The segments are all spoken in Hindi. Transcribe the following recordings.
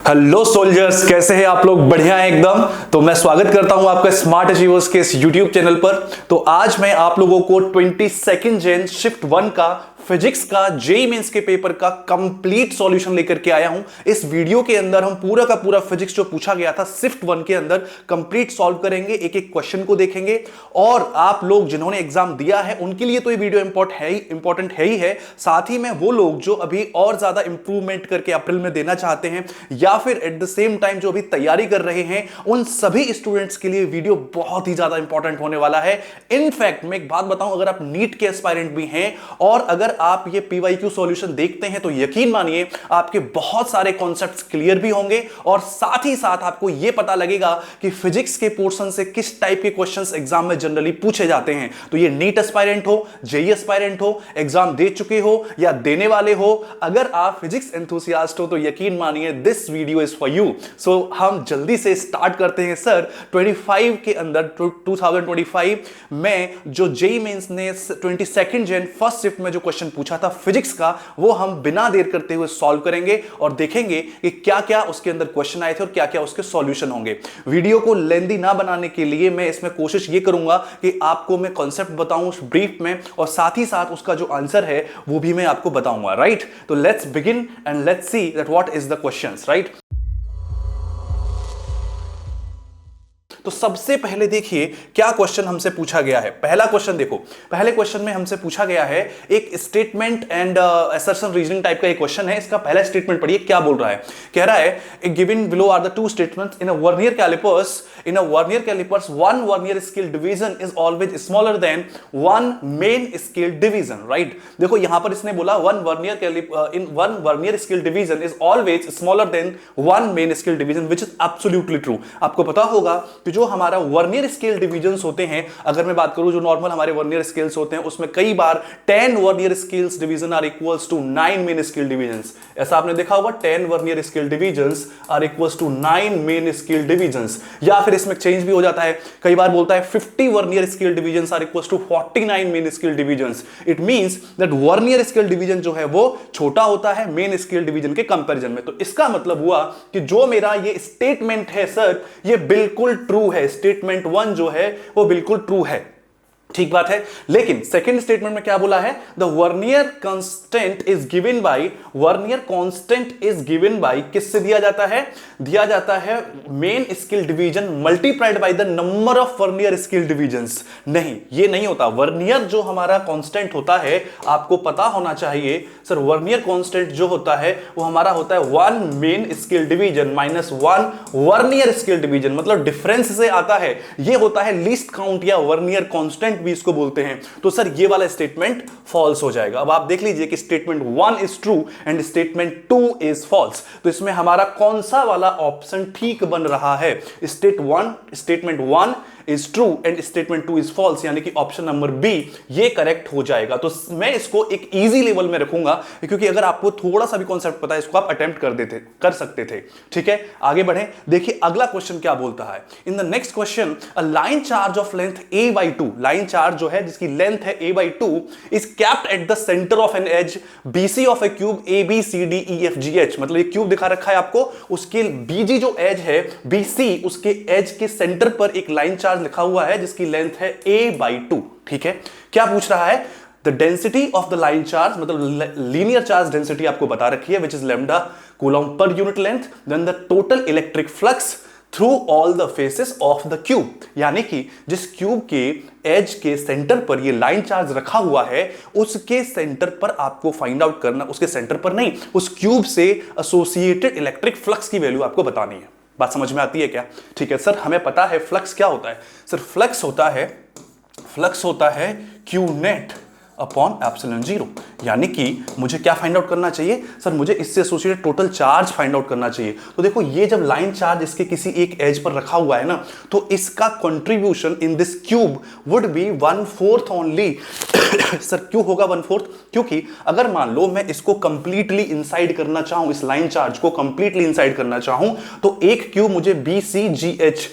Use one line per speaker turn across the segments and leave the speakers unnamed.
हेलो सोल्जर्स, कैसे हैं आप लोग? बढ़िया है एकदम। तो मैं स्वागत करता हूं आपका स्मार्ट अचीवर्स के इस यूट्यूब चैनल पर। तो आज मैं आप लोगों को 22nd जेन शिफ्ट 1 का फिजिक्स का जेईई मेंस के पेपर का कंप्लीट सॉल्यूशन लेकर के आया हूं। इस वीडियो के अंदर हम पूरा का पूरा फिजिक्स जो पूछा गया था शिफ्ट 1 के अंदर कंप्लीट सॉल्व करेंगे, एक एक क्वेश्चन को देखेंगे। और आप लोग जिन्होंने एग्जाम दिया है उनके लिए तो ये वीडियो इंपॉर्टेंट है ही, साथ ही में वो लोग जो अभी और ज्यादा इंप्रूवमेंट करके अप्रैल में देना चाहते हैं या फिर एट द सेम टाइम जो अभी तैयारी कर रहे हैं, उन सभी स्टूडेंट्स के लिए वीडियो बहुत ही ज्यादा इंपॉर्टेंट होने वाला है। इनफैक्ट मैं एक बात बताऊं, अगर आप नीट के एस्पायरेंट भी हैं और अगर आप ये पीवाईक्यू सॉल्यूशन देखते हैं तो यकीन मानिए आपके बहुत सारे कॉन्सेप्ट्स क्लियर भी होंगे और साथ ही साथ आपको यह पता लगेगा कि फिजिक्स के पोर्शन से किस टाइप के क्वेश्चंस एग्जाम में जनरली पूछे जाते हैं। तो ये नीट एस्पायरेंट हो, जेईई एस्पायरेंट हो, एग्जाम दे चुके हो या देने वाले हो, अगर आप फिजिक्स एंथुसियास्ट हो तो यकीन मानिए this video is for you. So हम जल्दी से स्टार्ट करते हैं। सर 25 के अंदर 2025 में जो जेईई मेंस ने 22nd जेन फर्स्ट शिफ्ट में जो क्वेश्चन पूछा था फिजिक्स का, वो हम बिना देर करते हुए सॉल्व करेंगे और देखेंगे कि क्या क्या उसके अंदर क्वेश्चन आए थे और क्या क्या उसके सॉल्यूशन होंगे। वीडियो को लेंदी ना बनाने के लिए मैं इसमें कोशिश ये करूंगा कि आपको मैं कॉन्सेप्ट बताऊं ब्रीफ में और साथ ही साथ उसका जो आंसर है वो भी मैं आपको बताऊंगा। राइट, तो let's begin and let's see that what is the questions. Right, तो सबसे पहले देखिए क्या क्वेश्चन हमसे पूछा गया है। पहला क्वेश्चन देखो, पहले क्वेश्चन में हमसे पूछा गया है एक statement and assertion reasoning type का एक क्वेश्चन है। इसका पहला स्टेटमेंट पढ़िए क्या बोल रहा है। कह रहा है a given below are the two statements in a vernier callipers one vernier scale division is always smaller than one main scale division. Right, देखो यहां पर इसने बोला one vernier scale division is always smaller than one main scale division, which is absolutely true. आपको पता होगा कि जो हमारा वर्नियर स्केल डिवीजंस होते हैं, अगर मैं बात करूं जो नॉर्मल हमारे वर्नियर स्केल्स होते हैं उसमें कई बार 10 vernier scales division are equals to 9 main scale divisions. ऐसा आपने देखा होगा, 10 vernier scale divisions are equals to 9 main scale divisions. या फिर इसमें चेंज भी हो जाता है, कई बार बोलता है 50 vernier scale divisions are equals to 49 main scale divisions. It means that vernier scale division जो है वो छोटा होता है मेन स्केल डिवीजन के कंपैरिजन में। तो इसका मतलब हुआ कि जो मेरा ये स्टेटमेंट है सर, ये बिल्कुल ट्रू है। स्टेटमेंट 1 जो है वो बिल्कुल ट्रू है, ठीक बात है। लेकिन सेकंड स्टेटमेंट में क्या बोला है, the vernier constant is given bye किससे दिया जाता है? दिया जाता है main scale division multiplied by the number of vernier scale divisions. नहीं, ये नहीं होता। वर्नियर जो हमारा कांस्टेंट होता है, आपको पता होना चाहिए सर, वर्नियर कांस्टेंट जो होता है वो हमारा होता है 1 main scale division minus 1 vernier scale division, मतलब डिफरेंस से आता है। ये होता है लीस्ट काउंट या वर्नियर कांस्टेंट भी इसको बोलते हैं। तो सर ये वाला स्टेटमेंट फॉल्स हो जाएगा। अब आप देख लीजिए कि statement 1 is true and statement 2 is false. तो इसमें हमारा कौन सा वाला ऑप्शन ठीक बन रहा है? Statement 1 is true and statement 2 is false, यानी कि ऑप्शन नंबर बी ये करेक्ट हो जाएगा। तो मैं इसको एक इजी लेवल में रखूंगा क्योंकि अगर आपको थोड़ा सा भी कॉन्सेप्ट पता है इसको आप अटेम्प्ट कर सकते थे। ठीक है, आगे बढ़े। देखिए अगला क्वेश्चन क्या बोलता है। In the next question a line charge of length a/2, line charge जो है जिसकी लेंथ है a/2 is kept at the centre of an edge BC of a cube ABCDEFGH। मतलब ये क्यूब दिखा रखा है आपको, उसके BG जो एज है BC, उसके एज के सेंटर पर एक लाइन चार्ज लिखा हुआ है जिसकी लेंथ है a/2। ठीक है, क्या पूछ रहा है? The density of the line charge, मतलब लीनियर चार्ज डेंसिटी आपको बता रखी है, which is lambda coulomb per unit length, then the total electric flux through all the faces of the cube. यानी कि जिस क्यूब के एज के सेंटर पर ये लाइन चार्ज रखा हुआ है, उसके सेंटर पर आपको फाइंड आउट करना, उसके सेंटर पर नहीं, उस क्यूब से एसोसिएटेड इलेक्ट्रिक फ्लक्स की वैल्यू आपको बतानी है। बात समझ में आती है क्या? ठीक है सर, हमें पता है फ्लक्स क्या होता है। सर फ्लक्स होता है क्यू नेट अपॉन एप्सिलॉन 0। यानी कि मुझे क्या फाइंड आउट करना चाहिए सर? मुझे इससे associated total charge find out करना चाहिए। तो देखो ये जब लाइन चार्ज इसके किसी एक एज पर रखा हुआ है ना, तो इसका contribution in this cube would be 1/4 only. Sir क्यों होगा 1/4? क्योंकि अगर मान लो मैं इसको कंप्लीटली इनसाइड करना चाहूं, इस लाइन चार्ज को कंप्लीटली इनसाइड करना चाहूं, तो एक क्यूब मुझे BCGH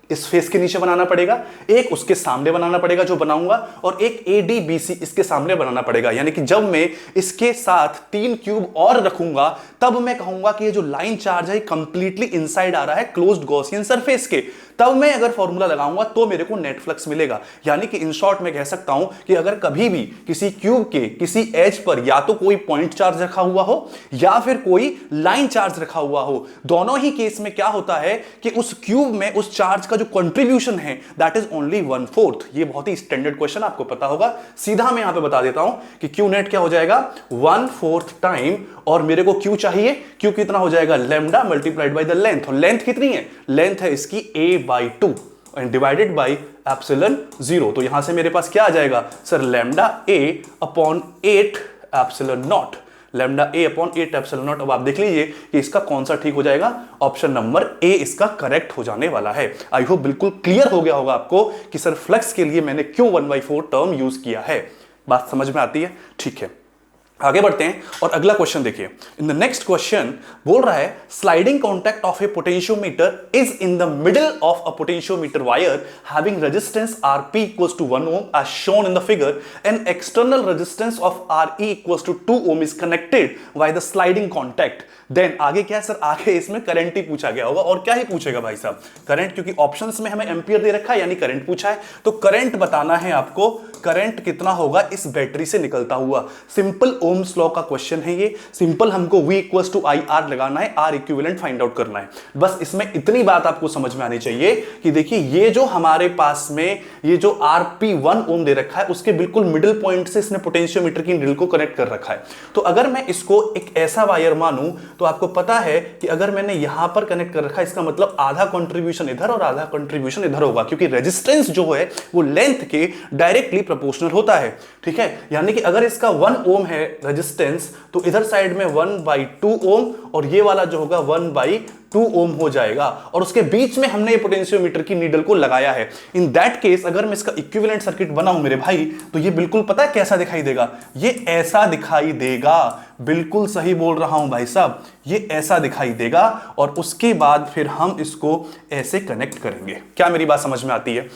इस फेस के नीचे बनाना पड़ेगा, एक उसके सामने बनाना पड़ेगा जो बनाऊंगा, और एक ADBC इसके सामने बनाना पड़ेगा। यानी कि जब मैं इसके साथ 3 क्यूब और रखूंगा तब मैं कहूंगा कि ये जो लाइन चार्ज है कंप्लीटली इनसाइड आ रहा है क्लोज्ड गॉसियन सरफेस के। तब मैं अगर फॉर्मूला लगाऊंगा तो मेरे को नेट फ्लक्स मिलेगा। यानी कि इन शॉर्ट में कह सकता हूं कि अगर कभी भी किसी क्यूब के किसी एज पर या तो कोई पॉइंट चार्ज रखा हुआ हो या फिर कोई लाइन चार्ज रखा हुआ हो, दोनों ही केस में क्या होता है कि उस क्यूब में उस चार्ज का जो कंट्रीब्यूशन है दैट इज ओनली 1/4। ये बहुत ही स्टैंडर्ड क्वेश्चन, आपको पता होगा। सीधा मैं यहां पे बता देता हूं कि क्यू नेट क्या हो जाएगा 1/4 टाइम, और मेरे को क्यू चाहिए, क्यू कितना हो जाएगा lambda multiplied by the length. और लेंथ कितनी है, लेंथ है इसकी a/2 and divided by epsilon 0। तो यहां से मेरे पास क्या आ जाएगा sir, lambda a/8 epsilon not, lambda a/8 epsilon not. अब आप देख लीजिए कि इसका कौन सा ठीक हो जाएगा, ऑप्शन नंबर ए इसका करेक्ट हो जाने वाला है। आई होप बिल्कुल क्लियर हो गया होगा आपको कि सर फ्लक्स के लिए मैंने क्यों 1/4 टर्म यूज किया है। बात समझ में आती है, ठीक है। आगे बढ़ते हैं और अगला क्वेश्चन देखिए। इन द नेक्स्ट क्वेश्चन बोल रहा है sliding contact of A potentiometer is in the middle of a potentiometer wire having resistance Rp equals to 1 ohm as shown in the figure, and external resistance of Re equals to 2 ohm is connected by the sliding contact। Then आगे क्या है सर, आगे इसमें करंट ही पूछा गया होगा, और क्या ही पूछेगा भाई साहब, करंट, क्योंकि ऑप्शंस में हमें एम्पियर दे रखा है यानी करंट पूछा है, तो करंट बताना है आपको, करंट कितना होगा इस बैटरी से निकलता हुआ। सिंपल ओम्स लॉ का क्वेश्चन है ये, सिंपल हमको V इक्वल्स टू IR लगाना है, R इक्विवेलेंट फाइंड आउट करना है। बस इसमें इतनी बात आपको समझ में आनी चाहिए कि देखिए ये जो हमारे पास में ये जो Rp 1 ओम दे रखा है उसके बिल्कुल मिडिल पॉइंट से इसने पोटेंशियोमीटर की नीडल को कनेक्ट कर रखा है। तो अगर मैं इसको एक ऐसा वायर मानूं तो आपको पता है कि अगर मैंने यहां पर कनेक्ट कर रखा है इसका मतलब आधा कंट्रीब्यूशन इधर और आधा कंट्रीब्यूशन इधर होगा, क्योंकि रेजिस्टेंस जो है वो लेंथ के डायरेक्टली प्रोपोर्शनल होता है, ठीक है। यानी कि अगर इसका 1 ओम है रेजिस्टेंस तो इधर साइड में 1/2 ओम और ये वाला जो होगा 1/2 ओम हो जाएगा, और उसके बीच में हमने ये पोटेंशियोमीटर की नीडल को लगाया है। इन दैट केस अगर मैं इसका इक्विवेलेंट सर्किट बनाऊं मेरे भाई तो ये बिल्कुल पता है कैसा दिखाई देगा, ये ऐसा दिखाई देगा। बिल्कुल सही बोल रहा हूं भाई साहब, ये ऐसा दिखाई देगा, और उसके बाद फिर हम इसको ऐसे कनेक्ट करेंगे। क्या मेरी बात समझ में आती है?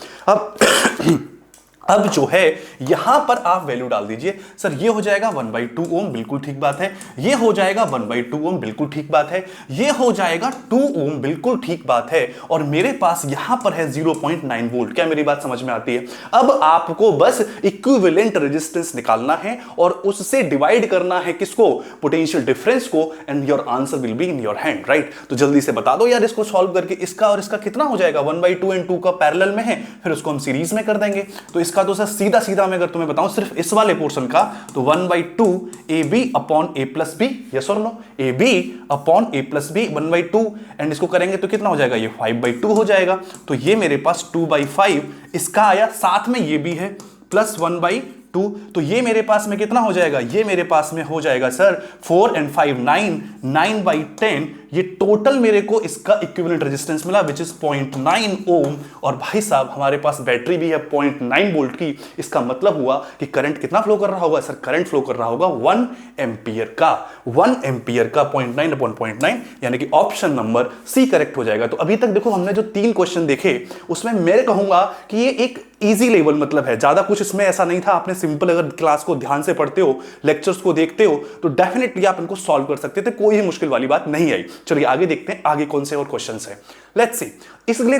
अब जो है यहां पर आप वैल्यू डाल दीजिए, सर ये हो जाएगा 1/2 ओम, बिल्कुल ठीक बात है, ये हो जाएगा 1/2 ओम, बिल्कुल ठीक बात है, ये हो जाएगा 2 ओम, बिल्कुल ठीक बात है, और मेरे पास यहां पर है 0.9 वोल्ट। क्या मेरी बात समझ में आती है? अब आपको बस इक्विवेलेंट रेजिस्टेंस निकालना है और उससे डिवाइड करना है किसको, पोटेंशियल डिफरेंस को, and your answer will be in your hand, right. तो जल्दी से बता दो यार इसको सॉल्व करके, इसका और इसका कितना हो जाएगा, 1/2 एंड 2 का पैरेलल में है, फिर उसको हम सीरीज में कर देंगे। तो इसका तो सर सीधा सीधा मैं अगर तुम्हें बताऊं सिर्फ इस वाले पोर्शन का, तो 1/2 AB upon A plus B, yes और no, AB upon A plus B 1/2, and इसको करेंगे तो कितना हो जाएगा, ये 5/2 हो जाएगा। तो ये मेरे पास 2/5 इसका आया, साथ में ये भी है प्लस 1/2, तो ये मेरे पास में कितना हो जाएगा, ये मेरे पास में हो जाएगा सर 4 and 5 9, 9/10। ये टोटल मेरे को इसका इक्विवेलेंट रेजिस्टेंस मिला विच इज 0.9 ओम, और भाई साहब हमारे पास बैटरी भी है 0.9 वोल्ट की। इसका मतलब हुआ कि करंट कितना फ्लो कर रहा होगा सर, करंट फ्लो कर रहा होगा 1 एम्पियर का, 1 एम्पियर का 0.9 अपॉन 0.9, यानी कि ऑप्शन नंबर सी करेक्ट हो जाएगा। तो अभी तक देखो हमने जो 3 क्वेश्चन देखे उसमें मैं कहूंगा कि ये एक इजी लेवल मतलब है, ज्यादा कुछ इसमें ऐसा नहीं था। आपने सिंपल अगर क्लास को ध्यान से पढ़ते हो, लेक्चर्स को देखते हो, तो डेफिनेटली आप इनको सॉल्व कर सकते थे, कोई ही मुश्किल वाली बात नहीं आई। चलिए आगे देखते हैं आगे कौन से और क्वेश्चंस हैं। लेट्स सी, इस अगले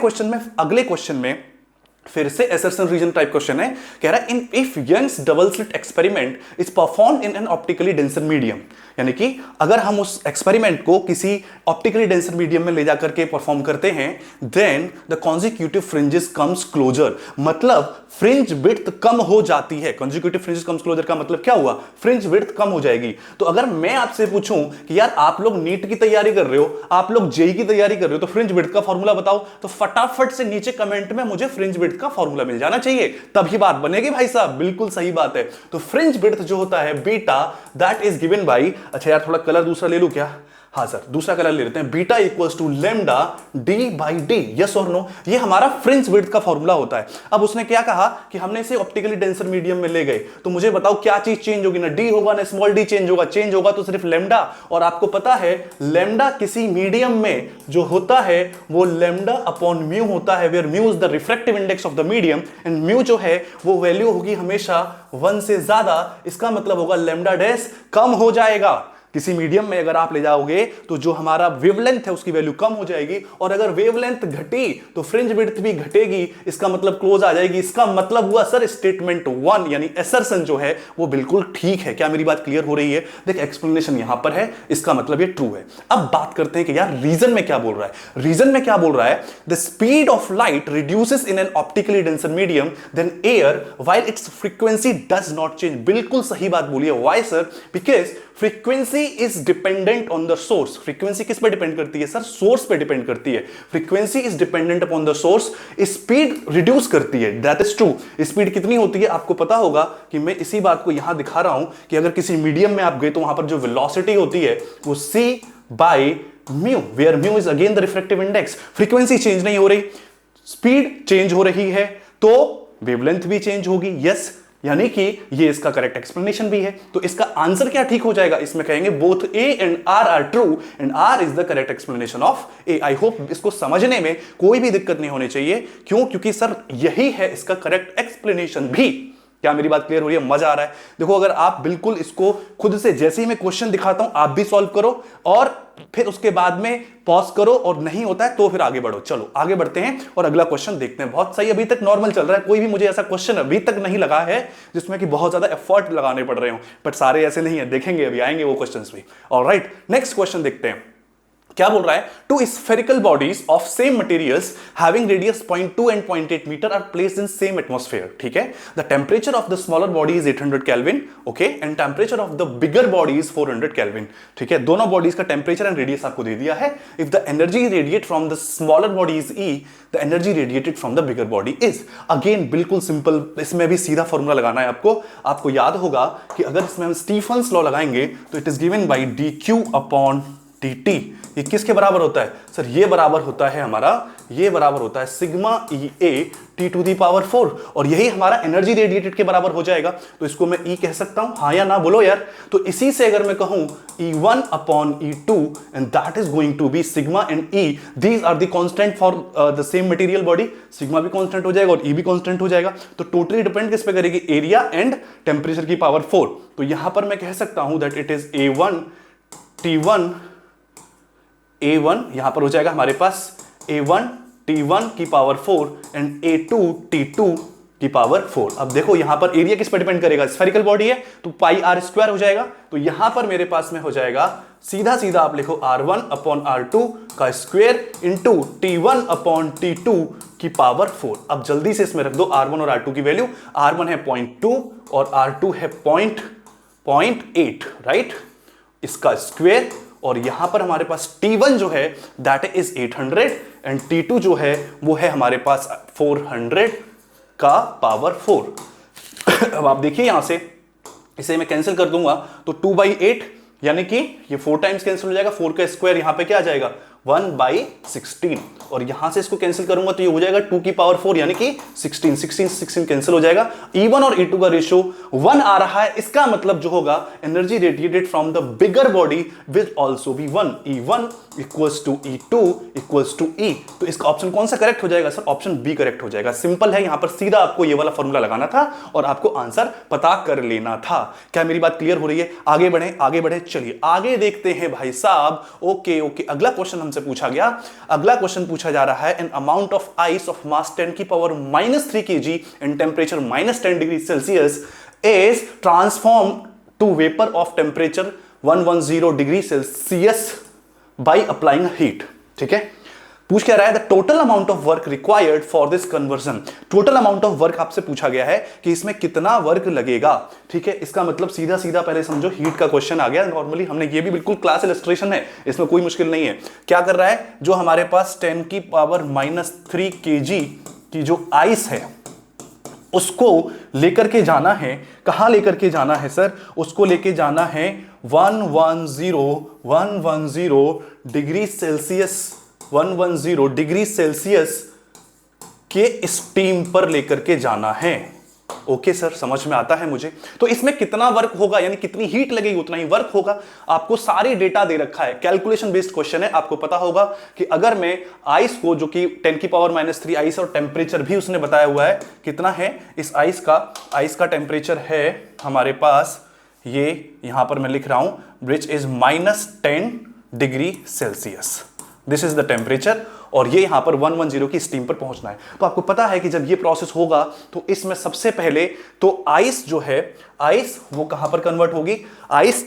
क्वेश्चन में फिर से एसर्शन रीजन टाइप क्वेश्चन है। कह रहा है in if Young's double slit experiment is perform in an optically denser medium, यानी कि अगर हम उस एक्सपेरिमेंट को किसी ऑप्टिकली डेंसर मीडियम में ले जाकर के परफॉर्म करते हैं, then the consecutive fringes comes closer, मतलब फ्रिंज विड्थ कम हो जाती है। कॉन्जिक्यूटिव फ्रिंजेस कम्स क्लोजर का मतलब क्या हुआ, फ्रिंज विड्थ कम हो जाएगी। तो अगर मैं आपसे पूछूं कि यार आप लोग नीट की तैयारी कर रहे हो, आप लोग जेई की तैयारी कर रहे हो, तो फ्रिंज विड्थ का फॉर्मूला बताओ, तो फटाफट से नीचे कमेंट में मुझे फ्रिंज विड्थ का फॉर्मूला मिल जाना चाहिए, तभी बात बनेगी भाई साहब। बिल्कुल सही बात है। तो फ्रिंज विड्थ जो होता है beta, that is given bye, अच्छा यार थोड़ा कलर दूसरा ले लूं क्या, हाँ सर, दूसरा कलर ले लेते हैं, beta equals to lambda D by D, yes और नो, ये हमारा फ्रिंज विड्थ का फॉर्मूला होता है। अब उसने क्या कहा कि हमने इसे ऑप्टिकली डेंसर मीडियम में ले गए, तो मुझे बताओ क्या चीज चेंज होगी, ना डी होगा ना स्मॉल डी चेंज होगा तो सिर्फ लेमडा। और आपको पता है लेमडा किसी मीडियम में जो होता है वो लेमडा अपॉन म्यू होता है, where mu is the refractive index of the medium, and mu जो है वो वैल्यू होगी हमेशा 1 से ज्यादा। इसका मतलब होगा लेमडा डैश कम हो जाएगा। किसी मीडियम में अगर आप ले जाओगे तो जो हमारा वेवलेंथ है उसकी वैल्यू कम हो जाएगी, और अगर वेवलेंथ घटी तो फ्रिंज विड्थ भी घटेगी, इसका मतलब क्लोज आ जाएगी। इसका मतलब हुआ सर स्टेटमेंट 1 यानी असर्शन जो है वो बिल्कुल ठीक है। क्या मेरी बात क्लियर हो रही है? देख एक्सप्लेनेशन यहां पर है, इसका मतलब ये ट्रू है। अब बात करते हैं कि यार रीजन में क्या बोल रहा है। रीजन में क्या बोल रहा है, the speed of light reduces in an optically denser medium than air while its frequency does not change. बिल्कुल सही बात बोली है। Why sir? Because frequency is dependent on the source. Frequency किस पे डिपेंड करती है सर? सोर्स पे डिपेंड करती है। Frequency is dependent upon the source, speed reduce करती है, दैट इज ट्रू। स्पीड कितनी होती है आपको पता होगा कि मैं इसी बात को यहां दिखा रहा हूं कि अगर किसी मीडियम में आप गए तो वहां पर जो वेलोसिटी होती है वो c by mu, where mu is again the refractive index. Frequency change नहीं हो रही, स्पीड चेंज हो रही है, तो वेवलेंथ भी चेंज होगी। यस, यानी कि ये इसका करेक्ट एक्सप्लेनेशन भी है। तो इसका आंसर क्या ठीक हो जाएगा? इसमें कहेंगे both A and R are true and R is the correct explanation of A. I hope इसको समझने में कोई भी दिक्कत नहीं होनी चाहिए। क्यों? क्योंकि सर यही है इसका करेक्ट एक्सप्लेनेशन भी। क्या मेरी बात क्लियर हो रही है? मजा आ रहा है? देखो अगर आप बिल्कुल इसको खुद से, जैसे ही मैं क्वेश्चन दिखाता हूं आप भी सॉल्व करो और फिर उसके बाद में पॉज करो, और नहीं होता है तो फिर आगे बढ़ो। चलो आगे बढ़ते हैं और अगला क्वेश्चन देखते हैं। बहुत सही, अभी तक नॉर्मल चल रहा है, कोई भी मुझे ऐसा क्वेश्चन अभी तक नहीं लगा है जिसमें कि बहुत ज्यादा एफर्ट लगाने पड़ रहे हो, बट सारे ऐसे नहीं है, देखेंगे अभी आएंगे वो क्वेश्चंस भी। ऑलराइट, नेक्स्ट क्वेश्चन देखते हैं। क्या बोल रहा है? Two spherical bodies of same materials having radius 0.2 and 0.8 metre are placed in same atmosphere. ठीक है, the temperature of the smaller body is 800 kelvin, okay, and temperature of the bigger body is 400 kelvin. ठीक है, दोनों बॉडीज का टेम्परेचर एंड रेडियस आपको दे दिया है। If the energy radiate from the smaller body is E, the energy radiated from the bigger body is. Again बिल्कुल सिंपल, इसमें भी सीधा फॉर्मूला लगाना है आपको। आपको याद होगा कि अगर इसमें हम स्टीफन्स लॉ लगाएंगे तो it is given by dq upon dt। ये किसके बराबर होता है सर? ये बराबर होता है हमारा, ये बराबर होता है sigma EA t to the power 4, और यही हमारा एनर्जी रेडिएटेड के बराबर हो जाएगा। तो इसको मैं E कह सकता हूं, हाँ या ना बोलो यार। तो इसी से अगर मैं कहूं E1 upon E2 and that is going to be sigma and E, these are the constant for the same material body. Sigma भी कांस्टेंट हो जाएगा और E भी कांस्टेंट हो जाएगा। तो टोटली डिपेंड किस पे करेगी? एरिया एंड टेम्परेचर की पावर 4। तो यहां पर मैं कह सकता हूं दैट इट इज A1 यहां पर हो जाएगा हमारे पास A1 T1 की पावर 4 एंड A2 T2 की पावर 4। अब देखो यहां पर एरिया किस पर डिपेंड करेगा? स्फेरिकल बॉडी है तो पाई आर स्क्वायर हो जाएगा। तो यहां पर मेरे पास में हो जाएगा सीधा सीधा, आप लिखो R1 अपॉन R2 का square into T1 upon T2 की पावर 4। अब जल्दी से इसमें रख दो R1 और R2 की वैल्यू। R1 है 0.2 और R2 है 0.8, राइट, इसका स्क्वायर। और यहां पर हमारे पास T1 जो है दैट इज 800 एंड T2 जो है वो है हमारे पास 400 का पावर 4। अब आप देखिए यहां से इसे मैं कैंसिल कर दूंगा तो 2/8 यानी कि ये 4 टाइम्स कैंसिल हो जाएगा। 4 का स्क्वायर यहां पे क्या आ जाएगा? 1/16, और यहां से इसको कैंसिल करूंगा तो ये हो जाएगा 2 की पावर 4 यानी कि 16 कैंसिल हो जाएगा। E1 और E2 का रेशियो 1 आ रहा है, इसका मतलब जो होगा energy radiated from the bigger body will also be 1। E1 equals to E2 equals to E। तो इसका ऑप्शन कौन सा करेक्ट हो जाएगा सर? ऑप्शन बी करेक्ट हो जाएगा। सिंपल है, यहां पर सीधा आपको ये वाला फॉर्मूला लगाना था और आपको आंसर पता कर लेना था। क्या मेरी बात क्लियर हो रही है? आगे बढ़े, चलिए आगे देखते हैं भाई साहब। ओके, अगला क्वेश्चन हमसे पूछा गया। अगला क्वेश्चन पूछा जा रहा है, an amount of ice of mass 10 की power -3 kg and temperature -10 degree Celsius is transform to vapour of temperature 110 degree Celsius by applying heat. ठीक है, पूछ क्या रहा है? The total amount of work required for this conversion. Total amount of work आपसे पूछा गया है कि इसमें कितना वर्क लगेगा। ठीक है, इसका मतलब सीधा सीधा पहले समझो हीट का क्वेश्चन आ गया। नॉर्मली हमने ये भी बिल्कुल क्लास इलस्ट्रेशन है, इसमें कोई मुश्किल नहीं है। क्या कर रहा है? जो हमारे पास 10 की पावर -3 kg की जो आइस है उसको लेकर के जाना है। कहां लेकर के जाना है सर? उसको लेके जाना है 110 डिग्री सेल्सियस 110 डिग्री सेल्सियस के स्टीम पर लेकर के जाना है। ओके सर, समझ में आता है मुझे। तो इसमें कितना वर्क होगा, यानी कितनी हीट लगेगी उतना ही वर्क होगा। आपको सारी डेटा दे रखा है, कैलकुलेशन बेस्ड क्वेश्चन है। आपको पता होगा कि अगर मैं आइस को, जो कि 10⁻³ आइस, और टेम्परेचर भी उसने बताया हुआ है कितना है इस आइस का टेम्परेचर है हमारे पास, ये यहां पर मैं लिख रहा हूं which is -10 degree Celsius. This is the temperature, और ये यहां पर 110 की स्टीम पर पहुंचना है। तो आपको पता है कि जब ये प्रोसेस होगा तो इसमें सबसे पहले तो आइस जो है, आइस वो कहां पर कन्वर्ट होगी, आइस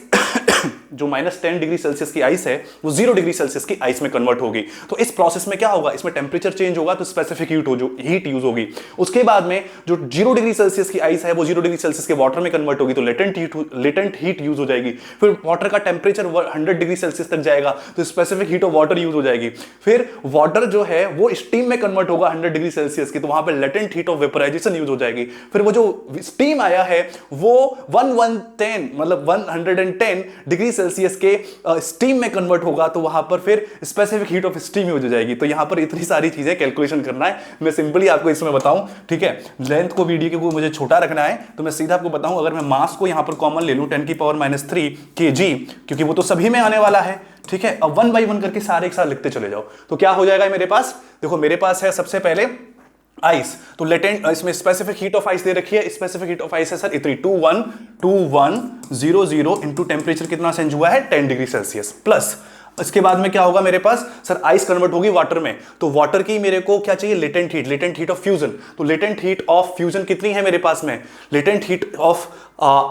जो -10 डिग्री सेल्सियस की आइस है वो 0 डिग्री सेल्सियस की आइस में कन्वर्ट होगी। तो इस प्रोसेस में क्या होगा, इसमें टेम्परेचर चेंज होगा तो स्पेसिफिक हीट यूज होगी। उसके बाद में जो 0 डिग्री सेल्सियस की आइस है वो 0 डिग्री सेल्सियस के वाटर में कन्वर्ट होगी, तो लेटेंट हीट यूज हो जाएगी। फिर वाटर का टेम्परेचर 100 डिग्री सेल्सियस तक जाएगा तो specific heat of water use हो जाएगी। फिर वाटर जो है वो स्टीम में कन्वर्ट होगा 100 डिग्री सेल्सियस की, तो वहां पर latent heat of vaporisation use हो जाएगी। फिर वो जो स्टीम आया है वो 110 डिग्री सेल्सियस के स्टीम में कन्वर्ट होगा, तो वहां पर फिर specific heat of steam use हो जाएगी। तो यहां पर इतनी सारी चीजें कैलकुलेशन करना है, मैं सिंपली आपको इसमें बताऊं, ठीक है। लेंथ को वीडियो को मुझे छोटा रखना है, तो मैं सीधा आपको बताऊं, अगर मैं मास को यहां पर कॉमन ले लूं 10⁻³ kg, क्योंकि वो तो सभी में आने वाला है, ठीक है। अब 1 बाई 1 करके सारे एक साथ लिखते चले जाओ, तो क्या हो जाएगा मेरे पास, देखो मेरे पास है सबसे पहले आइस, तो लेटेंट, इसमें स्पेसिफिक हीट ऑफ आइस दे रखी है, स्पेसिफिक हीट ऑफ आइस है सर इतनी 2100 इंटू टेम्परेचर कितना चेंज हुआ है 10 डिग्री सेल्सियस, प्लस इसके बाद में क्या होगा मेरे पास, सर आइस कन्वर्ट होगी वाटर में, तो वाटर की मेरे को क्या चाहिए, लेटेंट हीट ऑफ फ्यूजन। तो लेटेंट हीट ऑफ फ्यूजन कितनी है मेरे पास में, latent heat of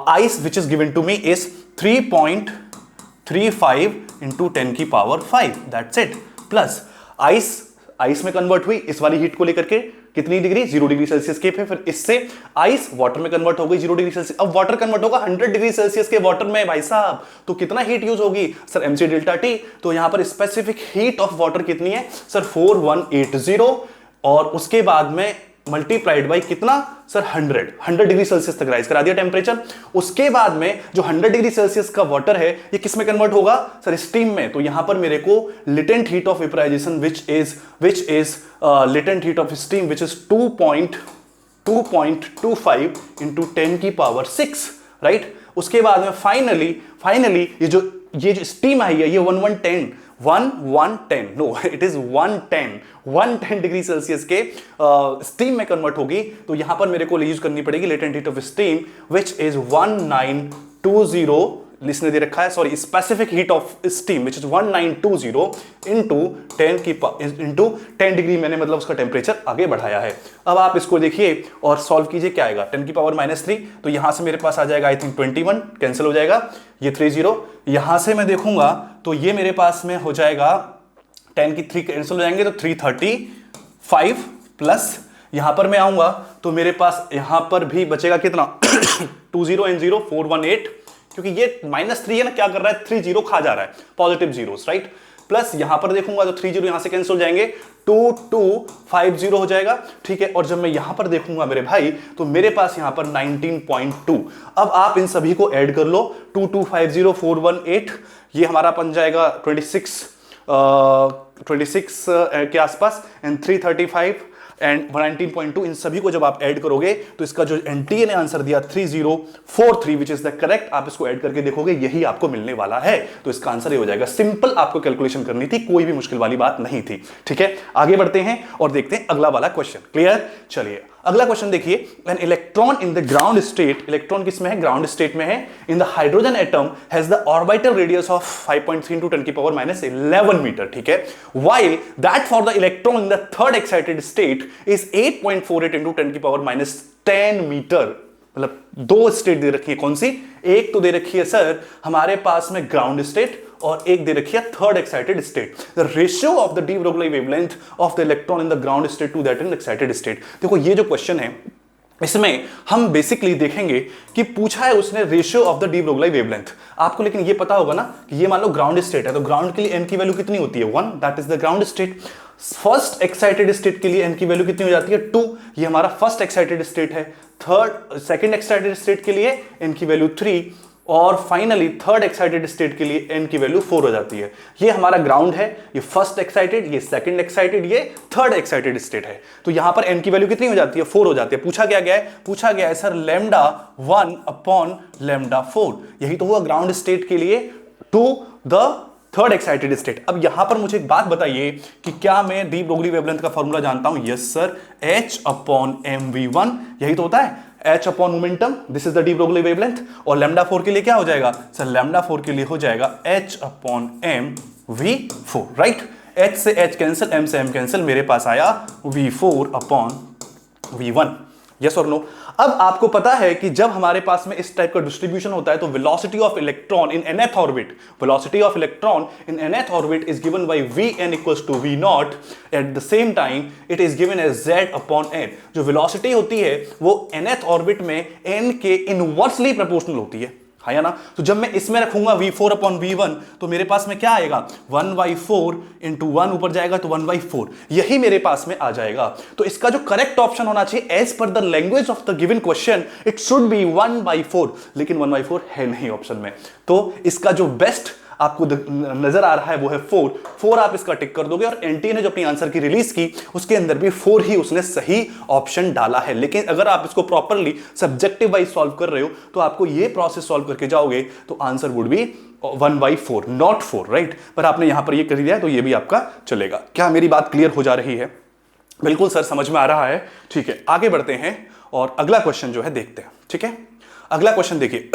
ice which is given to me is 3.35 into 10⁵, that's it, plus ice में कन्वर्ट हुई इस वाली हीट को लेकर के कितनी डिग्री, 0 डिग्री सेल्सियस के, फिर इससे आइस वाटर में कन्वर्ट हो गई 0 डिग्री सेल्सियस। अब वाटर कन्वर्ट होगा 100 डिग्री सेल्सियस के वाटर में भाई साहब, तो कितना हीट यूज होगी सर, mc डेल्टा टी। तो यहां पर स्पेसिफिक हीट ऑफ वाटर कितनी है सर 4180, और उसके बाद में मल्टीप्लाइड बाई कितना सर 100 डिग्री सेल्सियस तक राइज करा दिया टेम्परेचर। उसके बाद में जो 100 डिग्री सेल्सियस का वाटर है ये किस में कन्वर्ट होगा सर, स्टीम में। तो यहां पर मेरे को latent heat of vaporisation which is latent heat of steam which is 2.25 into 10⁶, right. उसके बाद में फाइनली ये जो स्टीम आई है ये 110 no it is 110 degree Celsius के स्टीम में कन्वर्ट होगी। तो यहां पर मेरे को यूज करनी पड़ेगी latent heat of steam which is 1920, लिसने दे रखा है, sorry specific heat of steam which is 1920 into 10 degree, मैंने मतलब उसका टेम्परेचर आगे बढ़ाया है। अब आप इसको देखिए और सॉल्व कीजिए, क्या आएगा 10⁻³ तो यहां से मेरे पास आ जाएगा आई थिंक 21, कैंसिल हो जाएगा, ये 30, यहां से मैं देखूंगा तो ये मेरे पास में हो जाएगा 10 की 3 कैंसिल हो जाएंगे तो 335, प्लस यहां पर मैं आऊंगा तो मेरे पास यहां पर भी बचेगा कितना 20 and 0 418, क्योंकि ये -3 है ना, क्या कर रहा है 30 खा जा रहा है, पॉजिटिव जीरोस, राइट। प्लस यहां पर देखूंगा तो 30 यहां से कैंसिल हो जाएंगे, 2250 हो जाएगा, ठीक है। और जब मैं यहां पर देखूंगा मेरे भाई तो मेरे पास यहां पर 19.2। अब आप इन सभी को ऐड कर लो, 2250 418 ये हमारा बन जाएगा 26 के आसपास, एंड 335 एंड 19.2, इन सभी को जब आप ऐड करोगे तो इसका जो एनटीए ने आंसर दिया 3043 विच इज द करेक्ट, आप इसको ऐड करके देखोगे यही आपको मिलने वाला है। तो इसका आंसर ये हो जाएगा। सिंपल आपको कैलकुलेशन करनी थी, कोई भी मुश्किल वाली बात नहीं थी, ठीक है। आगे बढ़ते हैं और देखते हैं अगला वाला क्वेश्चन, क्लियर। चलिए अगला क्वेश्चन देखिए, an electron in the ground state, electron किसमें है, ग्राउंड स्टेट में है, in the hydrogen atom has the orbital radius of 5.3 into 10⁻11 metre, ठीक है। While that for the electron in the third excited state is 8.48 into 10⁻10 metre. मतलब दो स्टेट दे रखी है, कौन सी, एक तो दे रखी है सर हमारे पास में ग्राउंड स्टेट, और एक दे रखी है third excited state. The ratio of the de Broglie wavelength of the electron in the ground state to that in excited state. देखो ये जो क्वेश्चन है इसमें हम बेसिकली देखेंगे कि पूछा है उसने ratio of the de Broglie wavelength आपको, लेकिन ये पता होगा ना कि ये मान लो ग्राउंड स्टेट है, तो ग्राउंड के लिए एन की वैल्यू कितनी होती है 1, that is the ground state. First excited state के लिए एन की वैल्यू कितनी हो जाती है 2, ये हमारा फर्स्ट एक्साइटेड स्टेट है। सेकंड एक्साइटेड स्टेट के लिए एन की वैल्यू 3, और फाइनली थर्ड एक्साइटेड स्टेट के लिए n की वैल्यू 4 हो जाती है। ये हमारा ग्राउंड है, ये फर्स्ट एक्साइटेड, ये सेकंड एक्साइटेड, ये थर्ड एक्साइटेड स्टेट है। तो यहां पर n की वैल्यू कितनी हो जाती है? 4 हो जाती है। पूछा क्या गया है? पूछा गया है सर लैम्डा 1 अपॉन लैम्डा 4। यही तो हुआ ग्राउंड स्टेट के लिए to the third excited state. अब यहां पर मुझे एक बात बताइए कि क्या मैं डी ब्रोगली वेवलेंथ का फॉर्मूला जानता हूं? Yes sir, h upon mv1, यही तो होता है, h upon momentum, this is the de Broglie wavelength. और लैम्डा 4 के लिए क्या हो जाएगा सर? लैम्डा 4 के लिए हो जाएगा h upon mv4, right. h से h कैंसिल, m से m कैंसिल, मेरे पास आया v4 अपॉन v1। यस और नो? अब आपको पता है कि जब हमारे पास में इस टाइप का डिस्ट्रीब्यूशन होता है तो velocity of electron in nth orbit, velocity of electron in nth orbit is given by vn equals to v not, at the same time it is given as z upon n। जो वेलोसिटी होती है वो nth ऑर्बिट में n के इनवर्सली प्रोपोर्शनल होती है या ना? तो जब मैं इसमें रखूंगा v4 अपॉन v1 तो मेरे पास में क्या आएगा? 1/4 इंटू 1 ऊपर जाएगा तो 1/4, यही मेरे पास में आ जाएगा। तो इसका जो करेक्ट ऑप्शन होना चाहिए as per the language of the given question, it should be 1/4, लेकिन 1/4 है नहीं ऑप्शन में। तो इसका जो बेस्ट आपको नजर आ रहा है वो है 4 आप इसका टिक कर दोगे। और एनटीए ने जो अपनी आंसर की रिलीज की उसके अंदर भी 4 ही उसने सही ऑप्शन डाला है। लेकिन अगर आप इसको प्रॉपरली सब्जेक्टिव वाइज सॉल्व कर रहे हो तो आपको ये प्रोसेस सॉल्व करके जाओगे तो answer would be 1/4 not 4, right. पर आपने यहां पर ये कर दिया तो ये भी आपका चलेगा। क्या मेरी बात क्लियर हो जा रही है? बिल्कुल सर, समझ में आ रहा है। ठीक है, आगे बढ़ते हैं और अगला क्वेश्चन जो है देखते हैं। ठीक है, अगला क्वेश्चन देखिए,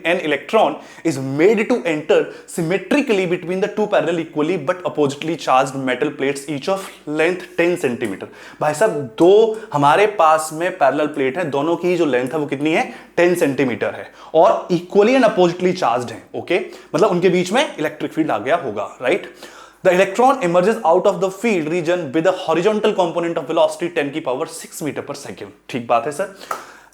an electron is made to enter symmetrically between the two parallel equally but oppositely charged metal plates each of length 10 centimetre. भाई साहब, दो हमारे पास में पैरेलल प्लेट है, दोनों की जो लेंथ है वो कितनी है? 10 सेंटीमीटर है और इक्वली एंड अपोजिटली चार्ज्ड है। ओके, मतलब उनके बीच में इलेक्ट्रिक फील्ड आ गया होगा, right. The electron emerges out of the field region with a horizontal component of velocity 10 की पावर 6 मीटर पर सेकेंड। ठीक बात है sir.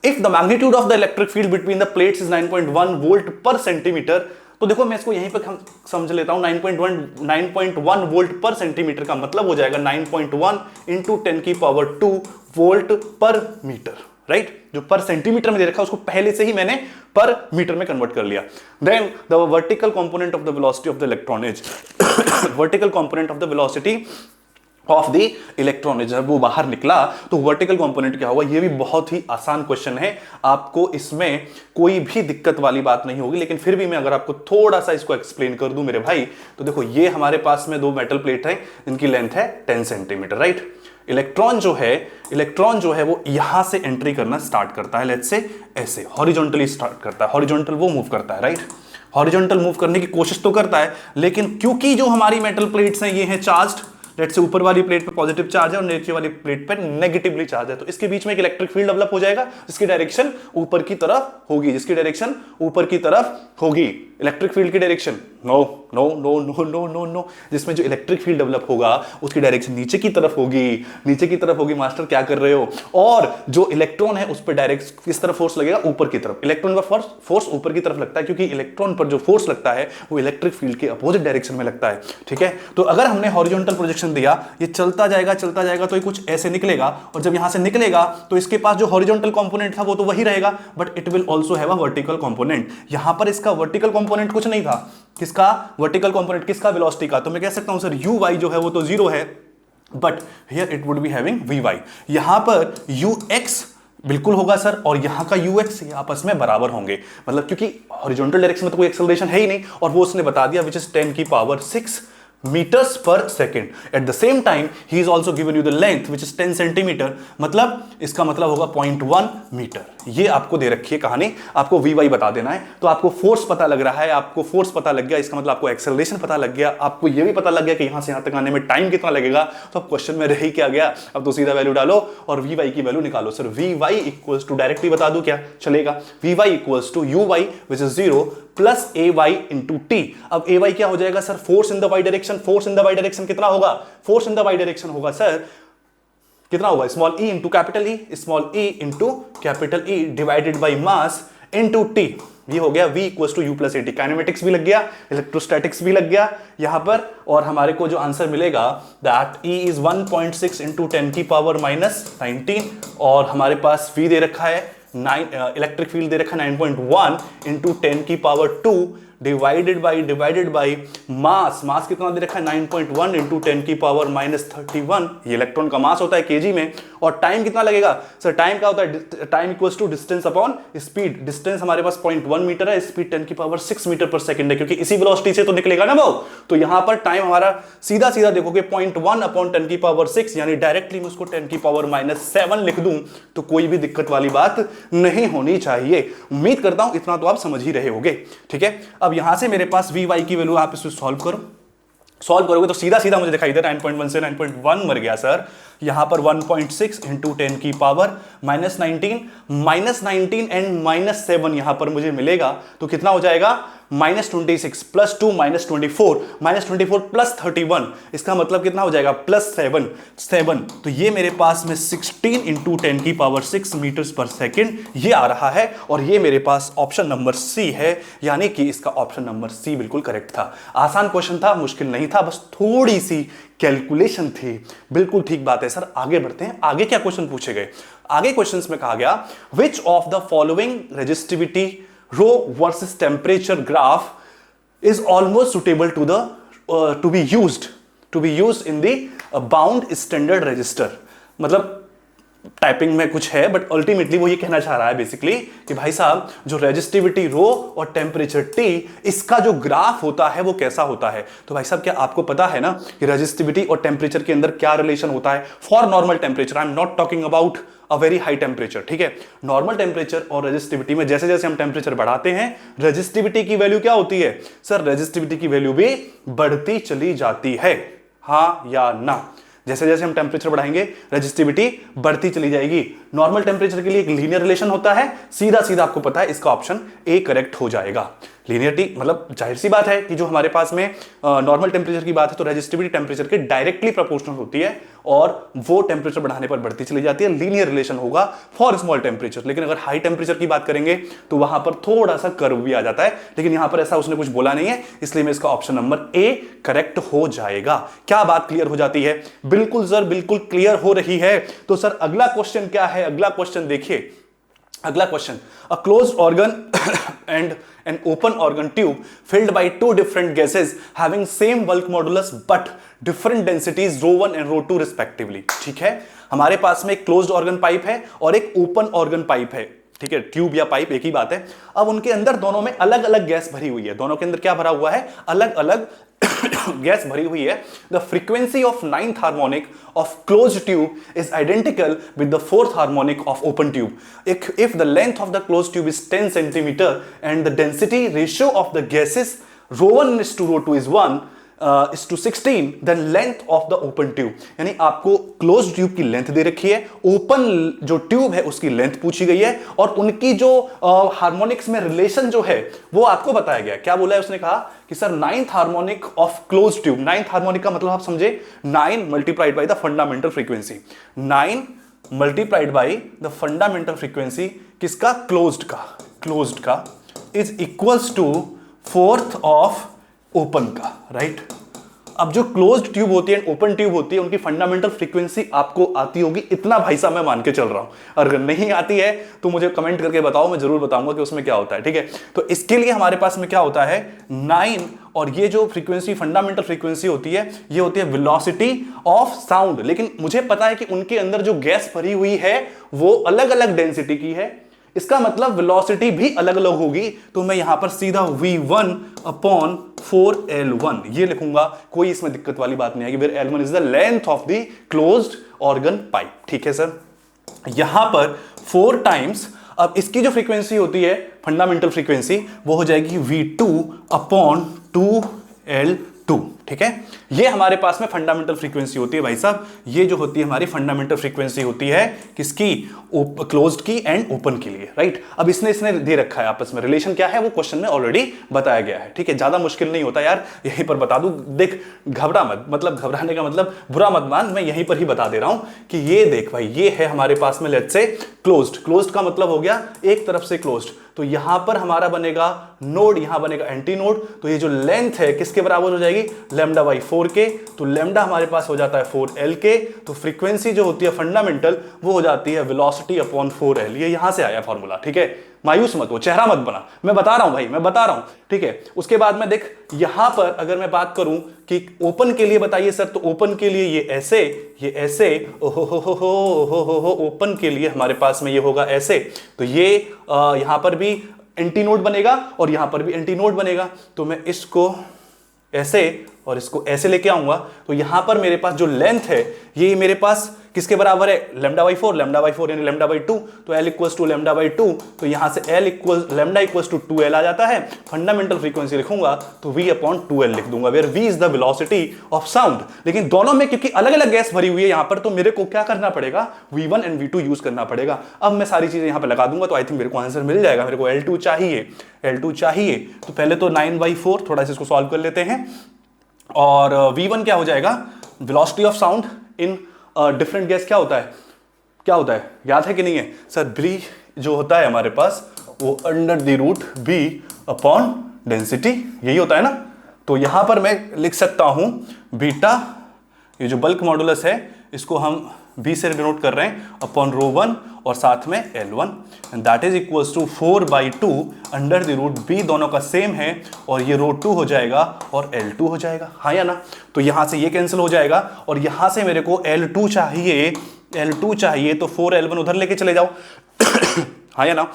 If the magnitude of the electric field between the plates is 9.1 volt पर सेंटीमीटर, तो देखो मैं इसको यहीं पर समझ लेता हूं, 9.1 वोल्ट पर सेंटीमीटर का मतलब हो जाएगा 9.1 इंटू 10 की पावर 2 वोल्ट पर मीटर, राइट। जो पर सेंटीमीटर में दे रखा है उसको पहले से ही मैंने पर मीटर में कन्वर्ट कर लिया। Then the vertical component of the velocity of the electron is vertical component of the velocity of the electron, जब वो बाहर निकला तो वर्टिकल कंपोनेंट क्या होगा? ये भी बहुत ही आसान क्वेश्चन है, आपको इसमें कोई भी दिक्कत वाली बात नहीं होगी। लेकिन फिर भी मैं अगर आपको थोड़ा सा इसको एक्सप्लेन कर दूं मेरे भाई, तो देखो ये हमारे पास में दो मेटल प्लेट है जिनकी लेंथ है 10 सेंटीमीटर, राइट। इलेक्ट्रॉन जो है वो यहां से एंट्री करना स्टार्ट करता है, लेट्स से ऐसे हॉरिजॉन्टली स्टार्ट करता है, हॉरिजॉन्टल वो मूव करता है, राइट। हॉरिजॉन्टल मूव करने की कोशिश तो करता है, लेकिन क्योंकि जो हमारी मेटल प्लेट्स हैं ये हैं चार्ज्ड, लेट्स से ऊपर वाली प्लेट पे पॉजिटिव चार्ज है और नीचे वाली प्लेट पे नेगेटिवली चार्ज है, तो इसके बीच में एक इलेक्ट्रिक फील्ड डेवलप हो जाएगा जिसकी डायरेक्शन ऊपर की तरफ होगी, इलेक्ट्रिक फील्ड की डायरेक्शन नो, जिसमें जो इलेक्ट्रिक फील्ड डेवलप होगा उसकी डायरेक्शन नीचे की तरफ होगी। मास्टर क्या कर रहे हो? और जो इलेक्ट्रॉन है उस पर डायरेक्ट किस तरफ फोर्स लगेगा? ऊपर की तरफ। इलेक्ट्रॉन पर फोर्स ऊपर की तरफ लगता है क्योंकि इलेक्ट्रॉन पर जो फोर्स लगता है वो इलेक्ट्रिक फील्ड के अपोजिट डायरेक्शन में लगता है, ठीक है। तो अगर हमने हॉरिजॉन्टल प्रोजेक्शन दिया, ये चलता जाएगा तो ये कुछ ऐसे निकलेगा, और जब यहां से निकलेगा तो इसके पास जो हॉरिजॉन्टल कंपोनेंट था वो तो वही रहेगा, but it will also have a vertical component. यहां पर इसका वर्टिकल कंपोनेंट कुछ नहीं था। किसका वर्टिकल कंपोनेंट? किसका? वेलोसिटी का। तो मैं कह सकता हूं सर uy जो है वो तो 0 है, but here it would be having vy। यहां पर ux बिल्कुल होगा सर, और यहां का ux ये आपस में बराबर होंगे, मतलब क्योंकि हॉरिजॉन्टल डायरेक्शन में तो कोई एक्सेलरेशन है ही नहीं, और वो उसने बता दिया विच इज 10 की power 6 meters per second. At the same time he is also given you the length which is 10 centimeter, मतलब इसका मतलब होगा 0.1 मीटर। ये आपको दे रखी है कहानी, आपको vy बता देना है। तो आपको फोर्स पता लग रहा है, आपको फोर्स पता लग गया, इसका मतलब आपको एक्सेलरेशन पता लग गया, आपको ये भी पता लग गया कि यहां से यहां तक आने में टाइम कितना लगेगा। तो अब क्वेश्चन में रह ही क्या गया? अब तो सीधा वैल्यू डालो और vy की वैल्यू निकालो। Sir vy equals to, directly बता दूं क्या चलेगा? vy equals to uy which is 0 plus ay into T. अब ay क्या हो जाएगा sir? Force in the Y direction. Force in the Y direction कितना होगा? Force in the Y direction होगा सर कितना होगा? Small e into capital E, small e into capital E divided by mass into T. ये हो गया v equals to u plus A T. Kinematics भी लग गया, इलेक्ट्रोस्टैटिक्स भी लग गया यहां पर, और हमारे को जो आंसर मिलेगा दैट e इज 1.6 इंटू 10 की पावर -19, और हमारे पास v दे रखा है इलेक्ट्रिक फील्ड दे रखा है 9.1 इंटू 10 की पावर 2 डिवाइडेड बाई मास कितना दे रखा है 9.1 इंटू 10 की पावर -31, ये इलेक्ट्रॉन का मास होता है केजी में। और टाइम कितना लगेगा सर? टाइम क्या होता है? Time equals to distance upon speed. Distance हमारे पास 0.1 मीटर है, स्पीड 10 की पावर 6 मीटर पर सेकंड है, क्योंकि इसी वेलोसिटी से तो निकलेगा ना वो। तो यहां पर टाइम हमारा सीधा सीधा देखोगे 0.1 अपॉन 10 की पावर 6, यानी डायरेक्टली मैं उसको 10 की पावर -7 लिख दूं तो कोई भी दिक्कत वाली बात नहीं होनी चाहिए। उम्मीद करता हूं इतना तो आप समझ ही रहे होगे, ठीक है। अब यहां से मेरे पास Vy की वैल्यू, आप इसको सॉल्व करोगे तो सीधा सीधा मुझे दिखाई दे 9.1 से 9.1 मर गया सर। यहां पर 1.6 इंटू 10 की पावर -19 एंड -7 यहां पर मुझे मिलेगा, तो कितना हो जाएगा -26 प्लस 2 -24 प्लस 31, इसका मतलब कितना हो जाएगा +7। तो ये मेरे पास में 16 इंटू 10 की पावर 6 मीटर्स पर सेकेंड ये आ रहा है, और ये मेरे पास ऑप्शन नंबर सी है, यानी कि इसका ऑप्शन नंबर सी बिल्कुल करेक्ट था। आसान क्वेश्चन था, मुश्किल नहीं था, बस थोड़ी सी कैलकुलेशन थी। बिल्कुल ठीक बात है सर। आगे बढ़ते हैं, आगे क्या क्वेश्चन पूछे गए? आगे क्वेश्चंस में कहा गया which of the following resistivity rho versus temperature graph is almost suitable to be used in the bound standard resistor. मतलब टाइपिंग में कुछ है, बट अल्टीमेटली वो ये कहना चाह रहा है बेसिकली कि भाई साहब जो रेजिस्टिविटी रो और टेम्परेचर टी, इसका जो ग्राफ होता है वो कैसा होता है। तो भाई साहब क्या आपको पता है ना कि रेजिस्टिविटी और टेम्परेचर के अंदर क्या रिलेशन होता है? For normal temperature, I am not talking about a very high temperature, ठीक है। नॉर्मल टेम्परेचर और रेजिस्टिविटी में जैसे जैसे हम टेम्परेचर बढ़ाते हैं, रेजिस्टिविटी की वैल्यू क्या होती है सर? रेजिस्टिविटी की वैल्यू भी बढ़ती चली जाती है, हाँ या ना? जैसे जैसे हम टेम्परेचर बढ़ाएंगे रेजिस्टिविटी बढ़ती चली जाएगी। नॉर्मल टेम्परेचर के लिए एक लीनियर रिलेशन होता है, सीधा सीधा आपको पता है इसका ऑप्शन ए करेक्ट हो जाएगा। लीनियरिटी मतलब जाहिर सी बात है कि जो हमारे पास में नॉर्मल टेम्परेचर की बात है तो रेजिस्टिविटी टेम्परेचर के डायरेक्टली प्रोपोर्शनल होती है, और वो टेम्परेचर बढ़ाने पर बढ़ती चली जाती है। लीनियर रिलेशन होगा फॉर स्मॉल टेम्परेचर। लेकिन अगर हाई टेम्परेचर की बात करेंगे तो वहां पर थोड़ा सा कर्व भी आ जाता है, लेकिन यहां पर ऐसा उसने कुछ बोला नहीं है, इसलिए मैं इसका ऑप्शन नंबर ए करेक्ट हो जाएगा। क्या बात क्लियर हो जाती है? बिल्कुल सर, बिल्कुल क्लियर हो रही है। तो सर अगला क्वेश्चन क्या है? अगला क्वेश्चन देखिए, अगला question, a closed organ and an open organ tube filled by two different gases having same bulk modulus but different densities ρ1 and ρ2 respectively। ठीक है, हमारे पास में एक क्लोज्ड ऑर्गन पाइप है और एक ओपन ऑर्गन पाइप है, ठीक है। ट्यूब या पाइप एक ही बात है। अब उनके अंदर दोनों में अलग अलग गैस भरी हुई है, दोनों के अंदर क्या भरा हुआ है? अलग अलग गैस भरी हुई है। The frequency of 9th harmonic of closed tube is identical with the 4th harmonic of open tube. If the length of the closed tube is 10 centimetre and the density ratio of the gases ρ1 is to ρ2 is 1 is to 16, then length of the open tube। यानी आपको क्लोज्ड ट्यूब की लेंथ दे रखी है, ओपन जो ट्यूब है उसकी लेंथ पूछी गई है, और उनकी जो हार्मोनिक्स में रिलेशन जो है वो आपको बताया गया। क्या बोला है उसने? कहा कि sir 9th harmonic of closed tube, 9th harmonic का मतलब आप समझे 9 multiplied by the fundamental frequency, 9 multiplied by the fundamental frequency किसका? क्लोज्ड का is equals to 4th of open का, राइट। अब जो क्लोज्ड ट्यूब होती है, ओपन ट्यूब होती है, उनकी फंडामेंटल फ्रीक्वेंसी आपको आती होगी, इतना भाई साहब मैं मान के चल रहा हूं। अगर नहीं आती है तो मुझे कमेंट करके बताओ, मैं जरूर बताऊंगा कि उसमें क्या होता है, ठीक है। तो इसके लिए हमारे पास में क्या होता है 9, और ये जो फ्रीक्वेंसी फंडामेंटल फ्रीक्वेंसी होती है ये होती है वेलोसिटी ऑफ साउंड। लेकिन मुझे पता है कि उनके अंदर जो गैस भरी हुई है वो अलग अलग डेंसिटी की है, इसका मतलब वेलोसिटी भी अलग अलग होगी। तो मैं यहां पर सीधा v1 अपॉन 4l1 ये लिखूंगा, कोई इसमें दिक्कत वाली बात नहीं आएगी। Where l1 is the length of the closed organ pipe, ठीक है सर। यहां पर 4 टाइम्स, अब इसकी जो फ्रीक्वेंसी होती है फंडामेंटल फ्रीक्वेंसी वो हो जाएगी v2 अपॉन 2l2, ठीक है। ये हमारे पास में फंडामेंटल फ्रीक्वेंसी होती है भाई साहब, ये जो होती है हमारी फंडामेंटल फ्रीक्वेंसी होती है किसकी? क्लोज्ड की एंड ओपन के लिए, राइट। अब इसने दे रखा है आपस में रिलेशन क्या है वो क्वेश्चन में ऑलरेडी बताया गया है, ठीक है। ज्यादा मुश्किल नहीं होता यार, यहीं पर बता दूं, देख घबरा मत, मतलब घबराने का मतलब बुरा मत मान, मैं यहीं पर ही बता दे रहा हूं कि ये देख भाई, ये है हमारे पास में लेट्स से क्लोज्ड का मतलब हो गया एक तरफ से क्लोज्ड, तो यहां पर हमारा बनेगा नोड, यहां बनेगा एंटी नोड, तो ये जो लेंथ है किसके बराबर हो जाएगी? लैम्डा बाई 4k, तो लैम्डा हमारे पास हो जाता है 4l के, तो फ्रीक्वेंसी जो होती है फंडामेंटल वो हो जाती है वेलोसिटी अपॉन 4l। ये यहां से आया फॉर्मूला, ठीक है, मायूस मत हो, चेहरा मत बना, मैं बता रहा हूं भाई, मैं बता रहा हूं, ठीक है। उसके बाद में देख यहां पर अगर मैं बात करूं कि ओपन के लिए बताइए सर, तो ओपन के लिए ये ऐसे, ये ऐसे, ओहो ओपन के लिए हमारे पास में ये होगा ऐसे, तो ये यहां पर भी एंटी नोड बनेगा और यहां पर भी एंटी नोड बनेगा, तो मैं इसको ऐसे और इसको ऐसे लेके आऊंगा, तो यहां पर मेरे पास जो लेंथ है ये मेरे पास किसके बराबर है, लैम्डा बाई 4, लैम्डा बाई 4 यानी लैम्डा बाई 2, तो L equals to lambda by 2, तो यहां से L equal lambda equals to 2L आ जाता है। फंडामेंटल फ्रीक्वेंसी लिखूंगा तो V अपॉन 2L लिख दूंगा, where V is the velocity of sound. लेकिन दोनों में क्योंकि अलग अलग गैस भरी हुई है यहां पर, तो मेरे को क्या करना पड़ेगा, V1 एंड V2 यूज करना पड़ेगा। अब मैं सारी चीजें यहां पर लगा दूंगा, तो आई थिंक मेरे को आंसर मिल जाएगा। मेरे को L2 चाहिए, L2 चाहिए, तो पहले तो 9/4 थोड़ा सा इसको सॉल्व कर लेते हैं, और V1 क्या हो जाएगा, velocity of sound in different gas क्या होता है, क्या होता है, याद है कि नहीं है सर, B जो होता है हमारे पास वो under the root B upon density, यही होता है ना। तो यहां पर मैं लिख सकता हूं बीटा, ये जो बल्क मॉडुलस है इसको हम B से डिनोट कर रहे हैं अपॉन ρ1 और साथ में L1, and that is equals to 4/2 under the root B, दोनों का सेम है, और ये ρ2 हो जाएगा और L2 हो जाएगा, हाँ या ना। तो यहां से ये कैंसिल हो जाएगा और यहां से मेरे को L2 चाहिए, L2 चाहिए, तो 4L1 उधर लेके चले जाओ हाँ या ना।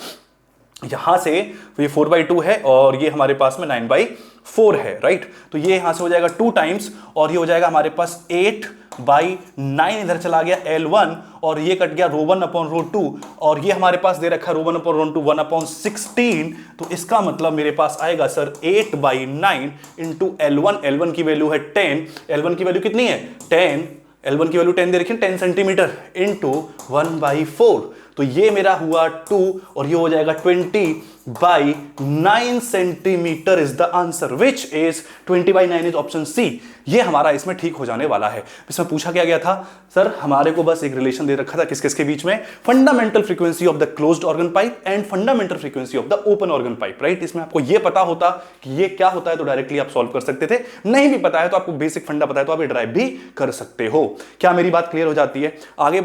यहां से ये 4/2 है और ये हमारे पास में 9/4 है, राइट। तो ये यहां से हो जाएगा 2 टाइम्स, और ये हो जाएगा हमारे पास 8/9 इधर चला गया L1, और ये कट गया ρ1 अपॉन ρ2, और ये हमारे पास दे रखा ρ1 अपॉन ρ2 1/16, तो इसका मतलब मेरे पास आएगा सर 8/9 इंटू L1, L1 की वैल्यू है 10, L1 की वैल्यू कितनी है 10, L1 की वैल्यू 10 दे रखी है, 10 सेंटीमीटर इंटू 1/4, तो ये मेरा हुआ 2 और ये हो जाएगा 20/9 centimetre is the answer, which is 20/9 is option C. ये हमारा इसमें ठीक हो जाने वाला है। इसमें पूछा क्या गया था सर, हमारे को बस एक रिलेशन दे रखा था किस किसके बीच में, fundamental frequency of the closed organ pipe and fundamental frequency of the open organ pipe, right. इसमें आपको ये पता होता कि ये क्या होता है तो डायरेक्टली आप सॉल्व कर सकते थे, नहीं भी पता है तो आपको बेसिक फंडा पता है तो आप ये ड्राइव भी कर सकते हो। क्या मेरी बात क्लियर हो जाती है? आगे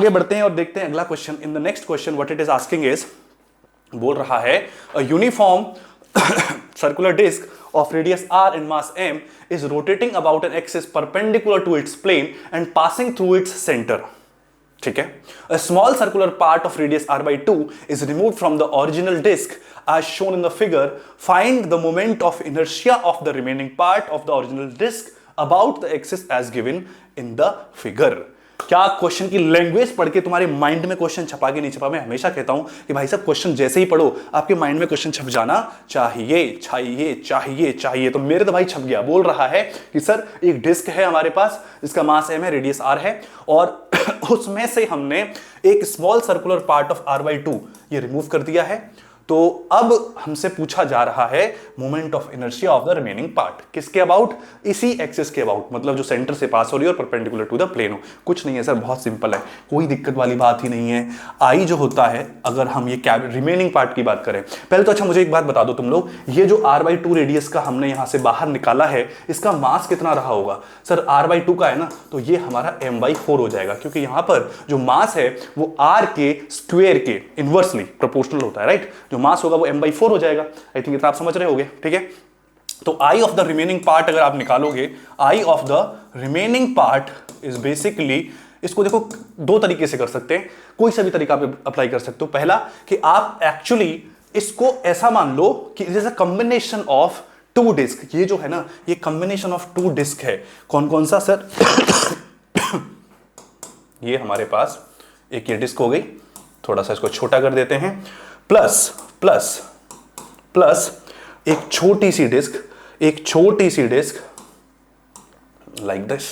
बढ़ते हैं और देखते हैं अगला question. In the next question what it is asking is, बोल रहा है a uniform circular disk of radius r and mass m is rotating about an axis perpendicular to its plane and passing through its center. ठीक है, a small circular part of radius r/2 is removed from the original disk as shown in the figure. Find the moment of inertia of the remaining part of the original disk about the axis as given in the figure. क्या क्वेश्चन की लैंग्वेज पढ़ के तुम्हारे माइंड में क्वेश्चन छपा के नहीं छपा? मैं हमेशा कहता हूं कि भाई साहब क्वेश्चन जैसे ही पढ़ो आपके माइंड में क्वेश्चन छप जाना चाहिए चाहिए चाहिए चाहिए। तो मेरे तो भाई छप गया। बोल रहा है कि सर एक डिस्क है हमारे पास, इसका मास m है, रेडियस r है, और उसमें से हमने एक small circular part of r/2 ये रिमूव कर दिया है। तो अब हमसे पूछा जा रहा है moment of inertia of the remaining part, किसके अबाउट? इसी एक्सिस के अबाउट, मतलब जो सेंटर से पास हो रही है और परपेंडिकुलर टू द प्लेन हो। कुछ नहीं है सर, बहुत सिंपल है, कोई दिक्कत वाली बात ही नहीं है। आई जो होता है, अगर हम ये रिमेनिंग पार्ट की बात करें, पहले तो अच्छा मुझे एक बात बता दो तुम लोग, ये जो r/2 रेडियस का हमने यहां से बाहर निकाला है, इसका मास कितना रहा होगा? सर r/2 का है ना, तो ये हमारा m/4 हो जाएगा, क्योंकि यहां पर जो मास है वो r के स्क्वायर के इनवर्सली प्रोपोर्शनल होता है, राइट। जो मास होगा वो m/4 हो जाएगा। आई थिंक इतना आप समझ रहे होगे, ठीक है। तो I of the remaining part अगर आप निकालोगे, I of the remaining part is basically, इसको देखो दो तरीके से कर सकते हैं, कोई सा भी तरीका आप अप्लाई कर सकते हो। पहला कि आप एक्चुअली इसको ऐसा मान लो कि it is a combination of two disc. ये जो है ना, ये कॉम्बिनेशन ऑफ टू डिस्क है। कौन कौन सा सर? ये हमारे पास एक ये डिस्क हो गई, थोड़ा सा इसको छोटा कर देते हैं, प्लस प्लस प्लस एक छोटी सी डिस्क लाइक दिस,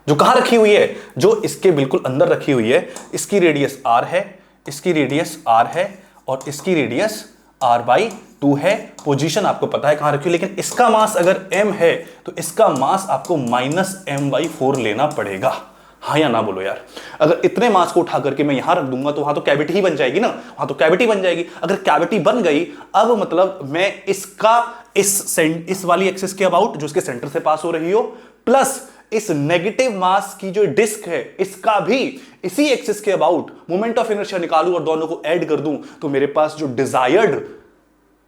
जो कहां रखी हुई है? जो इसके बिल्कुल अंदर रखी हुई है। इसकी रेडियस r है, इसकी रेडियस r है, और इसकी रेडियस r/2 है। पोजीशन आपको पता है कहां रखी है, लेकिन इसका मास अगर m है तो इसका मास आपको -m/4 लेना पड़ेगा। हाँ या ना बोलो यार। अगर इतने मास को उठा करके मैं यहां रख दूंगा तो वहां तो कैविटी ही बन जाएगी ना, वहां तो कैविटी बन जाएगी। अगर कैविटी बन गई, अब मतलब मैं इसका इस वाली एक्सिस के अबाउट जो इसके सेंटर से पास हो रही हो, प्लस इस नेगेटिव मास की जो डिस्क है इसका भी इसी एक्सिस के अबाउट मोमेंट ऑफ इनर्शिया निकालूं और दोनों को ऐड कर दूं, तो मेरे पास जो डिजायर्ड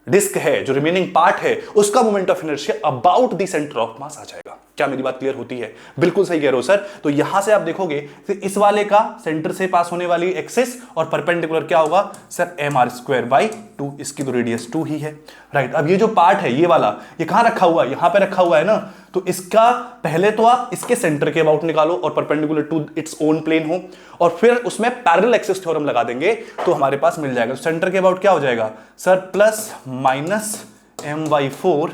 डिस्क है, जो रिमेनिंग पार्ट है, उसका moment of inertia about the centre of mass आ जाएगा। क्या मेरी बात क्लियर होती है? बिल्कुल सही कह रहे हो सर। तो यहां से आप देखोगे तो इस वाले का सेंटर से पास होने वाली एक्सिस और परपेंडिकुलर क्या होगा सर, mr²/2। इसकी तो रेडियस 2 ही है, राइट। अब ये जो पार्ट है ये वाला, ये कहां रखा हुआ है? यहां पे रखा हुआ है ना। तो इसका पहले तो आप इसके सेंटर के अबाउट निकालो और perpendicular to its own plane हो, और फिर उसमें पैरेलल एक्सिस थ्योरम लगा देंगे तो हमारे पास मिल जाएगा। तो सेंटर के अबाउट क्या हो जाएगा sir, plus minus m/4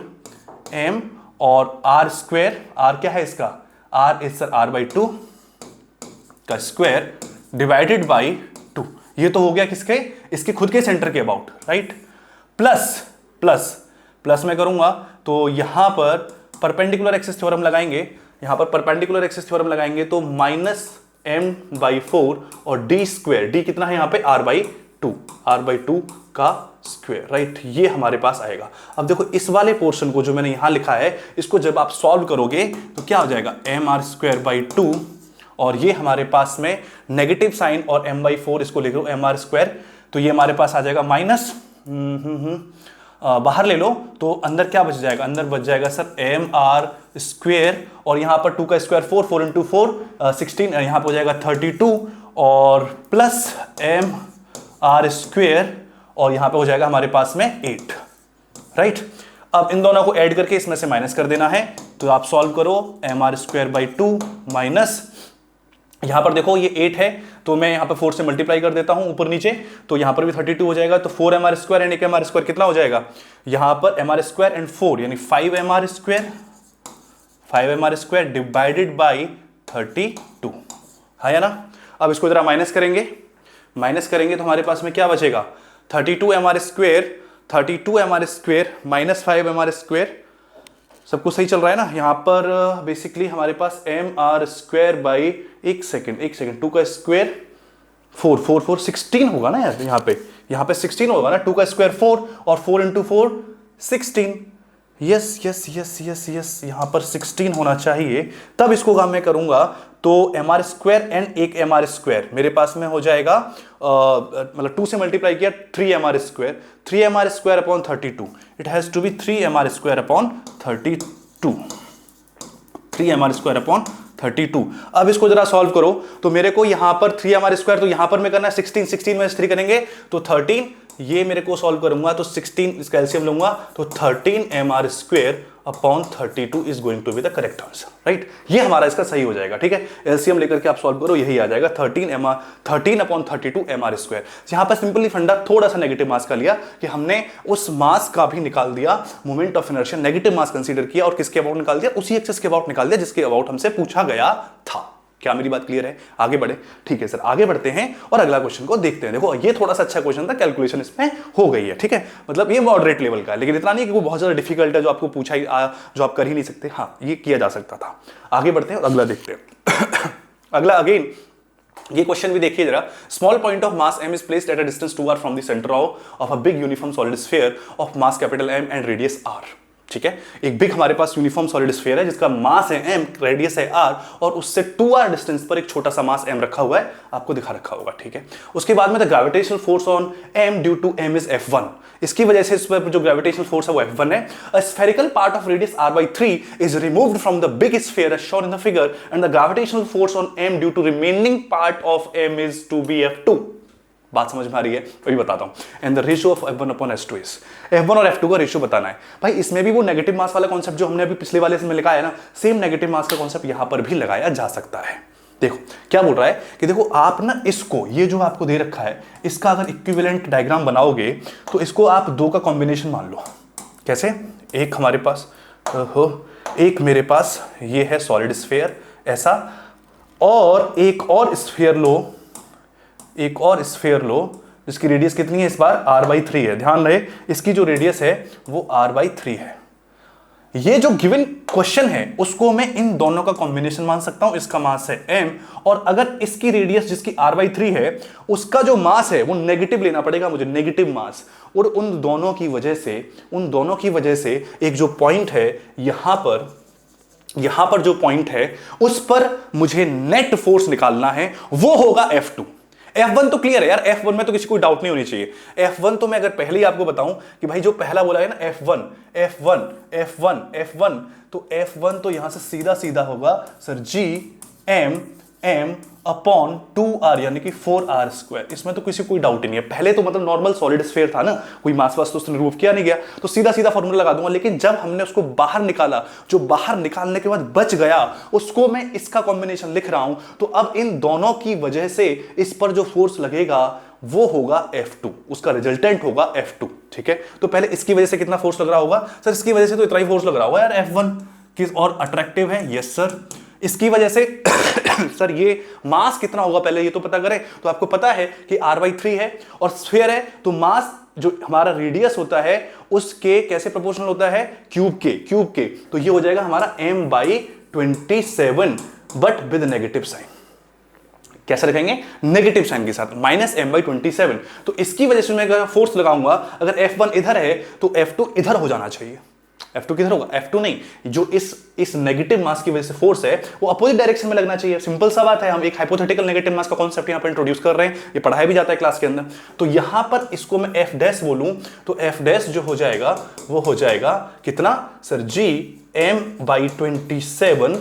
m और r², r क्या है इसका, r इज सर r/2 का स्क्वायर डिवाइडेड बाई 2। ये तो हो गया किसके, इसके खुद के सेंटर के about, right. Plus plus plus मैं करूंगा तो यहां पर परपेंडिकुलर एक्सिस थ्योरम लगाएंगे, यहां पर परपेंडिकुलर एक्सिस थ्योरम लगाएंगे तो माइनस m/4 और d², d कितना है यहां पे, r/2 का स्क्वायर, राइट। ये हमारे पास आएगा। अब देखो इस वाले पोर्शन को जो मैंने यहां लिखा है, इसको जब आप सॉल्व करोगे तो क्या हो जाएगा, mr²/2, और ये हमारे पास में नेगेटिव साइन और m/4 इसको लिख लो mr², तो ये हमारे पास आ जाएगा माइनस, बाहर ले लो तो अंदर क्या बच जाएगा, अंदर बच जाएगा सर mr² और यहां पर 2 का स्क्वायर 4, 4 × 4 16, यहां पर हो जाएगा 32 और प्लस mr² और यहां पे हो जाएगा हमारे पास में 8, राइट। अब इन दोनों को ऐड करके इसमें से माइनस कर देना है, तो आप सॉल्व करो mr²/2 माइनस, यहां पर देखो ये 8 है तो मैं यहां पर 4 से मल्टीप्लाई कर देता हूं ऊपर नीचे, तो यहां पर भी 32 हो जाएगा। तो 4mr² एंड 1mr² कितना हो जाएगा, यहां पर mr² एंड 4 यानी 5mr² डिवाइडेड बाई 32, है या ना। अब इसको जरा माइनस करेंगे तो हमारे पास में क्या बचेगा, 32mr² माइनस 5mr², सब कुछ सही चल रहा है ना। यहां पर बेसिकली हमारे पास mr² बाई एक सेकेंड 2 का स्क्वायर 4 4 4 16 होगा ना यार, यहां पे 16 होगा ना, 2 का स्क्वायर 4 और 4 × 4 16, yes yes yes yes yes, यहां पर 16 होना चाहिए। तब इसको काम मैं करूंगा तो mr² एंड एक mr² मेरे पास में हो जाएगा, मतलब 2 से मल्टीप्लाई किया 3mr², 3mr² upon 32, it has to be 3mr² upon 32, 3mr² upon 32। अब इसको जरा सॉल्व करो तो मेरे को यहां पर 3mr², तो यहां पर मैं करना 16 में 3 करेंगे तो 13, ये मेरे को सॉल्व करूंगा तो 16 इसका एलसीएम लूंगा तो 13mr² upon 32 is going to be the correct answer, right. ये हमारा इसका सही हो जाएगा, ठीक है। एलसीएम लेकर के आप सॉल्व करो, यही आ जाएगा 13 अपॉन 32 mr²। यहां पर सिंपली फंडा थोड़ा सा नेगेटिव मास का लिया कि हमने उस मास का भी निकाल दिया, moment of inertia negative mass consider किया और किसके अबाउट निकाल दिया, उसी एक्सिस के अबाउट निकाल दिया जिसके अबाउट हमसे पूछा गया था। क्या मेरी बात क्लियर है? आगे बढ़े, ठीक है सर, आगे बढ़ते हैं और अगला क्वेश्चन को देखते हैं। देखो ये थोड़ा सा अच्छा क्वेश्चन था, कैलकुलेशन इसमें हो गई है, ठीक है। मतलब ये मॉडरेट लेवल का है, लेकिन इतना नहीं कि वो बहुत ज्यादा डिफिकल्ट है जो आपको पूछा ही जो आप कर ही नहीं सकते। हाँ, ये किया जा सकता था। आगे बढ़ते हैं और अगला देखते हैं। अगला अगेन ये क्वेश्चन भी देखिए जरा। Small point of mass m is placed at a distance 2r from the centre of a big uniform solid sphere of mass capital M and radius r, ठीक है। एक बिग हमारे पास यूनिफॉर्म सॉलिड स्फीयर है जिसका मास है m, रेडियस है r, और उससे 2r डिस्टेंस पर एक छोटा सा मास m रखा हुआ है, आपको दिखा रखा होगा, ठीक है। उसके बाद में the gravitational force on m due to m is F1, इसकी वजह से इस पर जो ग्रेविटेशनल फोर्स है वो F1 है। A spherical part of radius r/3 is removed from the big sphere as shown in the figure and the gravitational force on m due to remaining part of m is to be F2। बात समझ में आ रही है? वही बताता हूं। And the ratio of F1 upon S2 is, F1 और F2 का रेशियो बताना है भाई। इसमें भी वो नेगेटिव मास वाला कॉन्सेप्ट जो हमने अभी पिछले वाले में लिखा है ना, सेम नेगेटिव मास का कॉन्सेप्ट यहां पर भी लगाया जा सकता है। देखो क्या बोल रहा है कि देखो आप ना इसको, ये जो आपको दे रखा है, इसका अगर इक्विवेलेंट डायग्राम बनाओगे तो इसको आप दो का कॉम्बिनेशन मान लो। कैसे? एक हमारे पास एक मेरे पास ये है सॉलिड स्फीयर ऐसा, और एक और स्फीयर लो, एक और स्फीयर लो जिसकी रेडियस कितनी है इस बार r/3 है। ध्यान रहे इसकी जो रेडियस है वो r/3 है। ये जो गिवन क्वेश्चन है उसको मैं इन दोनों का कॉम्बिनेशन मान सकता हूं। इसका मास है m, और अगर इसकी रेडियस जिसकी r/3 है उसका जो मास है वो नेगेटिव लेना पड़ेगा मुझे, नेगेटिव मास। और उन दोनों की वजह से एक जो पॉइंट है यहां पर जो पॉइंट है उस पर मुझे नेट फोर्स निकालना है, वो होगा F2। F1 तो क्लियर है यार, F1 में तो किसी कोई डाउट नहीं होनी चाहिए। F1 तो मैं अगर पहले ही आपको बताऊं कि भाई जो पहला बोला है ना F1, तो F1 तो यहां से सीधा सीधा होगा सर Gm अपॉन 2r यानी कि 4r²। इसमें तो किसी कोई डाउट ही नहीं है। पहले तो मतलब नॉर्मल सॉलिड स्फीयर था ना, कोई मास वास तो उसने रिमूव किया नहीं गया, तो सीधा सीधा फॉर्मूला लगा दूंगा। लेकिन जब हमने उसको बाहर निकाला, जो बाहर निकालने के बाद बच गया उसको मैं इसका कॉम्बिनेशन लिख रहा हूं। तो अब इन दोनों की वजह से इस पर जो फोर्स लगेगा वो होगा F2, उसका रिजल्टेंट होगा F2। ठीक है, तो पहले इसकी वजह से कितना फोर्स लग रहा होगा सर? इसकी वजह से तो इतना ही फोर्स लग रहा होगा यार। F1 किस और अट्रैक्टिव है? Yes sir. इसकी वजह से सर ये मास कितना होगा पहले ये तो पता करें। तो आपको पता है कि r/3 है और स्फीयर है, तो मास जो हमारा रेडियस होता है उसके कैसे प्रोपोर्शनल होता है? क्यूब के। तो ये हो जाएगा हमारा m/27 but with negative sign. कैसे रखेंगे? नेगेटिव साइन के साथ, -m/27। तो इसकी वजह से मैं अगर फोर्स लगाऊंगा, अगर F1 इधर है तो F2 इधर हो जाना चाहिए। F2 किधर होगा? F2 नहीं, जो इस नेगेटिव मास की वजह से फोर्स है वो अपोजिट डायरेक्शन में लगना चाहिए। सिंपल सा बात है, हम एक हाइपोथेटिकल नेगेटिव मास का कॉन्सेप्ट यहां पर इंट्रोड्यूस कर रहे हैं, ये पढ़ाया भी जाता है क्लास के अंदर। तो यहां पर इसको मैं F' बोलूं तो F' जो हो जाएगा वो हो जाएगा कितना सर? Gm/27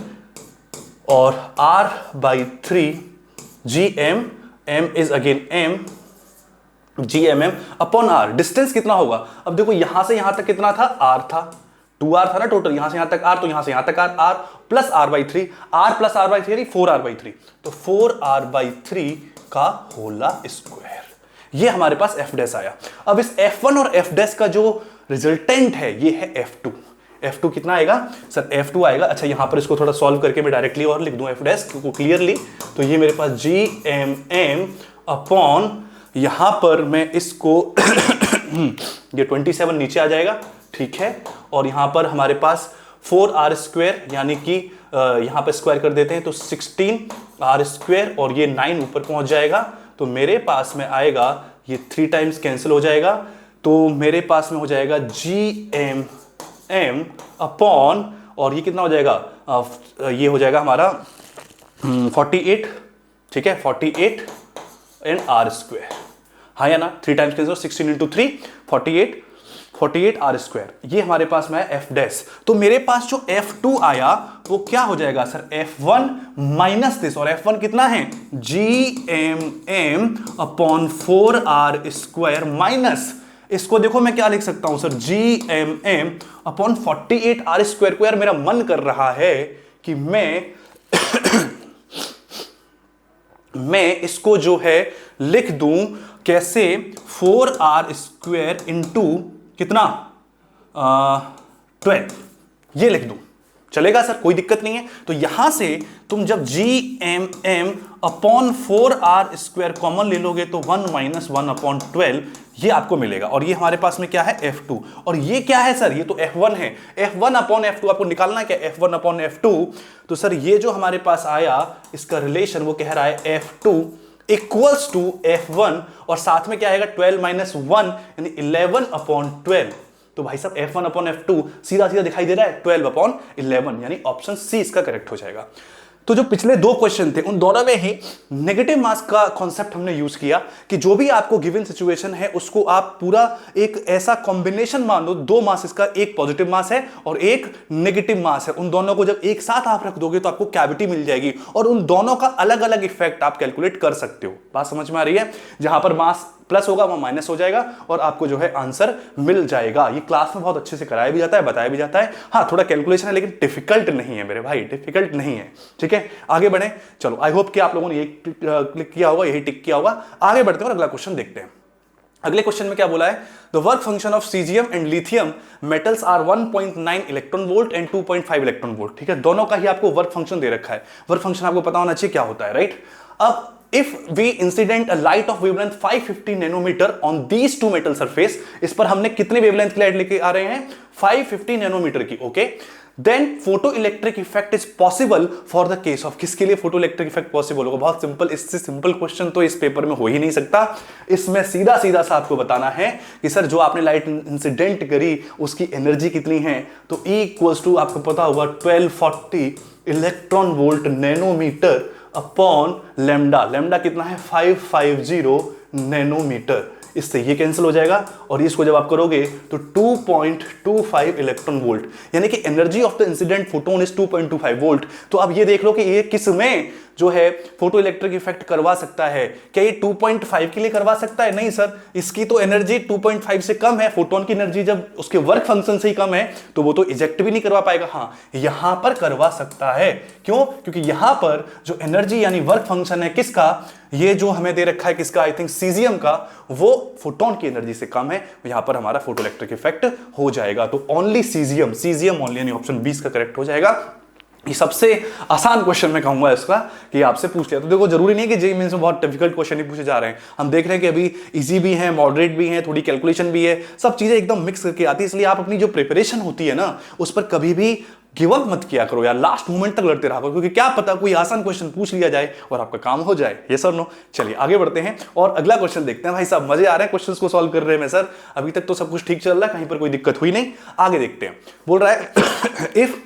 और r/3 m is again m Gmm upon r। Distance कितना होगा? अब देखो यहां से यहां तक कितना था? r था, 2r था ना टोटल, यहां से यहां तक r, तो यहां से यहां तक r plus r/3, r plus r/3 यानी 4r/3, तो 4r/3 का होल स्क्वायर। ये हमारे पास F' आया। अब इस F1 और F' का जो रिजल्टेंट है ये है F2। F2 कितना आएगा सर? F2 आएगा, अच्छा यहां पर इसको थोड़ा सॉल्व करके मैं डायरेक्टली और लिख दूं F' को क्लियरली। तो ये मेरे पास Gmm अपॉन, यहां पर मैं इसको ये 27 नीचे आ जाएगा, ठीक है, और यहां पर हमारे पास 4r² यानी कि यहां पर स्क्वायर कर देते हैं तो 16r², और ये 9 ऊपर पहुंच जाएगा। तो मेरे पास में आएगा, ये 3 टाइम्स कैंसिल हो जाएगा, तो मेरे पास में हो जाएगा Gmm अपॉन, और ये कितना हो जाएगा? ये हो जाएगा हमारा 48, ठीक है, 48 एंड r²। हाँ या ना? 3 टाइम्स कैंसिल, 16 इंटू 3 48 r²। ये हमारे पास में है F'। तो मेरे पास जो F2 आया वो क्या हो जाएगा सर? F1 माइनस दिस, और F1 कितना है? Gmm अपॉन 4r² माइनस, इसको देखो मैं क्या लिख सकता हूं सर? Gmm अपॉन 48r² को यार मेरा मन कर रहा है कि मैं इसको जो है लिख दूं कैसे? 4r² इंटू कितना? 12, ये लिख दूं, चलेगा सर? कोई दिक्कत नहीं है। तो यहां से तुम जब Gmm अपॉन 4r² कॉमन ले लोगे तो 1 माइनस 1 अपॉन 12 ये आपको मिलेगा। और ये हमारे पास में क्या है? F2। और ये क्या है सर? ये तो F1 है। F1 अपॉन F2 आपको निकालना है क्या? F1 upon F2। तो सर ये जो हमारे पास आया इसका रिलेशन वो कह रहा है F2 इक्वल्स टू F1, और साथ में क्या आएगा? 12 माइनस 1 यानी 11 अपॉन 12। तो भाई साहब F1 अपॉन F2 सीधा सीधा दिखाई दे रहा है, 12 अपॉन 11, यानी ऑप्शन सी इसका करेक्ट हो जाएगा। तो जो पिछले 2 क्वेश्चन थे उन दोनों में ही नेगेटिव मास का कॉन्सेप्ट हमने यूज किया कि जो भी आपको गिवन सिचुएशन है उसको आप पूरा एक ऐसा कॉम्बिनेशन मान लो, 2 मासेस का, एक पॉजिटिव मास है और एक नेगेटिव मास है, उन दोनों को जब एक साथ आप रख दोगे तो आपको कैविटी मिल जाएगी, और उन दोनों का अलग अलग इफेक्ट आप कैलकुलेट कर सकते हो। बात समझ में आ रही है? जहां पर मास प्लस होगा वहां माइनस हो जाएगा और आपको जो है आंसर मिल जाएगा। ये क्लास में बहुत अच्छे से कराया भी जाता है, बताया भी जाता है। हाँ थोड़ा कैलकुलेशन है लेकिन डिफिकल्ट नहीं है मेरे भाई, डिफिकल्ट नहीं है। ठीक है, आगे बढ़े। चलो आई होप कि आप लोगों ने यही क्लिक किया होगा, यही टिक किया होगा। आगे बढ़ते हैं और अगला क्वेश्चन देखते हैं। अगले क्वेश्चन में क्या बोला है? The work function of caesium and lithium metals are 1.9 electron volt and 2.5 electron volt. ठीक है, दोनों का ही आपको वर्क फंक्शन दे रखा है। वर्क फंक्शन आपको पता होना चाहिए क्या होता है, राइट? अब if we incident a light of wavelength 550 nanometre on these two metal surface, इस पर हमने कितने वेवलेंथ की लाइट लेके आ रहे हैं, 550 नैनोमीटर की, okay. Then photo electric effect is possible for the case of, किसके लिए फोटो इलेक्ट्रिक इफेक्ट पॉसिबल होगा, बहुत सिंपल, इससे सिंपल क्वेश्चन तो इस पेपर में हो ही नहीं सकता। इसमें सीधा सीधा सा आपको बताना है कि सर जो आपने लाइट इंसिडेंट करी उसकी एनर्जी कितनी है, तो E इक्वल्स टू आपको पता होगा 1240 electron volt nanometre upon lambda, lambda कितना है 550 नैनोमीटर, इससे ये कैंसिल हो जाएगा और इसको जब आप करोगे तो 2.25 इलेक्ट्रॉन वोल्ट, यानी कि energy of the incident photon is 2.25 volt. तो अब ये देख लो कि ये किस में जो है फोटो इलेक्ट्रिक इफेक्ट करवा सकता है, क्या ये 2.5 के लिए करवा सकता है, नहीं सर, इसकी तो एनर्जी 2.5 से कम है, फोटोन की एनर्जी जब उसके वर्क फंक्शन से ही कम है तो वो तो इजेक्ट भी नहीं करवा पाएगा। हाँ, यहां पर करवा सकता है, क्यों, क्योंकि यहां पर जो एनर्जी यानी वर्क फंक्शन है किसका, ये जो हमें दे रखा है किसका, आई थिंक सीजियम का, वो फोटोन की एनर्जी से कम है, यहां पर हमारा फोटो इलेक्ट्रिक इफेक्ट हो जाएगा। तो ओनली सीजियम, सीजियम ओनली, यानी ऑप्शन 20 का करेक्ट हो जाएगा। ये सबसे आसान क्वेश्चन मैं कहूंगा इसका कि आपसे पूछ लिया, तो देखो जरूरी नहीं कि जेईई मेंस में बहुत डिफिकल्ट क्वेश्चन ही पूछे जा रहे हैं, हम देख रहे हैं कि अभी इजी भी है, मॉडरेट भी है, थोड़ी कैलकुलेशन भी है, सब चीजें एकदम मिक्स करके आती है। इसलिए आप अपनी जो प्रिपरेशन होती है ना उस पर कभी भी गिव अप मत किया करो यार, लास्ट मोमेंट तक लड़ते रहा करो, क्योंकि क्या पता कोई आसान क्वेश्चन पूछ लिया जाए और आपका काम हो जाए। ये सर नो, चलिए आगे बढ़ते हैं और अगला क्वेश्चन देखते हैं। भाई साहब मजे आ रहे हैं क्वेश्चंस को सॉल्व कर रहे हैं सर, अभी तक तो सब कुछ ठीक चल रहा है, कहीं पर कोई दिक्कत हुई नहीं। आगे देखते हैं, बोल रहा है if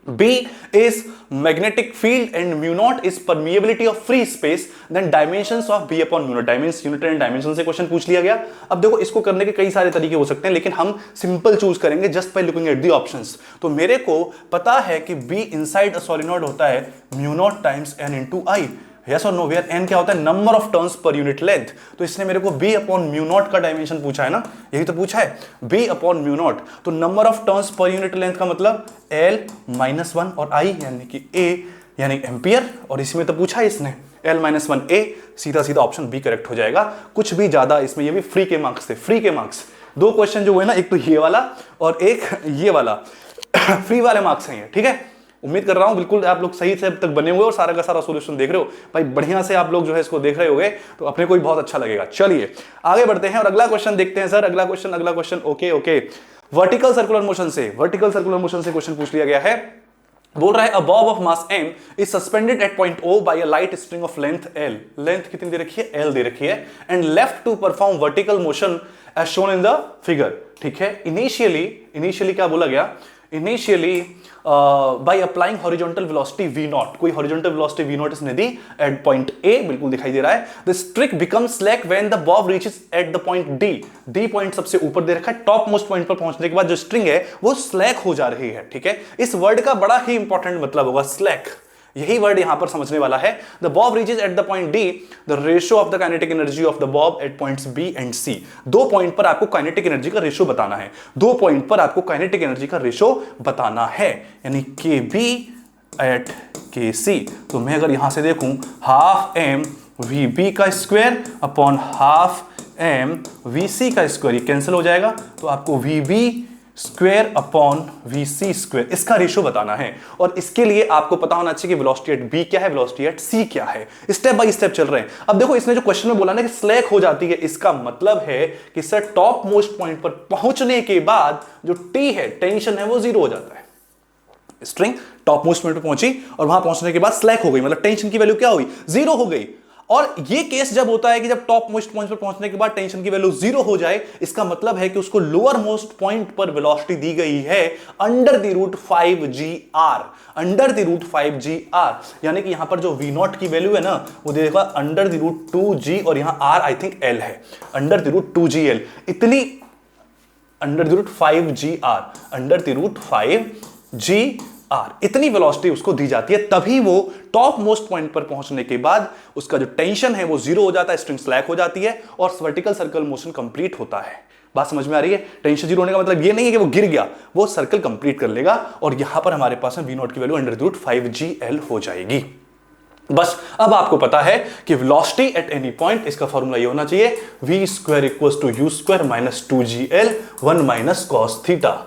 B is magnetic field and mu naught is permeability of free space, then dimensions of B upon mu naught, dimensions unit and dimension से क्वेश्चन पूछ लिया गया। अब देखो इसको करने के कई सारे तरीके हो सकते हैं, लेकिन हम सिंपल चूज करेंगे just by looking at the options. तो मेरे को पता है कि B इनसाइड अ सोलेनॉइड होता है mu naught times n into I, yes और नो, वेयर n क्या होता है, number of turns per unit length. तो इसने मेरे को b अपॉन म्यू नॉट का डायमेंशन पूछा है ना, यही तो पूछा है, b अपॉन म्यू नॉट, तो number of turns per unit length का मतलब l माइनस 1 और I यानी कि a यानी एम्पियर, और इसमें तो पूछा है इसने l माइनस 1 a, सीधा सीधा ऑप्शन b करेक्ट हो जाएगा। कुछ भी ज्यादा इसमें, ये भी फ्री के मार्क्स थे, फ्री के मार्क्स, दो क्वेश्चन जो हुए ना, एक तो ये वाला और एक ये वाला फ्री वाले मार्क्स हैं, ठीक है। उम्मीद कर रहा हूं बिल्कुल आप लोग सही से अब तक बने हुए और सारा का सारा सॉल्यूशन देख रहे हो भाई, बढ़िया से आप लोग जो है इसको देख रहे होगे तो अपने को भी बहुत अच्छा लगेगा। चलिए आगे बढ़ते हैं और अगला क्वेश्चन देखते हैं सर, अगला question okay vertical circular motion से क्वेश्चन पूछ लिया गया है। बोल रहा है a bob of mass m is suspended at point O by a light string of length L, length कितनी दे रखी है, L दे रखी है, and left to perform vertical motion as shown in the figure, ठीक है। इनिशियली क्या बोला गया, initially by applying horizontal velocity v naught, कोई हॉरिजॉन्टल वेलोसिटी v नॉट इसने दी एट पॉइंट A, बिल्कुल दिखाई दे रहा है। The string becomes slack when the bob reaches at the point D point सबसे ऊपर दे रखा है, टॉप मोस्ट पॉइंट पर पहुंचने के बाद जो स्ट्रिंग है वो स्लैक हो जा रही है, ठीक है। इस वर्ड का बड़ा ही इंपॉर्टेंट मतलब होगा स्लैक, यही वर्ड यहां पर समझने वाला है। The bob reaches at the point D, the ratio of the kinetic energy of the bob at points B and C, दो पॉइंट पर आपको काइनेटिक एनर्जी का रेशियो बताना है, दो पॉइंट पर आपको काइनेटिक एनर्जी का रेशियो बताना है, यानी KB एट KC। तो मैं अगर यहां से देखूं हाफ m VB का square upon half m VC का स्क्वायर, ये कैंसिल हो जाएगा, तो आपको VB square upon VC square इसका रेशियो बताना है। और इसके लिए आपको पता होना चाहिए कि वेलोसिटी एट B क्या है, वेलोसिटी एट C क्या है, स्टेप बाय स्टेप चल रहे हैं। अब देखो इसने जो क्वेश्चन में बोला ना कि स्लैक हो जाती है, इसका मतलब है कि सर टॉप मोस्ट पॉइंट पर पहुंचने के बाद जो T है, टेंशन है, वो जीरो हो जाता है। स्ट्रिंग टॉप मोस्ट पॉइंट पर पहुंची और वहां पहुंचने के बाद स्लैक हो गई, मतलब टेंशन की वैल्यू क्या हुई, जीरो हो गई। और ये केस जब होता है कि जब टॉप मोस्ट पॉइंट पर पहुंचने के बाद टेंशन की वैल्यू जीरो हो जाए, इसका मतलब है कि उसको लोअर मोस्ट पॉइंट पर वेलोसिटी दी गई है under the root 5gr, under the root 5gr, यानी कि यहां पर जो v नॉट की वैल्यू है ना वो देखा अंडर द रूट 2g और यहां r आई थिंक l है, अंडर द रूट 2gl, इतनी under the root 5gr, under the root 5gr इतनी वेलोसिटी उसको दी जाती है, तभी वो टॉप मोस्ट पॉइंट पर पहुंचने के बाद उसका जो टेंशन है वो जीरो हो जाता है, स्ट्रिंग स्लैक हो जाती है और वर्टिकल सर्कल मोशन कंप्लीट होता है। बात समझ में आ रही है? टेंशन जीरो होने का मतलब ये नहीं है कि वो गिर गया, वो सर्कल कंप्लीट कर लेगा और यहां पर हमारे पास वी नॉट की value under the root 5gl हो जाएगी। बस अब आपको पता है कि वेलोसिटी एट एनी पॉइंट, इसका फॉर्मूला ये होना चाहिए v square equals to u square minus 2gl 1 minus cos theta.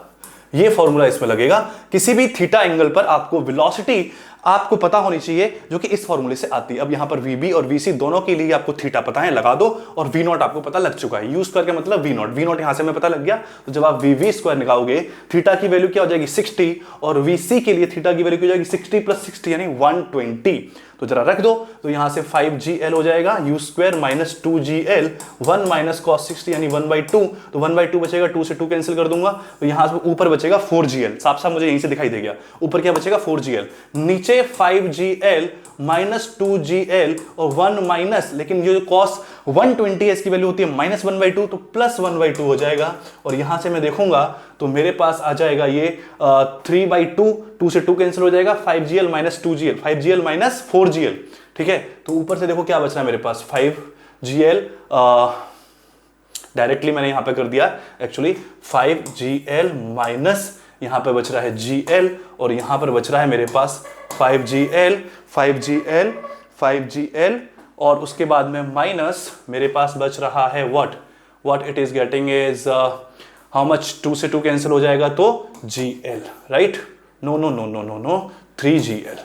ये फॉर्मूला इसमें लगेगा। किसी भी थीटा एंगल पर आपको वेलोसिटी आपको पता होनी चाहिए, जो कि इस फॉर्मूले से आती है। अब यहां पर VB और VC दोनों के लिए आपको थीटा पता है, लगा दो, और V0 आपको पता लग चुका है। U स्क्वायर का मतलब V0 यहां से हमें पता लग गया। तो जब आप VV स्क्वायर निकालोगे, थीटा की वैल्यू क्या हो जाएगी 60, और VC के लिए थीटा की वैल्यू क्या हो जाएगी 60 + 60 यानी 120। तो जरा रख दो, तो यहां से 5GL हो जाएगा, U square minus 2GL, 1 minus cos 60 यानी 1/2, तो 1/2 बचेगा, 2 से 2 कैंसिल कर दूंगा, तो यहां से ऊपर बचेगा 4GL, साफ साफ मुझे यहीं से दिखाई दे गया, ऊपर क्या बचेगा 4GL, नीचे 5GL माइनस 2GL और 1 माइनस, लेकिन ये जो cos 120 है इसकी वैल्यू होती है माइनस 1/2, तो प्लस 1/2 हो जाएगा, और यहां से मैं देखूंगा तो मेरे पास आ जाएगा ये 3/2, 2 से 2 कैंसिल हो जाएगा, 5GL minus 2GL, 5GL minus 4GL, ठीक है। तो ऊपर से देखो क्या बच रहा है मेरे पास 5GL, डायरेक्टली मैंने यहां पे कर दिया एक्चुअली 5GL माइनस यहां पे बच रहा है GL, और यहां पर बच रहा है मेरे पास 5GL, और उसके बाद में माइनस मेरे पास बच रहा है what it is getting is how much, 2 से 2 कैंसिल हो जाएगा तो GL, राइट, नो 3GL,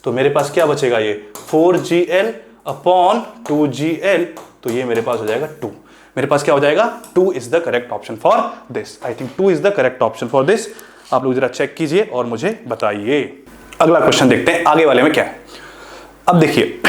तो मेरे पास क्या बचेगा ये 4GL अपॉन 2GL, तो ये मेरे पास हो जाएगा 2, मेरे पास क्या हो जाएगा 2 is the correct option for this, I think 2 is the correct option for this. आप लोग जरा चेक कीजिए और मुझे बताइए। अगला क्वेश्चन देखते हैं आगे वाले में क्या है। अब देखिए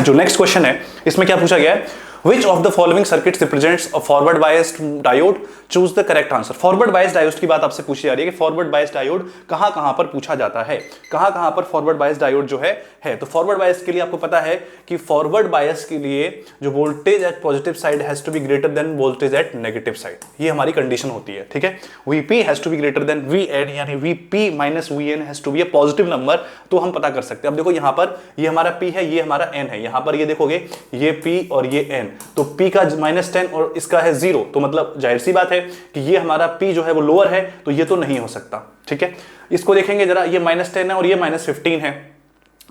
जो नेक्स्ट क्वेश्चन है इसमें क्या पूछा गया है, Which of the following circuits represents a forward biased diode? Choose the correct answer. Forward biased diode की बात आपसे पूछी जा रही है कि forward biased diode कहां पर पूछा जाता है, कहां पर forward biased diode जो है। तो forward bias के लिए आपको पता है कि forward bias के लिए जो voltage at positive side has to be greater than voltage at negative side, ये हमारी कंडीशन होती है, ठीक है। Vp has to be greater than Vn, यानी Vp minus Vn has to be a positive number, तो हम पता कर सकते हैं। अब देखो यहां पर ये हमारा P है, ये हमारा N है, यहां पर ये देखोगे ये P और ये N, तो P का -10 और इसका है 0, तो मतलब जाहिर सी बात है कि ये हमारा P जो है वो लोअर है, तो ये तो नहीं हो सकता, ठीक है। इसको देखेंगे जरा, ये -10 है और ये -15 है,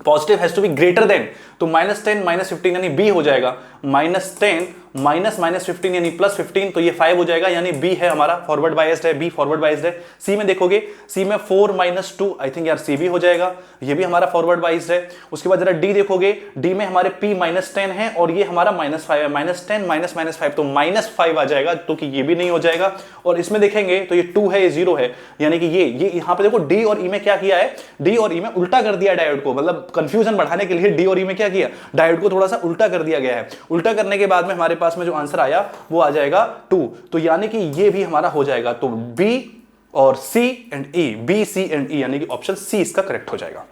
positive has to be greater than, तो -10 -15 यानी B हो जाएगा, -10 -15 यानी +15, तो ये 5 हो जाएगा, यानी B है हमारा फॉरवर्ड बायस्ड है, B फॉरवर्ड बायस्ड है। C में देखोगे, C में 4 - 2, आई थिंक यार C भी हो जाएगा, ये भी हमारा फॉरवर्ड बायस्ड है। उसके बाद जरा D देखोगे, D में हमारे P -10 है और ये हमारा -5 है, -10 -5 तो -5 आ जाएगा, तो कि ये भी नहीं हो जाएगा। और इसमें देखेंगे तो ये 2 है, ये 0 है, यानी कि ये यहां पे देखो D और E में क्या किया है, D और E में उल्टा कर दिया डायोड को, मतलब कंफ्यूजन बढ़ाने के लिए D और E में क्या किया, डायोड को थोड़ा सा उल्टा कर दिया गया है। उल्टा करने के बाद में हमारे पास में जो आंसर आया वो आ जाएगा 2, तो यानी कि ये भी हमारा हो जाएगा, तो B और C and E, B C and E, यानी कि ऑप्शन C इसका करेक्ट हो जाएगा।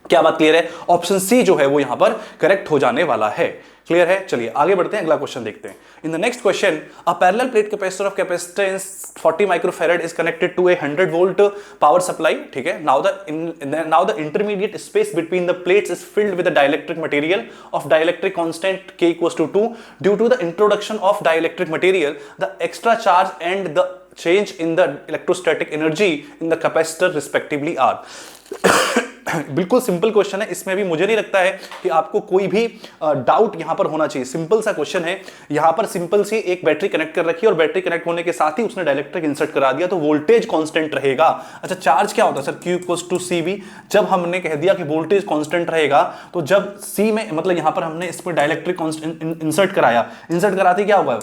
क्या बात क्लियर है? ऑप्शन C जो है वो यहां पर करेक्ट हो जाने वाला है। क्लियर है? चलिए आगे बढ़ते हैं, अगला क्वेश्चन देखते हैं। In the next question, a parallel plate capacitor of capacitance 40 microfarad is connected to a 100 volt power supply, ठीक है। Now the intermediate space between the plates is filled with the dielectric material of dielectric constant K = 2 due to the introduction of dielectric material, the extra charge and the change in the electrostatic energy in the capacitor respectively are। बिल्कुल सिंपल क्वेश्चन है, इसमें भी मुझे नहीं लगता है कि आपको कोई भी डाउट यहां पर होना चाहिए। सिंपल सा क्वेश्चन है, यहां पर सिंपल सी एक बैटरी कनेक्ट कर रखी है और बैटरी कनेक्ट होने के साथ ही उसने डाइलेक्ट्रिक इंसर्ट करा दिया, तो वोल्टेज कांस्टेंट रहेगा। अच्छा, चार्ज क्या होता है सर? Q = CV। जब हमने कह दिया कि वोल्टेज कांस्टेंट रहेगा, तो जब C में मतलब यहां पर हमने इस पर डाइलेक्ट्रिक इंसर्ट कराया, इंसर्ट कराते क्या होगा,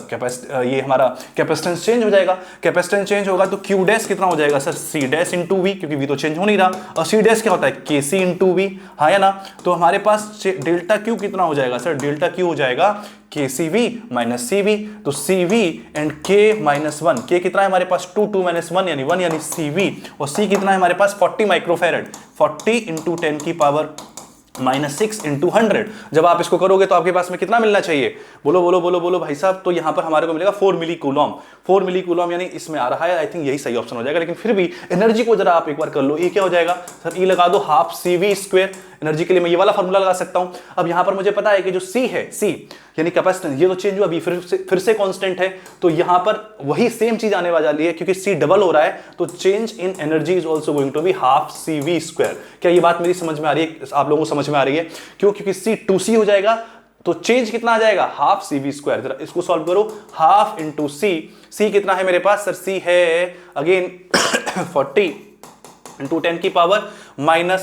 ये हमारा कैपेसिटेंस चेंज हो जाएगा। कैपेसिटेंस चेंज होगा तो Q डैश कितना हो जाएगा सर? C डैश × V, क्योंकि V तो चेंज हो नहीं रहा, और C डैश क्या होता है? KC × V, हाँ या ना। तो हमारे पास डेल्टा Q कितना हो जाएगा सर? डेल्टा Q हो जाएगा KCV - CV, तो CV एंड K - 1, K कितना है हमारे पास? 2 2 - 1 यानी 1, यानी CV, और C कितना है हमारे पास? 40 माइक्रोफैराड, 40 × 10⁻⁻⁶ × 100। जब आप इसको करोगे तो आपके पास में कितना मिलना चाहिए? बोलो बोलो बोलो बोलो भाई साहब। तो यहां पर हमारे को मिलेगा 4 मिली कूलम, 4 मिली कूलम, यानी इसमें आ रहा है, आई थिंक यही सही ऑप्शन हो जाएगा। लेकिन फिर भी एनर्जी को जरा आप एक बार कर लो, ये क्या हो जाएगा सर? E लगा दो, ½ CV²। एनर्जी के लिए मैं ये वाला फॉर्मूला लगा सकता हूं। अब यहां पर मुझे पता है कि जो C है, C यानी कैपेसिटेंस, ये तो चेंज हुआ, अभी फिर से कांस्टेंट है, तो यहां पर वही सेम चीज आने वाली है, क्योंकि C डबल हो रहा है, तो change in energy is also going to be ½ CV²। क्या ये बात मेरी समझ में आ रही है? आप लोगों को समझ में आ रही है? क्यों? क्योंकि C 2C हो जाएगा, तो चेंज कितना आ जाएगा? ½ CV²। जरा इसको सॉल्व करो, ½ × C, C कितना है मेरे पास सर? C है अगेन 40 × 10⁻⁻⁶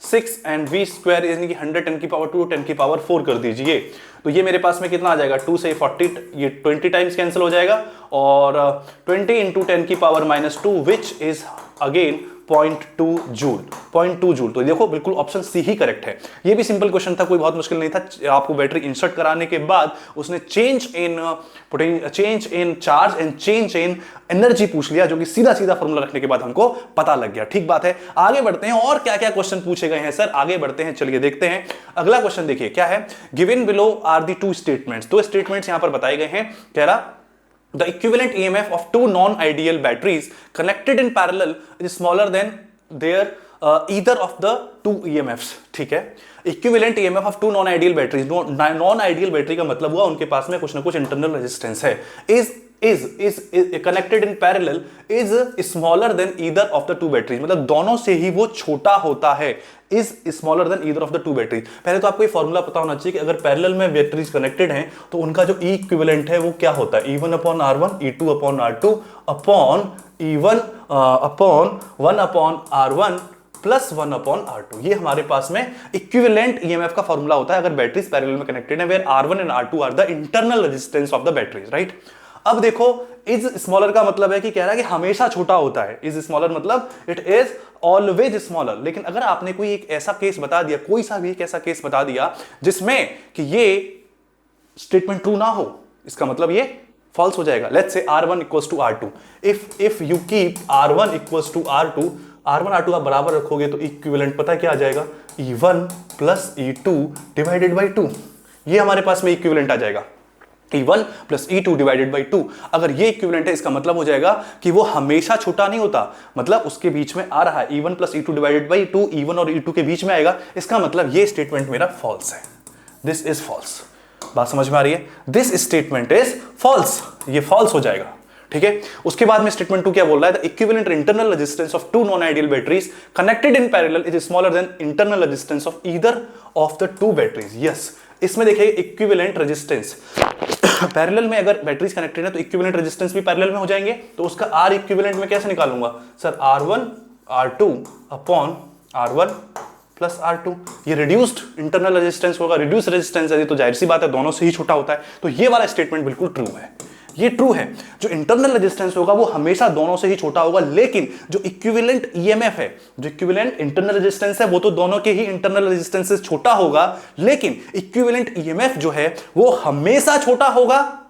6 एंड v स्क्वायर यानी कि 100 10 की पावर 2 10 की पावर 4 कर दीजिए, तो ये मेरे पास में कितना आ जाएगा 2 से 40, ये 20 टाइम्स कैंसिल हो जाएगा, और 20 इंटू 10 की power -2 which is again 0.2 joule, 0.2 joule. तो देखो बिल्कुल ऑप्शन सी ही करेक्ट है। ये भी सिंपल क्वेश्चन था, कोई बहुत मुश्किल नहीं था। आपको बैटरी इंसर्ट कराने के बाद उसने change in charge and change in energy पूछ लिया, जो कि सीधा सीधा फॉर्मूला रखने के बाद हमको पता लग गया। ठीक बात है, आगे बढ़ते हैं और क्या क्या क्वेश्चन पूछे गए हैं सर, आगे बढ़ते हैं, चलिए देखते हैं। अगला क्वेश्चन देखिए क्या है, given below are the 2 statements. 2 statements यहां पर बताए गए हैं। कह रहा the equivalent EMF of 2 non-ideal batteries connected in parallel is smaller than their either of the 2 EMFs। ठीक है, equivalent EMF of 2 non ideal batteries. Non ideal battery का मतलब हुआ उनके पास में कुछ ना कुछ इंटरनल रेजिस्टेंस है। is connected in parallel is smaller than either of the 2 batteries, मतलब दोनों से ही वो छोटा होता है। is smaller than either of the 2 batteries. पहले तो आपको ये फॉर्मूला पता होना चाहिए कि अगर पैरेलल में बैटरीज कनेक्टेड हैं तो उनका जो ई इक्विवेलेंट है वो क्या होता है, E1 upon R1 E2 upon R2 upon E1 upon 1 upon R1 plus 1 upon R2। ये हमारे पास में इक्विवेलेंट EMF का फॉर्मूला होता है अगर बैटरीज पैरेलल में कनेक्टेड है, where R1 and R2 are the internal resistance of the batteries, right. अब देखो इज स्मॉलर का मतलब है कि कह रहा है कि हमेशा छोटा होता है। इज स्मॉलर मतलब इट इज ऑलवेज स्मॉलर। लेकिन अगर आपने कोई एक ऐसा केस बता दिया, कोई सा भी एक ऐसा केस बता दिया जिसमें कि ये स्टेटमेंट ट्रू ना हो, इसका मतलब ये फॉल्स हो जाएगा। Let's say R1 equals to R2, if you keep R1 equals to R2, R1 R2 आप बराबर रखोगे तो इक्विवेलेंट पता क्या आ जाएगा, E1 plus E2 divided by 2। ये हमारे पास में इक्विवेलेंट आ जाएगा, E1 plus E2 divided by 2। अगर ये इक्विवेलेंट है इसका मतलब हो जाएगा कि वो हमेशा छोटा नहीं होता, मतलब उसके बीच में आ रहा है E1 plus E2 divided by 2, E1 और E2 के बीच में आएगा। इसका मतलब ये स्टेटमेंट मेरा फॉल्स है, दिस इज फॉल्स। बात समझ में आ रही है, दिस स्टेटमेंट इज फॉल्स, ये फॉल्स हो जाएगा। ठीक है, उसके बाद में स्टेटमेंट 2 क्या बोल रहा है, the equivalent internal resistance of 2 non ideal batteries connected in parallel is smaller than internal resistance of either of the 2 batteries. Yes, इसमें देखिए इक्विवेलेंट रेजिस्टेंस पैरेलल में अगर बैटरीज कनेक्टेड है तो इक्विवेलेंट रेजिस्टेंस भी पैरेलल में हो जाएंगे, तो उसका R इक्विवेलेंट में कैसे निकालूंगा sir, R1 R2 upon R1 plus R2। ये रिड्यूस्ड इंटरनल रेजिस्टेंस होगा, रिड्यूस रेजिस्टेंस है तो जाहिर सी बात है दोनों से ही छोटा होता है। तो ये वाला स्टेटमेंट बिल्कुल ट्रू है, ये ट्रू है। जो इंटरनल रेजिस्टेंस होगा वो हमेशा दोनों से ही छोटा होगा, लेकिन जो इक्विवेलेंट EMF है, जो इक्विवेलेंट इंटरनल रेजिस्टेंस है वो तो दोनों के ही इंटरनल रेजिस्टेंस से छोटा होगा, लेकिन इक्विवेलेंट EMF जो है वो हमेशा छोटा होगा।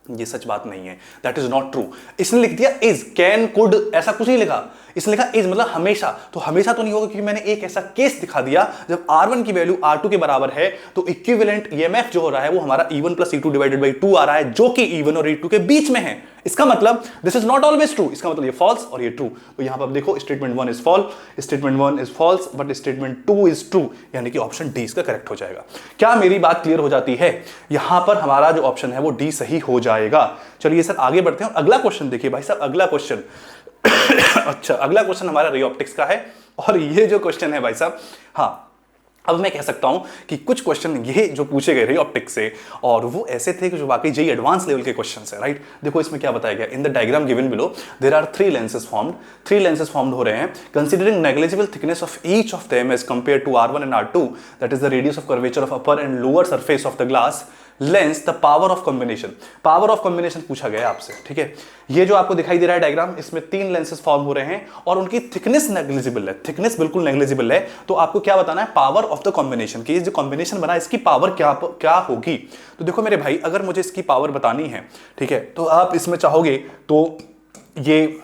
ये सच बात नहीं है, दैट इज नॉट ट्रू। इसने लिख दिया इज, कैन, कुड, ऐसा कुछ नहीं लिखा, इसने लिखा इज मतलब हमेशा। तो हमेशा तो नहीं होगा क्योंकि मैंने एक ऐसा केस दिखा दिया जब R1 की वैल्यू R2 के बराबर है तो इक्विवेलेंट EMF जो हो रहा है वो हमारा E1 plus E2 divided by 2 आ रहा है, जो कि E1 और E2 के बीच में है। इसका मतलब this is not always true, इसका मतलब ये फॉल्स और ये ट्रू। तो यहां पर आप देखो statement 1 is false, statement 1 is false, but statement 2 is true, यानी कि ऑप्शन डी इसका करेक्ट हो जाएगा। क्या मेरी बात क्लियर हो जाती है? यहां पर हमारा जो ऑप्शन है वो डी सही हो जाएगा। चलिए सर आगे बढ़ते हैं, अगला क्वेश्चन देखिए भाई साहब, अगला क्वेश्चन अच्छा, अगला क्वेश्चन हमारा रे ऑप्टिक्स का है, और ये जो क्वेश्चन है भाई साहब, हाँ अब मैं कह सकता हूं कि कुछ क्वेश्चन ये जो पूछे गए रे ऑप्टिक्स से, और वो ऐसे थे कि जो वाकई जेईई एडवांस लेवल के क्वेश्चंस है, राइट। देखो इसमें क्या बताया गया, in the diagram given below there are 3 lenses formed, 3 lenses formed हो रहे हैं, considering negligible thickness of each of them as compare to R1 and R2, that is the radius of curvature of upper and lower surface of the glass lens, the power of combination. Power of combination पूछा गया आपसे, ठीक है। ये जो आपको दिखाई दे रहा है डायग्राम, इसमें 3 लेंसेज फॉर्म हो रहे हैं और उनकी थिकनेस नेग्लिजिबल है, थिकनेस बिल्कुल नेग्लिजिबल है। तो आपको क्या बताना है, पावर ऑफ द कॉम्बिनेशन, कि ये जो कॉम्बिनेशन बना इसकी पावर क्या होगी। तो देखो मेरे भाई, अगर मुझे इसकी पावर बतानी है, ठीक है, तो आप इसमें चाहोगे तो ये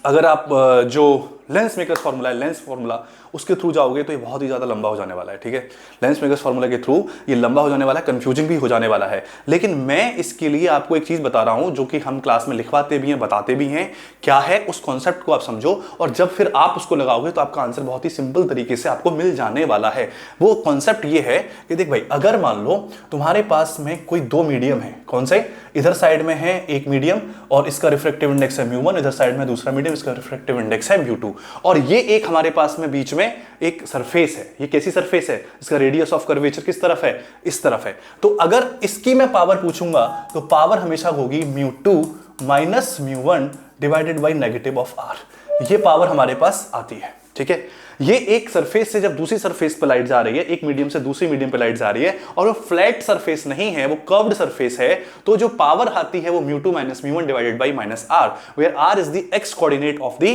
अगर आप जो लेंस मेकर्स फार्मूला है, लेंस फार्मूला, उसके थ्रू जाओगे तो ये बहुत ही ज़्यादा लंबा हो जाने वाला है, ठीक है। लेंस मेकर्स फार्मूला के थ्रू ये लंबा हो जाने वाला है, कंफ्यूजिंग भी हो जाने वाला है। लेकिन मैं इसके लिए आपको एक चीज़ बता रहा हूँ जो कि हम क्लास में लिखवाते भी हैं, बताते भी हैं। क्या है उस कॉन्सेप्ट को आप समझो, और जब फिर आप उसको लगाओगे तो आपका आंसर बहुत ही सिंपल तरीके से आपको मिल जाने वाला है। वो कॉन्सेप्ट ये है कि देख भाई, अगर मान लो तुम्हारे पास में कोई 2 मीडियम है, कौन से, इधर साइड में है एक मीडियम और इसका रिफ्रैक्टिव इंडेक्स है μ1, इधर साइड में दूसरा मीडियम, इसका रिफ्रैक्टिव इंडेक्स है μ2, और ये एक हमारे पास में बीच में एक सरफेस है। ये कैसी सरफेस है, इसका रेडियस ऑफ कर्वेचर किस तरफ है, इस तरफ है। तो अगर इसकी मैं पावर पूछूंगा तो पावर हमेशा होगी μ2 minus μ1 divided by negative of R। ये पावर हमारे पास आती है। ठीक है। ये एक सरफेस से जब दूसरी सरफेस पर लाइट जा रही है, एक मीडियम से दूसरी मीडियम पे लाइट जा रही है, और वो फ्लैट सरफेस नहीं है, वो कर्व्ड सरफेस है, तो जो पावर आती है वो μ2 - μ1 divided by -r, where r is the x coordinate of the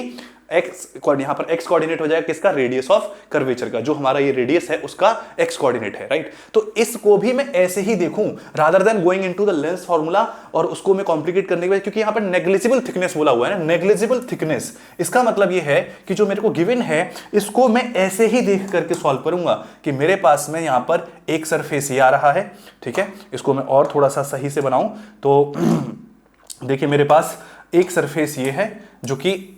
यहां पर x कोऑर्डिनेट हो जाएगा किसका, रेडियस ऑफ कर्वेचर का, जो हमारा ये रेडियस है उसका x कोऑर्डिनेट है, राइट। तो इसको भी मैं ऐसे ही देखूं rather than going into the lens formula और उसको मैं कॉम्प्लिकेट करने के बाद, क्योंकि यहां पर नेग्लिजिबल थिकनेस बोला हुआ है ना, नेग्लिजिबल थिकनेस, इसका मतलब ये है कि जो मेरे को गिवन है इसको मैं ऐसे ही देख करके सॉल्व करूंगा कि मेरे पास में यहां पर एक सरफेस ये आ रहा है, ठीक है। इसको मैं और थोड़ा सा सही से बनाऊं तो देखिए मेरे पास एक सरफेस ये है जो कि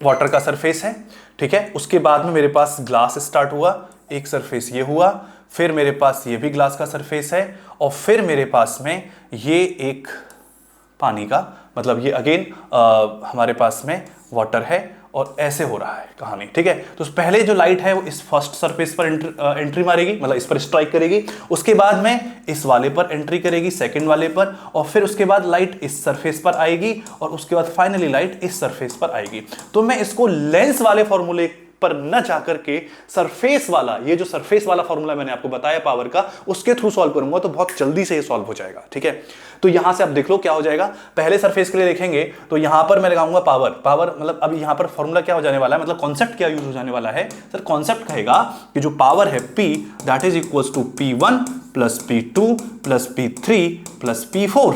वाटर का सरफेस है, ठीक है। उसके बाद में मेरे पास ग्लास स्टार्ट हुआ, एक सरफेस ये हुआ, फिर मेरे पास ये भी ग्लास का सरफेस है, और फिर मेरे पास में ये एक पानी का, मतलब ये अगेन हमारे पास में वाटर है, और ऐसे हो रहा है कहानी, ठीक है। तो पहले जो लाइट है वो इस फर्स्ट सरफेस पर एंट्री मारेगी, मतलब इस पर स्ट्राइक करेगी, उसके बाद में इस वाले पर एंट्री करेगी, सेकंड वाले पर, और फिर उसके बाद लाइट इस सरफेस पर आएगी, और उसके बाद फाइनली लाइट इस सरफेस पर आएगी। तो मैं इसको लेंस वाले फॉर्मूले पर न जाकर के सरफेस वाला, ये जो सरफेस वाला फॉर्मूला मैंने आपको बताया पावर का, उसके थ्रू सॉल्व करूंगा तो बहुत जल्दी से ये सॉल्व हो जाएगा, ठीक है। तो यहां से आप देख लो क्या हो जाएगा। पहले सरफेस के लिए देखेंगे तो यहां पर मैं लगाऊंगा पावर, मतलब अब यहां पर फॉर्मूला क्या हो जाने वाला है, मतलब कॉन्सेप्ट क्या यूज हो जाने वाला है सर, कॉन्सेप्ट कहेगा कि जो पावर है P that is equals to P1 plus P2 plus P3 plus P4,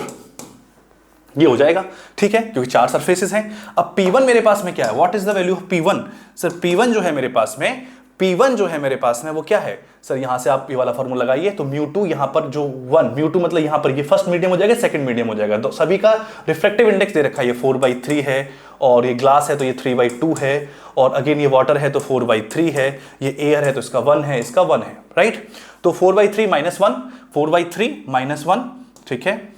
ये हो जाएगा, ठीक है, क्योंकि चार सरफेसेस हैं। अब P1 मेरे पास में क्या है, what is the value of P1 sir, P1 जो है मेरे पास में, P1 जो है मेरे पास में वो क्या है सर, यहां से आप ये वाला फॉर्मूला लगाइए तो μ2 यहां पर जो 1 μ2 मतलब यहां पर ये फर्स्ट मीडियम हो जाएगा, सेकंड मीडियम हो जाएगा। तो सभी का रिफ्लेक्टिव इंडेक्स दे रखा है, ये 4/3 है, और ये ग्लास है तो ये 3/2 है, और अगेन ये वाटर है तो 4/3 है, ये एयर है तो इसका 1 है, इसका 1 है, राइट। तो 4/3 - 1, 4/3 - 1, ठीक है,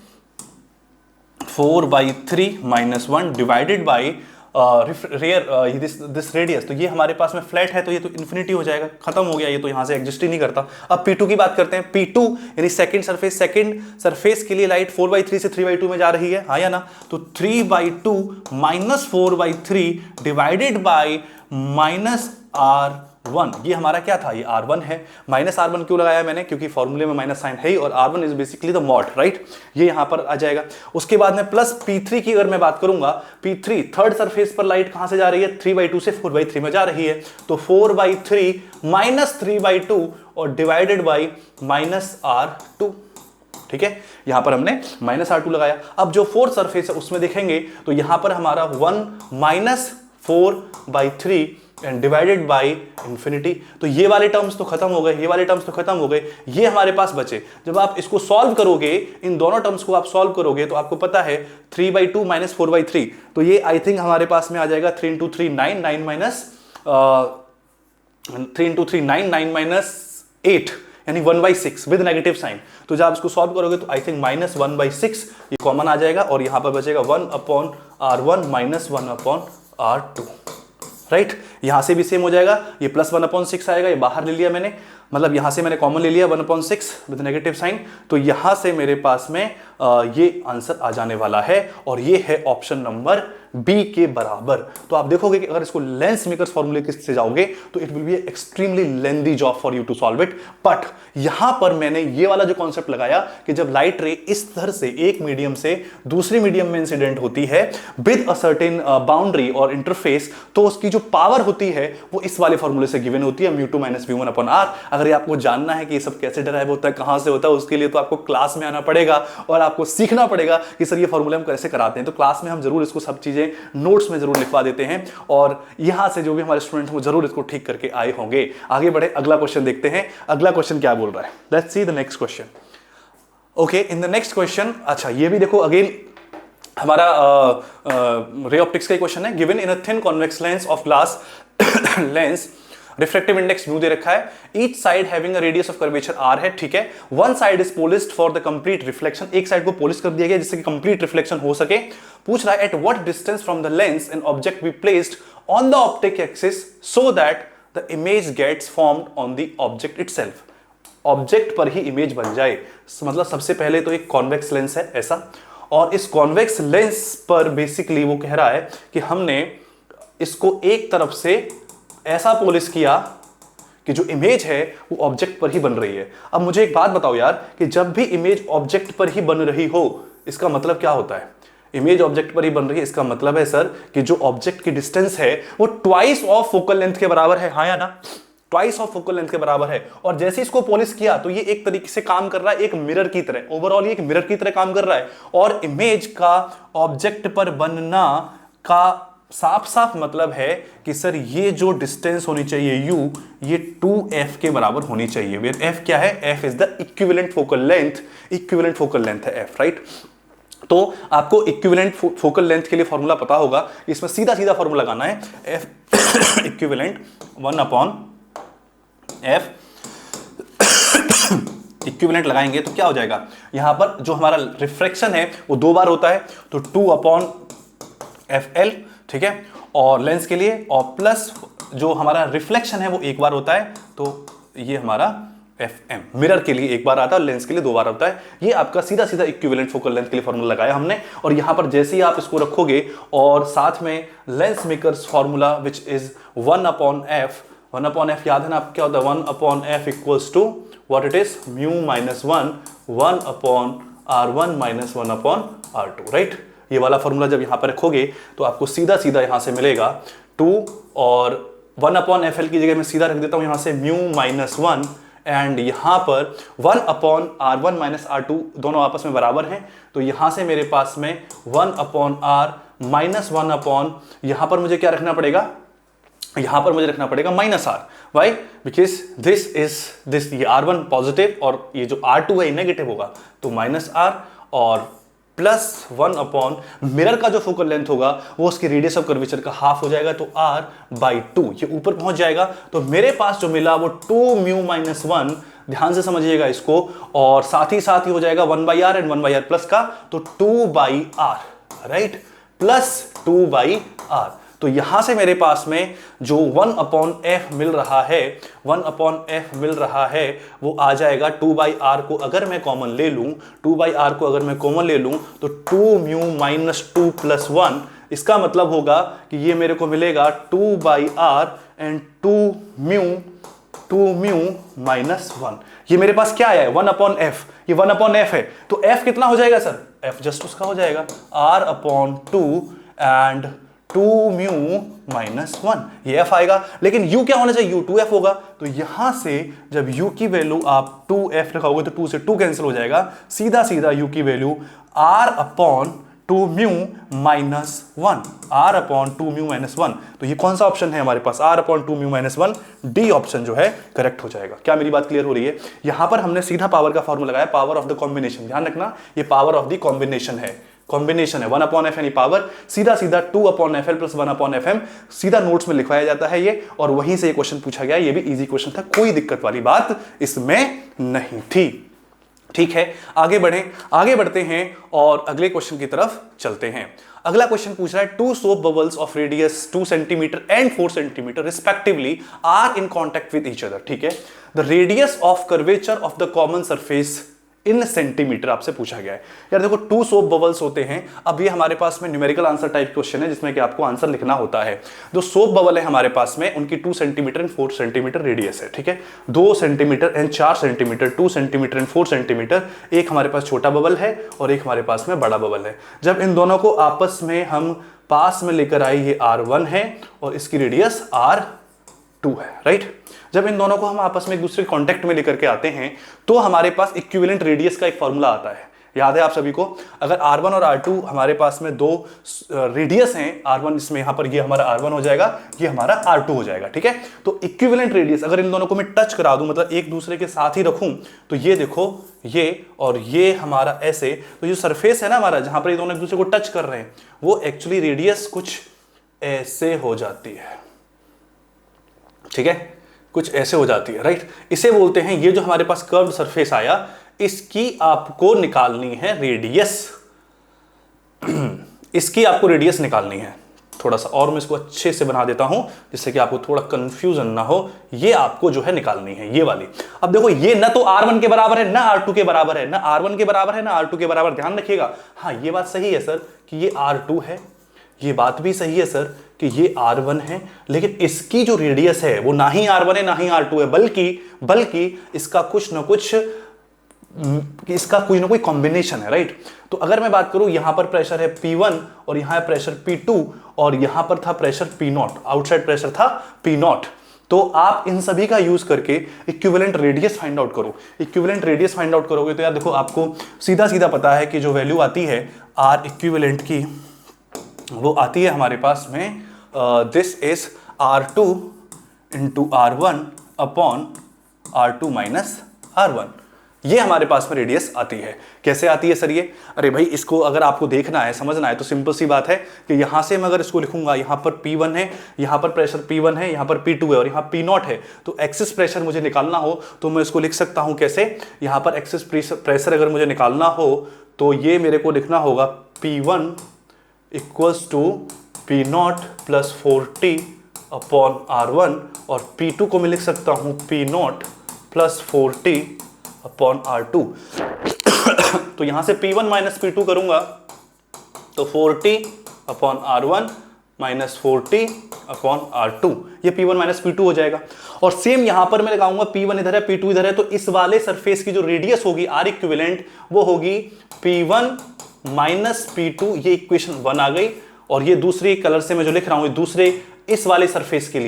4/3 - 1 डिवाइडेड बाई दिस रेडियस, तो ये हमारे पास में फ्लैट है तो ये तो इन्फिनिटी हो जाएगा, खत्म हो गया, ये तो यहां से एग्जिस्ट ही नहीं करता। अब P2 की बात करते हैं, P2 यानी सेकंड सरफेस के लिए लाइट 4/3 से 3/2 में जा रही है, हाँ या ना, तो 3/2 - 4/3 डिवाइडेड बाई -R1, ये हमारा क्या था, ये R1 है। -R1 क्यों लगाया मैंने, क्योंकि फॉर्मूले में माइनस साइन है ही, और R1 is basically the mod, right, ये यहां पर आ जाएगा। उसके बाद में प्लस P3 की अगर मैं बात करूंगा, P3 थर्ड सरफेस पर लाइट कहां से जा रही है, 3/2 से 4/3 में जा रही है, तो 4/3 - 3/2 और डिवाइडेड बाई -R2, ठीक है, यहां पर हमने -R2 लगाया। अब जो फोर्थ सरफेस है उसमें देखेंगे तो यहां पर हमारा 1 - 4/3 एंड डिवाइडेड बाई इंफिनिटी, तो ये वाले टर्म्स तो खत्म हो गए, ये वाले टर्म्स तो खत्म हो गए, ये हमारे पास बचे। जब आप इसको सॉल्व करोगे, इन दोनों टर्म्स को आप सॉल्व करोगे तो आपको पता है 3/2 - 4/3, तो ये आई थिंक हमारे पास में आ जाएगा 3 × 3 9 9 -8 यानी 1/6 विद नेगेटिव साइन। तो जब आप इसको सॉल्व करोगे तो आई थिंक -1/6 ये कॉमन आ जाएगा, और यहां पर बचेगा 1/R1 - 1/R2, राइट। यहां से भी सेम हो जाएगा, ये +1/6 आएगा, ये बाहर ले लिया मैंने, मतलब यहां से मैंने कॉमन ले लिया 1/6 विद नेगेटिव साइन, तो यहां से मेरे पास में ये आंसर आ जाने वाला है, और ये है ऑप्शन नंबर बी के बराबर। तो आप देखोगे कि अगर इसको लेंस मेकर्स फॉर्मूले से जाओगे तो it will be extremely lengthy job for you to solve it, but यहां पर मैंने ये वाला जो कॉन्सेप्ट लगाया कि जब लाइट रे इस तरह से एक मीडियम से दूसरी मीडियम में इंसिडेंट होती है विद अ सर्टेन बाउंड्री और इंटरफेस, तो उसकी जो पावर होती है वो इस वाले फॉर्मूले से गिवन होती है, μ2 - μ1/r। अगर ये आपको जानना है कि ये सब कैसे डराइव होता है, कहां से होता है, उसके लिए तो आपको क्लास में आना पड़ेगा और आपको सीखना पड़ेगा कि सर ये फॉर्मूले हम कैसे कराते हैं। तो क्लास में हम जरूर इसको सब चीजें नोट्स में जरूर लिखवा देते हैं, और यहां से जो भी हमारे स्टूडेंट हैं वो जरूर इसको ठीक करके आए होंगे। आगे बढ़े, अगला क्वेश्चन देखते हैं, अगला क्वेश्चन क्या बोल रहा है, let's see the next question. Okay, in the next question, अच्छा ये भी देखो अगेन हमारा रे ऑप्टिक्स का क्वेश्चन है। Given in a thin convex lens of glass lens, reflective index mu दे रखा है, each side having a radius of curvature r है, ठीक है। One side is polished for the complete reflection, एक साइड को पोलिश कर दिया गया जिससे कि कंप्लीट रिफ्लेक्शन हो सके। पूछ रहा है at what distance from the lens an object be placed on the optic axis so that the image gets formed on the object itself, object पर ही इमेज बन जाए। मतलब सबसे पहले तो एक कॉन्वेक्स लेंस है ऐसा, और इस कॉन्वेक्स लेंस पर बेसिकली वो कह रहा है कि हमने इसको एक तरफ से ऐसा पॉलिश किया कि जो इमेज है वो ऑब्जेक्ट पर ही बन रही है। अब मुझे एक बात बताओ यार कि जब भी इमेज ऑब्जेक्ट पर ही बन रही हो इसका मतलब क्या होता है? इमेज ऑब्जेक्ट पर ही बन रही है, इसका मतलब है सर कि जो ऑब्जेक्ट की डिस्टेंस है वो ट्वाइस ऑफ फोकल लेंथ के बराबर है। हाँ या ना? ट्वाइस ऑफ फोकल लेंथ के बराबर है। और जैसे इसको पॉलिश किया तो ये एक तरीके से काम कर रहा है एक मिरर की तरह, ओवरऑल ये एक मिरर की तरह काम कर रहा है। और इमेज का ऑब्जेक्ट पर बनना का साफ साफ मतलब है कि सर ये जो डिस्टेंस होनी चाहिए u, ये 2f के बराबर होनी चाहिए। वेयर f क्या है? f is the equivalent focal length, equivalent focal length है f, राइट? तो आपको इक्विवेलेंट फोकल लेंथ के लिए फॉर्मूला पता होगा, इसमें सीधा सीधा फॉर्मूला लगाना है, f इक्विवेलेंट 1/f। इक्विवेलेंट लगाएंगे तो क्या हो जाएगा? यहां पर जो हमारा रिफ्रैक्शन है वो 2 बार होता है तो 2/fl, ठीक है? और लेंस के लिए, और प्लस जो हमारा रिफ्लेक्शन है वो 1 बार होता है तो ये हमारा fm। मिरर के लिए 1 बार आता है, लेंस के लिए 2 बार होता है। ये आपका सीधा सीधा इक्विवेलेंट फोकल लेंथ के लिए फॉर्मूला लगाया हमने। और यहां पर जैसे ही आप इसको रखोगे और साथ में lens makers formula which is 1/f, 1/f याद है ना आपको क्या होता है? 1/f equals to what it is? Mu minus 1/r1 minus 1/r2, right? ये वाला फॉर्मूला जब यहां पर रखोगे तो आपको सीधा सीधा यहां से मिलेगा 2, और 1/fl की जगह मैं सीधा रख देता हूं यहां से म्यू माइनस 1, एंड यहां पर 1/r1 माइनस r2 दोनों आपस में बराबर हैं तो यहां से मेरे पास में 1/r माइनस 1/, यहां पर मुझे क्या रखना पड़ेगा? यहां पर मुझे रखना पड़ेगा minus r। Why? Because this ये r1 पॉजिटिव और ये जो r2 है नेगेटिव होगा तो माइनस r, और प्लस 1/, मिरर का जो फोकल लेंथ होगा वो उसकी रेडियस ऑफ कर्वेचर का हाफ हो जाएगा तो r/2, ये ऊपर पहुंच जाएगा। तो मेरे पास जो मिला वो 2 म्यू माइनस 1, ध्यान से समझिएगा इसको, और साथ ही हो जाएगा 1/r एंड 1/r प्लस का तो 2/r, राइट? Plus 2/r। तो यहां से मेरे पास में जो 1/f मिल रहा है, 1/f मिल रहा है वो आ जाएगा 2/r को अगर मैं कॉमन ले लूं, 2/r को अगर मैं कॉमन ले लूं तो 2 म्यू माइनस 2 प्लस 1, इसका मतलब होगा कि ये मेरे को मिलेगा 2/r एंड 2 म्यू माइनस 1। ये मेरे पास क्या आया है? 1/f, ये 1/f है तो f कितना हो जाएगा सर? f जस्ट उसका हो जाएगा r/2 एंड 2 म्यू माइनस 1, ये f आएगा। लेकिन u क्या होना चाहिए? u 2f होगा। तो यहां से जब u की वैल्यू आप 2f लिखाओगे तो 2 से 2 कैंसिल हो जाएगा, सीधा सीधा u की value r/2 mu minus 1, r/2 mu minus 1। तो ये कौन सा ऑप्शन है हमारे पास? r/2 mu minus 1, D option जो है करेक्ट हो जाएगा। क्या मेरी बात क्लियर हो रही है? यहां पर हमने सीधा पावर का फॉर्मूला लगाया, पावर ऑफ द कॉम्बिनेशन। ध्यान रखना ये पावर ऑफ द कॉम्बिनेशन है, कॉम्बिनेशन है 1/f यानी पावर, सीधा सीधा 2/fl प्लस 1/fm सीधा नोट्स में लिखवाया जाता है ये, और वहीं से ये क्वेश्चन पूछा गया। ये भी इजी क्वेश्चन था, कोई दिक्कत वाली बात इसमें नहीं थी। ठीक है, आगे बढ़ते हैं और अगले क्वेश्चन की तरफ चलते हैं। अगला क्वेश्चन पूछ रहा है 2 soap bubbles of radius 2 centimetre and 4 centimetre respectively are in contact with each other. ठीक है, the radius of curvature of the common surface in centimetre आपसे पूछा गया है। यार देखो 2 सोप बबल्स होते हैं। अब ये हमारे पास में न्यूमेरिकल आंसर टाइप क्वेश्चन है जिसमें कि आपको आंसर लिखना होता है। जो सोप बबल है हमारे पास में उनकी 2 सेंटीमीटर एंड 4 सेंटीमीटर रेडियस है। ठीक है, 2 centimetre and 4 centimetre, 2 centimetre and 4 centimetre. एक हमारे पास छोटा बबल है और एक हमारे पास में बड़ा बबल है। जब इन दोनों को आपस में हम पास में लेकर आए, ये R1 है और इसकी रेडियस R2 है, राइट। जब इन दोनों को हम आपस में एक दूसरे कॉन्टेक्ट में लेकर के आते हैं तो हमारे पास इक्विवेलेंट रेडियस का एक फॉर्मूला आता है। याद है आप सभी को? अगर R1 और R2 हमारे पास में 2 रेडियस हैं, R1 इसमें यहां पर ये हमारा R1 हो जाएगा, ये हमारा R2 हो जाएगा। ठीक है, तो इक्विवेलेंट रेडियस अगर इन दोनों को मैं टच करा दूं, मतलब एक दूसरे के साथ ही रखूं, तो ये देखो ये और ये हमारा ऐसे, तो जो सरफेस है ना हमारा जहां पर ये दोनों एक दूसरे को टच कर रहे हैं, वो एक्चुअली रेडियस कुछ ऐसे हो जाती है। ठीक है, कुछ ऐसे हो जाती है, राइट। इसे बोलते हैं, ये जो हमारे पास कर्व्ड सरफेस आया, इसकी आपको निकालनी है रेडियस। इसकी आपको रेडियस निकालनी है। थोड़ा सा और मैं इसको अच्छे से बना देता हूं जिससे कि आपको थोड़ा कंफ्यूजन ना हो। ये आपको जो है निकालनी है, ये वाली। अब देखो ये ना तो R1 के बराबर है ना R2 के बराबर है, ना R1 के बराबर है ना R2 के बराबर। ध्यान रखिएगा, हाँ ये बात सही है सर कि ये R2 है, ये बात भी सही है सर कि ये R1 है, लेकिन इसकी जो रेडियस है वो ना ही R1 है ना ही R2 है, बल्कि इसका कुछ ना कोई कॉम्बिनेशन है, राइट। तो अगर मैं बात करूं, यहां पर प्रेशर है P1 और यहां है प्रेशर P2 और यहां पर था प्रेशर P0, आउटसाइड प्रेशर था P0। तो आप इन सभी का यूज करके इक्विवेलेंट रेडियस फाइंड आउट करो। इक्विवेलेंट रेडियस फाइंड आउट करोगे तो यार देखो, आपको सीधा सीधा पता है कि जो वैल्यू आती है आर इक्विवेलेंट की, वो आती है हमारे पास में this is R2 into R1 upon R2 minus R1। ये हमारे पास में रेडियस आती है। कैसे आती है सर ये? अरे भाई, इसको अगर आपको देखना है, समझना है, तो सिंपल सी बात है कि यहां से मैं अगर इसको लिखूंगा, यहां पर P1 है, यहां पर प्रेशर P1 है, यहां पर P2 है और यहां P0 है, तो एक्सिस प्रेशर मुझे निकालना हो तो मैं इसको लिख सकता हूं कैसे? यहां पर एक्सिस प्रेशर अगर मुझे निकालना हो तो ये मेरे को लिखना होगा P1 equals to P0 plus 4T upon R1 और P2 को मैं लिख सकता हूं P0 plus 4T upon R2। तो यहां से P1 माइनस P2 करूंगा तो 4T upon R1 minus 4T upon R2, ये P1 माइनस P2 हो जाएगा। और सेम यहां पर मैं लगाऊंगा, P1 इधर है, P2 इधर है, तो इस वाले सरफेस की जो रेडियस होगी R इक्विवेलेंट, वो होगी P1 माइनस P2। ये इक्वेशन 1 आ गई। और ये दूसरी कलर से मैं जो लिख रहा हूं, दूसरे इस वाले सरफेस के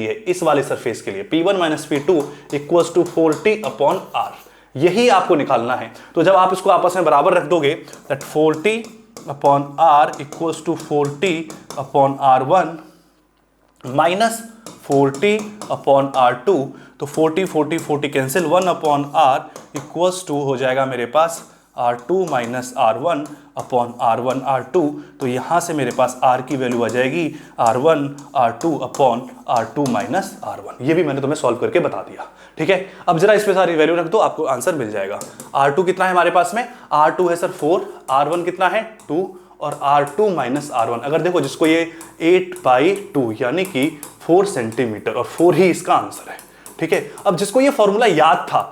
लिए, P1 minus P2 equals to 4T upon R। यही आपको निकालना है। तो जब आप इसको आपस में बराबर रख दोगे, that 4T upon R equals to 4T upon R1 minus 4T upon R2, तो 40 cancel, 1 upon R equals to हो जाएगा मेरे पास R2 minus R1 upon R1 R2। तो यहां से मेरे पास R की वैल्यू आ जाएगी R1 R2 upon R2 minus R1। ये भी मैंने तुम्हें सॉल्व करके बता दिया, ठीक है। अब जरा इस पे सारी वैल्यू रख दो, आपको आंसर मिल जाएगा। R2 कितना है हमारे पास में? R2 है सर 4, R1 कितना है 2 और R2 माइनस R1। अगर देखो, जिसको ये 8/2 यानी कि 4 सेंटीमीटर, और 4 ही इसका आंसर है, ठीक है। अब जिसको ये फॉर्मूला याद था,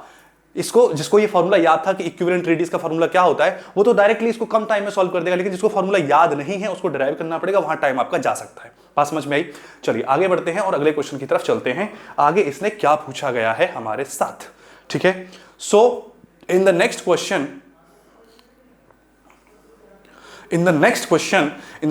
जिसको ये फॉर्मूला याद था कि इक्विवेलेंट रेडियस का फॉर्मूला क्या होता है, वो तो डायरेक्टली इसको कम टाइम में सॉल्व कर देगा। लेकिन जिसको फॉर्मूला याद नहीं है, उसको डिराइव करना पड़ेगा, वहां टाइम आपका जा सकता है। बात समझ में आई? चलिए आगे बढ़ते हैं और अगले क्वेश्चन की तरफ चलते हैं। आगे इसने क्या पूछा गया है हमारे साथ, ठीक है। So in the next question, in the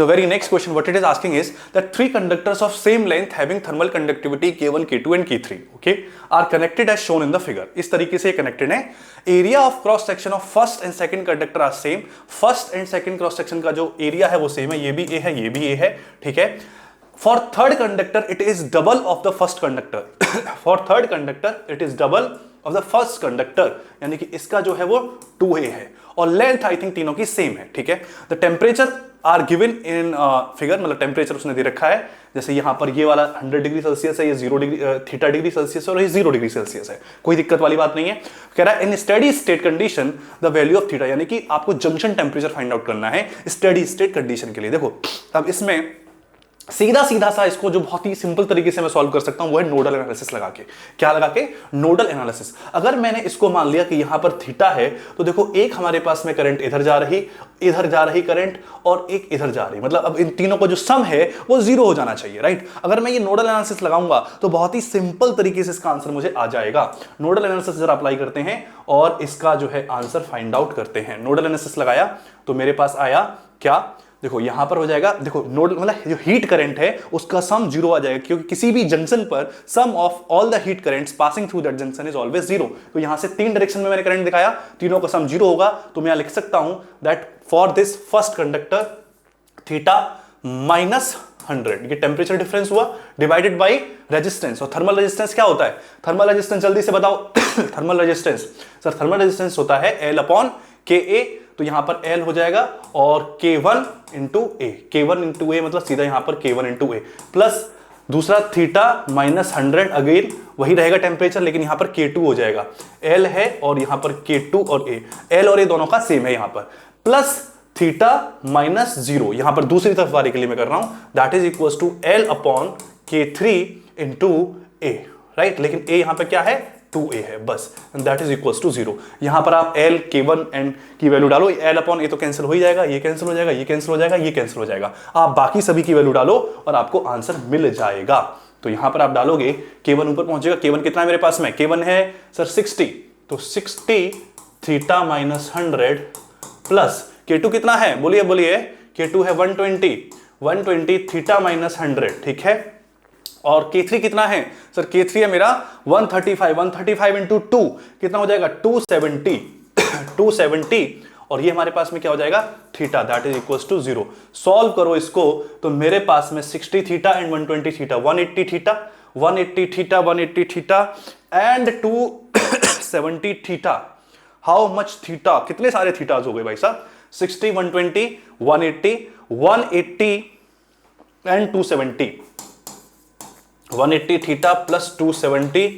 very next question, what it is asking is that 3 conductors of same length having thermal conductivity K1, K2 and K3, okay, are connected as shown in the figure। इस तरीके से connected है। Area of cross section of first and second conductor are same। First and second cross section का जो area है वो same है, ये भी A है, ये भी A है, ठीक है। For third conductor it is double of the first conductor। For third conductor it is double of the first conductor, यानी कि इसका जो है वो 2A है और लेंथ आई थिंक तीनों की सेम है, ठीक है। The temperature are given in figure, मतलब टेम्परेचर उसने दे रखा है। जैसे यहां पर ये वाला 100 डिग्री सेल्सियस है, ये 0 डिग्री थीटा डिग्री सेल्सियस है और ये 0 डिग्री सेल्सियस है। कोई दिक्कत वाली बात नहीं है। कह रहा है in steady state condition the value of theta, यानी कि आपको जंक्शन टेम्परेचर फाइंड आउट करना है स्टेडी स्टेट कंडीशन के लिए। देखो अब इसमें सीधा सा इसको जो बहुत ही सिंपल तरीके से मैं सॉल्व कर सकता हूं वो है नोडल एनालिसिस लगा के। क्या लगा के? Nodal analysis. अगर मैंने इसको मान लिया कि यहां पर थीटा है, तो देखो एक हमारे पास में करंट इधर जा रही करंट और एक इधर जा रही, मतलब अब इन तीनों को जो सम है वो 0 हो जाना चाहिए, राइट। अगर मैं ये नोडल एनालिसिस लगाऊंगा तो बहुत ही सिंपल तरीके से इसका आंसर मुझे आ जाएगा। नोडल एनालिसिस जरा अप्लाई करते हैं और इसका जो है आंसर फाइंड आउट करते हैं। नोडल एनालिसिस लगाया तो मेरे पास आया क्या? देखो यहां पर हो जाएगा, देखो नोड मतलब जो हीट करंट है उसका सम 0 आ जाएगा, क्योंकि किसी भी जंक्शन पर sum of all the heat currents passing through that junction is always 0। तो यहां से 3 डायरेक्शन में मैंने करंट दिखाया, तीनों का सम 0 होगा। तो मैं लिख सकता हूं that for this first conductor theta minus 100, ये टेम्परेचर डिफरेंस हुआ, डिवाइडेड बाई रेजिस्टेंस। और थर्मल रेजिस्टेंस क्या होता है? थर्मल रेजिस्टेंस जल्दी से बताओ। Thermal resistance sir, thermal resistance होता है L अपॉन KA। तो यहां पर L हो जाएगा और K1 into A, K1 into A मतलब सीधा यहां पर K1 इंटू A प्लस दूसरा थीटा माइनस 100, अगेन वही रहेगा टेम्परेचर, लेकिन यहां पर K2 हो जाएगा। L है और यहां पर K2 और A, L और A दोनों का सेम है यहां पर, प्लस थीटा माइनस 0 यहां पर दूसरी तरफ वाले के लिए मैं कर रहा हूं, that is equal to L upon K3 into A, right. लेकिन A यहां पर क्या है? 2a है बस, दैट इज इक्वल्स टू 0। यहां पर आप l k1 एंड की वैल्यू डालो, l अपॉन a तो कैंसिल हो ही जाएगा, ये कैंसिल हो जाएगा, ये कैंसिल हो जाएगा, ये कैंसिल हो जाएगा, आप बाकी सभी की वैल्यू डालो और आपको आंसर मिल जाएगा। तो यहां पर आप डालोगे k1 ऊपर पहुंचेगा, k1 कितना है मेरे पास में, k1 है सर 60, तो 60 थीटा माइनस 100 प्लस k2 कितना है, बोलिए बोलिए, k2 है 120 थीटा माइनस 100, ठीक है। और k3 कितना है सर, k3 है मेरा 135 इंटू 2 कितना हो जाएगा 270 और ये हमारे पास में क्या हो जाएगा theta, that is equals to 0। Solve करो इसको तो मेरे पास में 60 theta and 120 theta 180 theta and 270 theta. How much theta, कितने सारे थीटाज हो गए भाई साहब, 60 120 180 and 270, 180 theta plus 270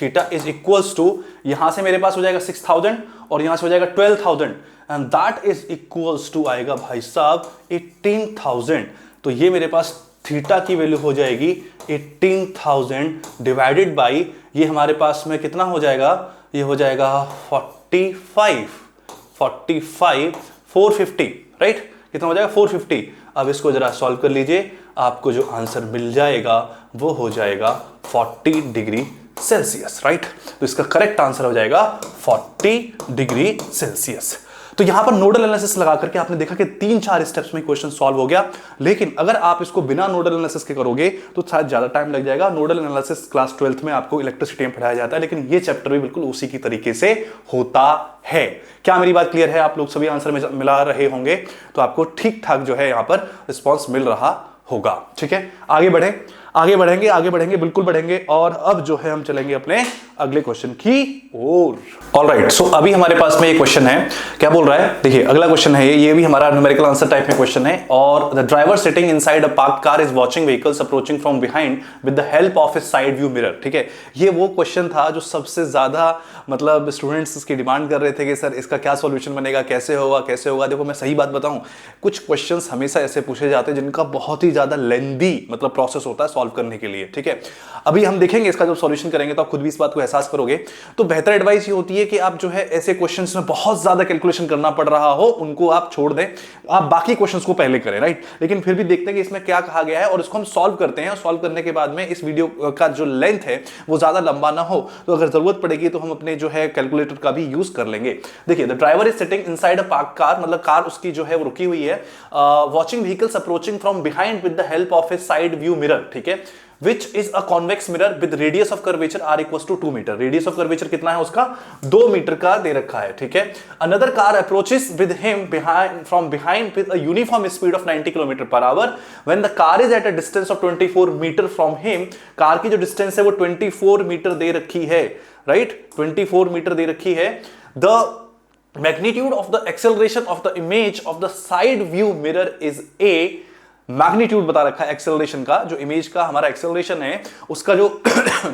theta is equals to, यहां से मेरे पास हो जाएगा 6000 और यहां से हो जाएगा 12000 and that is equals to आएगा भाई साहब 18000। तो ये मेरे पास थीटा की वैल्यू हो जाएगी 18000 डिवाइडेड बाई, ये हमारे पास में कितना हो जाएगा, ये हो जाएगा 450 राइट, कितना हो जाएगा 450। अब इसको जरा सॉल्व कर लीजिए, आपको जो आंसर मिल जाएगा वो हो जाएगा 40 डिग्री सेल्सियस, राइट। तो इसका करेक्ट आंसर हो जाएगा 40 डिग्री सेल्सियस। तो यहां पर नोडल एनालिसिस लगा करके आपने देखा कि 3-4 स्टेप्स में क्वेश्चन सॉल्व हो गया, लेकिन अगर आप इसको बिना नोडल एनालिसिस के करोगे तो शायद ज्यादा टाइम लग जाएगा। नोडल एनालिसिस क्लास 12th में आपको इलेक्ट्रिसिटी में पढ़ाया जाता है, लेकिन ये चैप्टर भी बिल्कुल उसी की तरीके से होता है। क्या मेरी बात क्लियर है, आप लोग सभी आंसर में मिला रहे होंगे, तो आपको ठीक ठाक जो है यहां पर रिस्पॉन्स मिल रहा होगा, ठीक है। आगे बढ़ेंगे बिल्कुल बढ़ेंगे, और अब जो है हम चलेंगे अपने अगले क्वेश्चन की ओर। ऑलराइट, सो अभी हमारे पास में एक क्वेश्चन है, क्या बोल रहा है, देखिए अगला क्वेश्चन है ये भी हमारा न्यूमेरिकल आंसर टाइप में क्वेश्चन है। और the driver sitting inside a parked car is watching vehicles approaching from behind with the help of his side view mirror, ठीक है। ये वो क्वेश्चन था जो सबसे ज्यादा मतलब स्टूडेंट्स इसकी डिमांड कर रहे थे कि सर इसका क्या सॉल्यूशन बनेगा, कैसे होगा। देखो मैं सही बात बताऊं, कुछ क्वेश्चंस हमेशा ऐसे पूछे जाते हैं जिनका बहुत ही ज्यादा लेंदी मतलब प्रोसेस होता है सॉल्व करने के लिए, ठीक है। अभी हम देखेंगे इसका जब सॉल्यूशन करेंगे तो आप खुद भी इस बात को एहसास करोगे। तो बेहतर एडवाइस ये होती है कि आप जो है ऐसे क्वेश्चंस में बहुत ज्यादा कैलकुलेशन करना पड़ रहा हो उनको आप छोड़ दें, आप बाकी क्वेश्चंस को पहले करें, राइट। लेकिन फिर भी देखते हैं कि इसमें क्या कहा गया है और इसको हम सॉल्व करते हैं। और सॉल्व करने के बाद में इस वीडियो का जो लेंथ है वो ज्यादा लंबा ना हो, तो अगर जरूरत पड़ेगी तो हम अपने जो है कैलकुलेटर का भी यूज कर लेंगे। देखिए, the driver is sitting inside a parked car, मतलब कार उसकी जो है वो रुकी हुई है, watching vehicles approaching from behind with the help of his side view mirror, ठीक है, which is a convex mirror with radius of curvature r equals to 2 metre. Radius of curvature कितना है उसका 2 मीटर का दे रखा है, ठीक है। Another car approaches with him from behind with a uniform speed of 90 km per hour when the car is at a distance of 24 metre from him। Car की जो डिस्टेंस है वो 24 मीटर दे रखी है, राइट, 24 मीटर दे रखी है। The magnitude of the acceleration of the image of the side view mirror is a। Magnitude बता रखा है एक्सेलरेशन का, जो इमेज का हमारा एक्सेलरेशन है उसका जो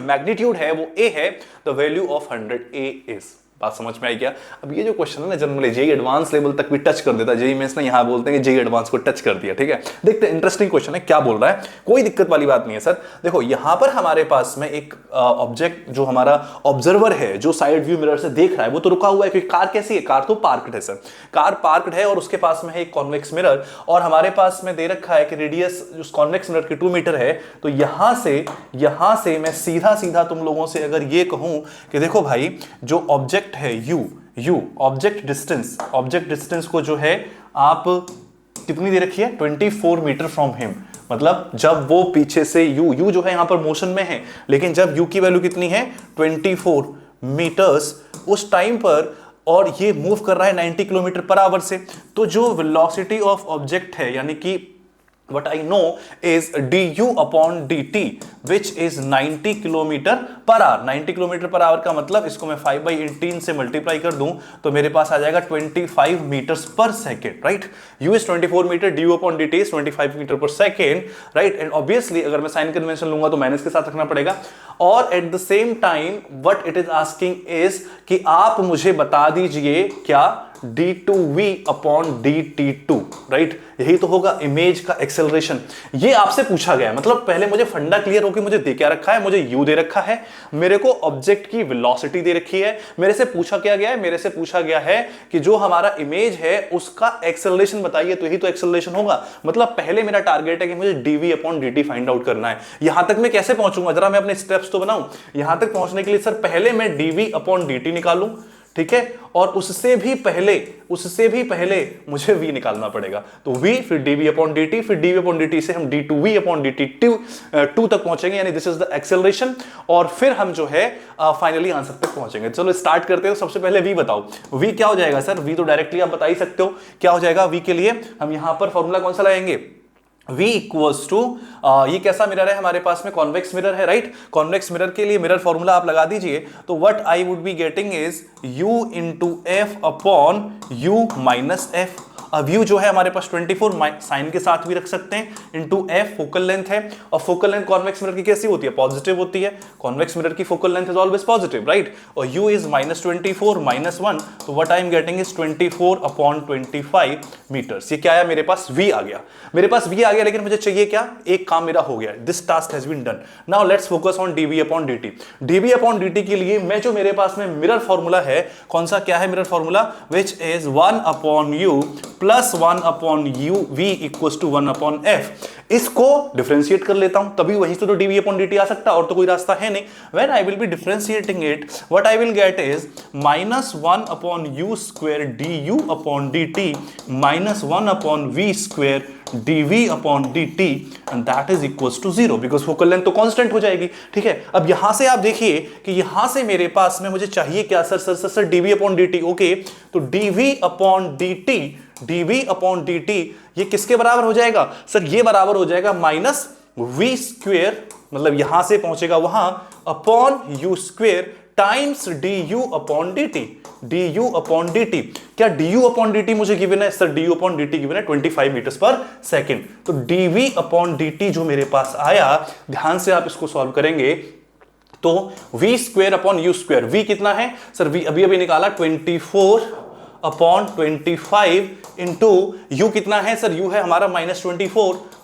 मैग्नीट्यूड है वो a है। The value of 100 a is, बात समझ में आई क्या। अब ये जो क्वेश्चन है ना जनरली जेईई एडवांस लेवल तक भी टच कर देता है, जेईई मेंस ने यहां बोलते हैं कि जेईई एडवांस को टच कर दिया, ठीक है। देखते हैं, इंटरेस्टिंग क्वेश्चन है, क्या बोल रहा है, कोई दिक्कत वाली बात नहीं है सर। देखो यहां पर हमारे पास में एक ऑब्जेक्ट जो हमारा ऑब्जर्वर है जो साइड व्यू मिरर से देख रहा है वो तो रुका हुआ है, क्योंकि कार कैसी है, कार तो पार्कड है सर, कार पार्कड है और उसके पास में है एक कॉन्वेक्स मिरर और हमारे पास में दे रखा है कि रेडियस उस कॉन्वेक्स मिरर की 2 मीटर है। तो यहां से मैं सीधा तुम लोगों से अगर ये कहूं कि देखो भाई जो ऑब्जेक्ट है यू ऑब्जेक्ट डिस्टेंस को जो है आप कितनी दे रखी है 24 मीटर फ्रॉम हिम, मतलब जब वो पीछे से यू जो है यहां पर मोशन में है, लेकिन जब यू की वैल्यू कितनी है 24 मीटर्स उस टाइम पर, और ये मूव कर रहा है 90 किलोमीटर पर आवर से, तो जो वेलोसिटी ऑफ ऑब्जेक्ट है यानी कि what I know is du upon dt which is 90 kilometre per hour. 90 kilometre per hour का मतलब इसको मैं 5/18 से मल्टीप्लाई कर दूं तो मेरे पास आ जाएगा 25 मीटर्स पर second, right. u is 24 metre, du upon dt is 25 metre पर सेकेंड, राइट। एंड ऑब्वियसली अगर मैं साइन कन्वेंशन लूंगा तो माइनस के साथ रखना पड़ेगा। और eight the same time what it is asking is कि आप मुझे बता दीजिए क्या d2v अपॉन dt2, राइट? यही तो होगा इमेज का एक्सेलरेशन। ये आपसे पूछा गया है, मतलब पहले मुझे फंडा क्लियर हो कि मुझे दे क्या रखा है, मुझे u दे रखा है, मेरे को ऑब्जेक्ट की वेलोसिटी दे रखी है, मेरे से पूछा क्या गया है, मेरे से पूछा गया है कि जो हमारा इमेज है उसका एक्सेलरेशन बताइए, तो यही तो एक्सेलरेशन होगा। मतलब पहले मेरा टारगेट है कि मुझे dv upon dt find out करना है। यहां तक मैं कैसे पहुंचूंगा, जरा मैं अपने स्टेप्स तो बनाऊं। यहां तक पहुंचने के लिए सर पहले मैं dv अपॉन dt निकालूं, ठीक है, और उससे भी पहले मुझे v निकालना पड़ेगा। तो v फिर dv अपॉन dt, फिर dv अपॉन dt से हम d2v अपॉन dt2 तक पहुंचेंगे, यानी दिस इज द एक्सेलरेशन। और फिर हम जो है फाइनली आंसर तक पहुंचेंगे। चलो स्टार्ट करते हैं। सबसे पहले v बताओ, v क्या हो जाएगा सर? v तो डायरेक्टली आप बता ही सकते हो क्या हो जाएगा। v के लिए हम यहां पर फॉर्मूला कौन सा लगाएंगे? V इक्वल्स टू, ये कैसा मिरर है हमारे पास में? कॉन्वेक्स मिरर है, राइट? कॉन्वेक्स मिरर के लिए मिरर फॉर्मूला आप लगा दीजिए, तो what I would be getting is u into F upon u minus F. अब u जो है हमारे पास 24 साइन के साथ भी रख सकते हैं, इंटू f फोकल लेंथ है, और फोकल लेंथ कॉन्वेक्स मिरर की कैसी होती है? पॉजिटिव होती है। कॉन्वेक्स मिरर की focal length is always positive, right? और u इज -24 -1, तो what I am getting is 24 upon 25 metres. ये क्या आया मेरे पास? v आ गया, मेरे पास v आ गया। लेकिन मुझे चाहिए क्या? एक काम मेरा हो गया, this task has been done. Now let's focus on dv upon dt। dv upon dt के लिए मैं जो मेरे पास में मिरर फॉर्मूला है, कौन सा क्या है mirror formula? Which is 1 upon u plus 1 upon u v equals to 1 upon f। इसको डिफरेंशिएट कर लेता हूं, तभी वहीं से तो dv अपॉन dt आ सकता, और तो कोई रास्ता है नहीं। When I will be differentiating it, what I will get is -1 upon u square du upon dt minus 1 upon v square dv upon dt, and that is equals to 0, because focal length तो कांस्टेंट हो जाएगी, ठीक है। अब यहां से आप देखिए कि यहां से मेरे पास में मुझे चाहिए क्या? Sir dv upon dt, okay. तो dv अपॉन dt ये किसके बराबर हो जाएगा सर? ये बराबर हो जाएगा माइनस v स्क्वेयर, मतलब यहां से पहुंचेगा वहां, upon u square times du upon dt। क्या du अपॉन dt मुझे गिवन है? Sir du upon dt given है 25 मीटर्स पर सेकेंड। तो dv अपॉन dt जो मेरे पास आया, ध्यान से आप इसको सॉल्व करेंगे तो v square upon u square, v कितना है सर? v अभी निकाला 24 अपॉन 25 इंटू u कितना है सर? u है हमारा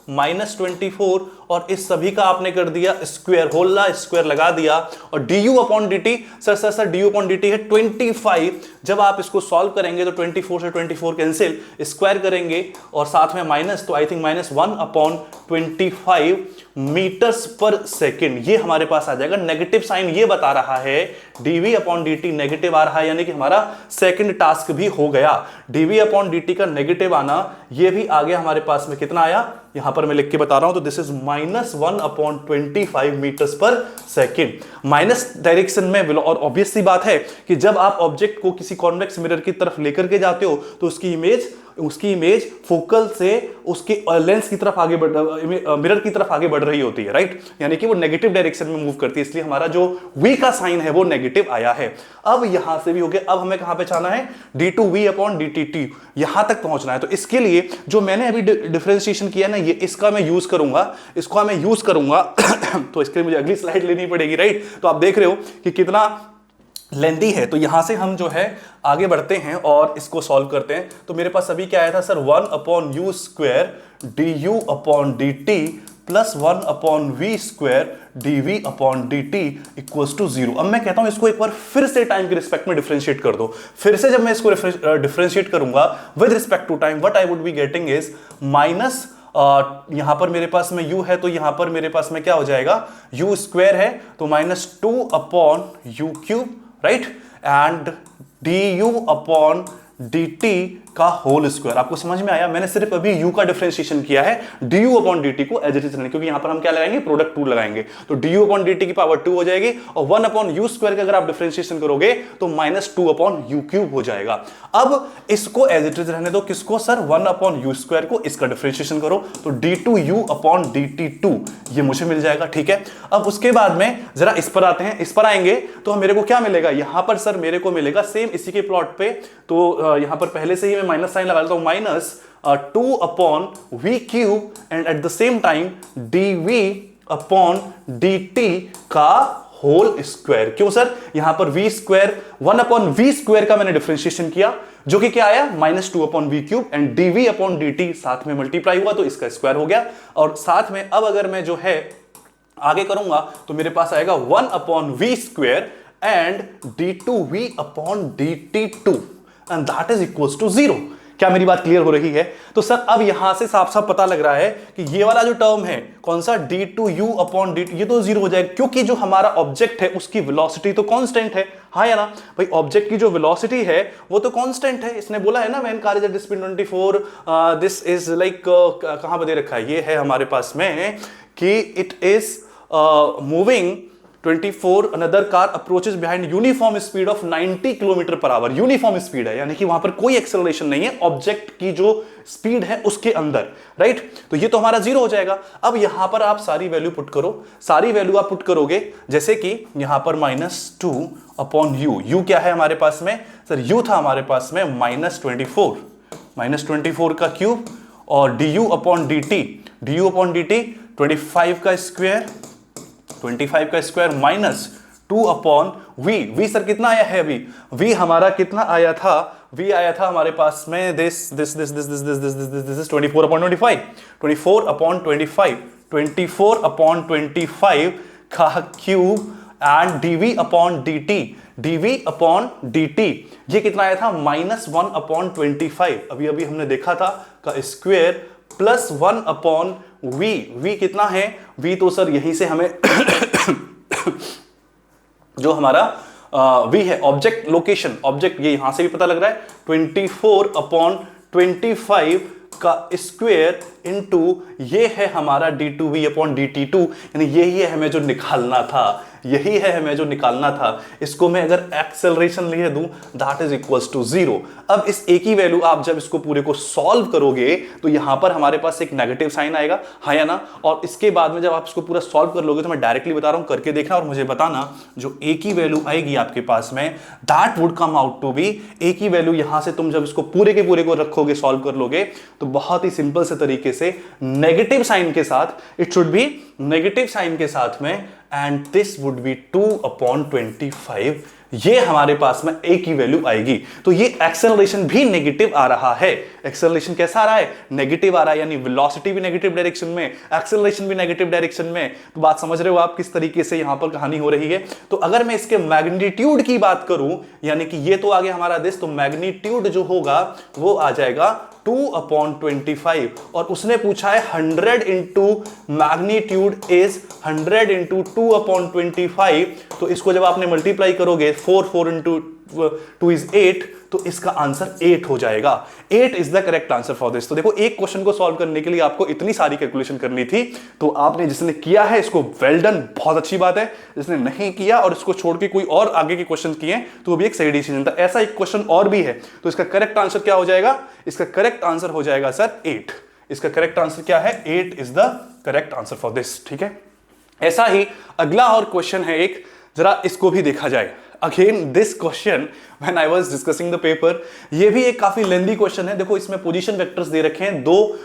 -24, और इस सभी का आपने कर दिया स्क्वायर, होल स्क्वायर लगा दिया, और du upon dt, sir du upon dt है 25। जब आप इसको सॉल्व करेंगे तो 24 से 24 कैंसिल, स्क्वायर करेंगे और साथ में माइनस, तो आई थिंक -1 अपॉन 25 मीटर्स पर सेकेंड, ये हमारे पास आ जाएगा। नेगेटिव साइन ये बता रहा है dv अपॉन dt नेगेटिव आ रहा है, यानी कि हमारा सेकंड टास्क भी हो गया। dv अपॉन dt का नेगेटिव आना, ये भी आ गया हमारे पास में। कितना आया यहां पर मैं लिख के बता रहा हूं, तो दिस इज -1 अपॉन 25 मीटर्स पर सेकेंड, माइनस डायरेक्शन में। और ऑब्वियस सी बात है कि जब आप ऑब्जेक्ट को किसी कॉन्वेक्स मिरर की तरफ लेकर के जाते हो तो उसकी इमेज फोकल से उसके लेंस की तरफ आगे मिरर की तरफ आगे बढ़ रही होती है, राइट? यानी कि वो नेगेटिव डायरेक्शन में मूव करती है, इसलिए हमारा जो v का साइन है वो नेगेटिव आया है। अब यहां से भी हो गया। अब हमें कहां पे जाना है? d2v अपॉन dt, यहां तक पहुंचना है। तो इसके लिए जो मैंने अभी डिफरेंशिएशन किया ना, ये इसका मैं यूज करूंगा, तो इसके लिए मुझे अगली स्लाइड लेनी पड़ेगी, राइट? तो आप देख रहे हो कि कितना लेंदी है। तो यहां से हम जो है आगे बढ़ते हैं और इसको सॉल्व करते हैं। तो मेरे पास अभी क्या आया था sir? 1 upon u square du upon dt plus 1 upon v square dv upon dt equals to 0। अब मैं कहता हूं इसको एक बार फिर से टाइम के रिस्पेक्ट में डिफरेंशिएट कर दो। फिर से जब मैं इसको डिफरेंशिएट करूंगा with respect to time, what I would be getting is minus, यहां पर मेरे पास में u है, तो यहां पर मेरे पास में क्या हो जाएगा? u स्क्वायर है तो -2 upon u cube, right? And du upon dt का होल स्क्वायर। आपको समझ में आया? मैंने सिर्फ अभी u का डिफरेंशिएशन किया है, du अपॉन dt को एज इट इज रहने, क्योंकि यहां पर हम क्या लगाएंगे? प्रोडक्ट 2 लगाएंगे, तो du अपॉन dt की पावर 2 हो जाएगी, और 1 अपॉन u स्क्वायर का अगर आप डिफरेंशिएशन करोगे तो -2 अपॉन u क्यूब हो जाएगा। अब इसको एज इट इज रहने दो। किसको सर? 1 अपॉन u स्क्वायर को, इसका डिफरेंशिएशन करो तो d2u अपॉन dt2 ये मुझे मिल जाएगा, ठीक है। अब उसके बाद में जरा इस पर आते हैं। इस पर आएंगे तो मेरे को क्या मिलेगा? यहां पर सर मेरे को मिलेगा सेम इसी के प्लॉट पे, तो यहां पर पहले से ही मैं माइनस साइन लगा लेता हूं, -2 upon v cube and eight the same time dv upon dt का होल स्क्वायर। क्यों सर? यहां पर v स्क्वायर 1/v स्क्वायर का मैंने डिफरेंशिएशन किया, जो कि क्या आया -2/v³ and dv upon dt साथ में मल्टीप्लाई हुआ तो इसका स्क्वायर हो गया। और साथ में अब अगर मैं जो है आगे करूंगा तो मेरे पास आएगा 1/v square and d2v upon dt2 and that is equals to 0। क्या मेरी बात क्लियर हो रही है? तो सर अब यहां से साफ साफ पता लग रहा है कि ये वाला जो टर्म है कौन सा d2u अपॉन dt, ये तो 0 हो जाएगा, क्योंकि जो हमारा ऑब्जेक्ट है उसकी वेलोसिटी तो कांस्टेंट है। हाँ या ना भाई? ऑब्जेक्ट की जो वेलोसिटी है वो तो कांस्टेंट है। इसने बोला है ना when car is at speed 24 this is like, कहां पर दे रखा है? ये है हमारे पास में कि it is moving 24 another car approaches behind uniform speed of 90 kilometre per hour. Uniform speed है, यानी कि वहां पर कोई एक्सेलरेशन नहीं है, ऑब्जेक्ट की जो स्पीड है उसके अंदर, राइट? तो ये तो हमारा 0 हो जाएगा। अब यहां पर आप सारी वैल्यू पुट करो, सारी वैल्यू आप पुट करोगे, जैसे कि यहां पर -2/u, u क्या है हमारे पास में सर? u था हमारे पास में -24 का क्यूब और du अपॉन dt, 25 का स्क्वायर, 25 का स्क्वायर माइनस 2/v सर कितना आया है अभी? v हमारा कितना आया था? v आया था हमारे पास में दिस 24/25, 24/25 का cube and dv upon dt, ये कितना आया था? -1/25, अभी अभी हमने देखा था, का स्क्वायर प्लस 1/v कितना है? v तो सर यहीं से हमें जो हमारा v है ऑब्जेक्ट लोकेशन, ऑब्जेक्ट ये यहां से भी पता लग रहा है, 24/25 का स्क्वायर इनटू ये है हमारा d2v अपॉन dt2, यानी यही है हमें जो निकालना था, यही है हमें जो निकालना था। इसको मैं अगर एक्सेलरेशन लिख दूं दैट इज इक्वल्स टू 0। अब इस एक ही वैल्यू आप जब इसको पूरे को सॉल्व करोगे तो यहां पर हमारे पास एक नेगेटिव साइन आएगा, हाँ या ना? और इसके बाद में जब आप इसको पूरा सॉल्व कर लोगे तो मैं डायरेक्टली बता रहा हूं, करके देखना और मुझे बताना, जो एक ही वैल्यू आएगी आपके पास में that would come out to be, एक ही वैल्यू यहां से तुम जब इसको पूरे के पूरे को रखोगे, सॉल्व कर लोगे तो बहुत ही सिंपल से तरीके से नेगेटिव साइन के साथ, it should be negative sign के साथ में, एंड दिस वुड बी 2/25, ये हमारे पास में एक ही वैल्यू आएगी। तो ये एक्सेलरेशन भी नेगेटिव आ रहा है। एक्सेलरेशन कैसा आ रहा है? नेगेटिव आ रहा है, यानी वेलोसिटी भी नेगेटिव डायरेक्शन में, एक्सेलरेशन भी नेगेटिव डायरेक्शन में। तो बात समझ रहे हो आप किस तरीके से यहां पर कहानी हो रही है? तो अगर मैं इसके मैग्नीट्यूड की बात करूं, यानी कि ये तो आ गया हमारा दिस, तो मैग्नीट्यूड जो होगा वो आ जाएगा 2/25, और उसने पूछा है 100 इंटू मैग्नीट्यूड इज 100 इंटू 2/25, तो इसको जब आपने मल्टीप्लाई करोगे 4 इंटू 2 इज 8, तो इसका आंसर 8 हो जाएगा। 8 is the correct answer for this. तो देखो, एक क्वेश्चन को सॉल्व करने के लिए आपको इतनी सारी कैलकुलेशन करनी थी, तो आपने जिसने किया है इसको वेल डन, बहुत अच्छी बात है। जिसने नहीं किया और इसको छोड़ के कोई और आगे के क्वेश्चन किए तो वो भी एक सही डिसीजन था। ऐसा एक क्वेश्चन और भी है, तो इसका करेक्ट आंसर क्या हो जाएगा? इसका करेक्ट आंसर हो जाएगा सर 8। इसका करेक्ट आंसर क्या है? 8 is the correct answer for this. ठीक है, ऐसा ही अगला और क्वेश्चन है एक, जरा इसको भी देखा जाए। Again this question when I was discussing the paper, ये भी एक काफी लेंदी क्वेश्चन है। देखो, इसमें पोजीशन वेक्टर्स दे रखे हैं, दो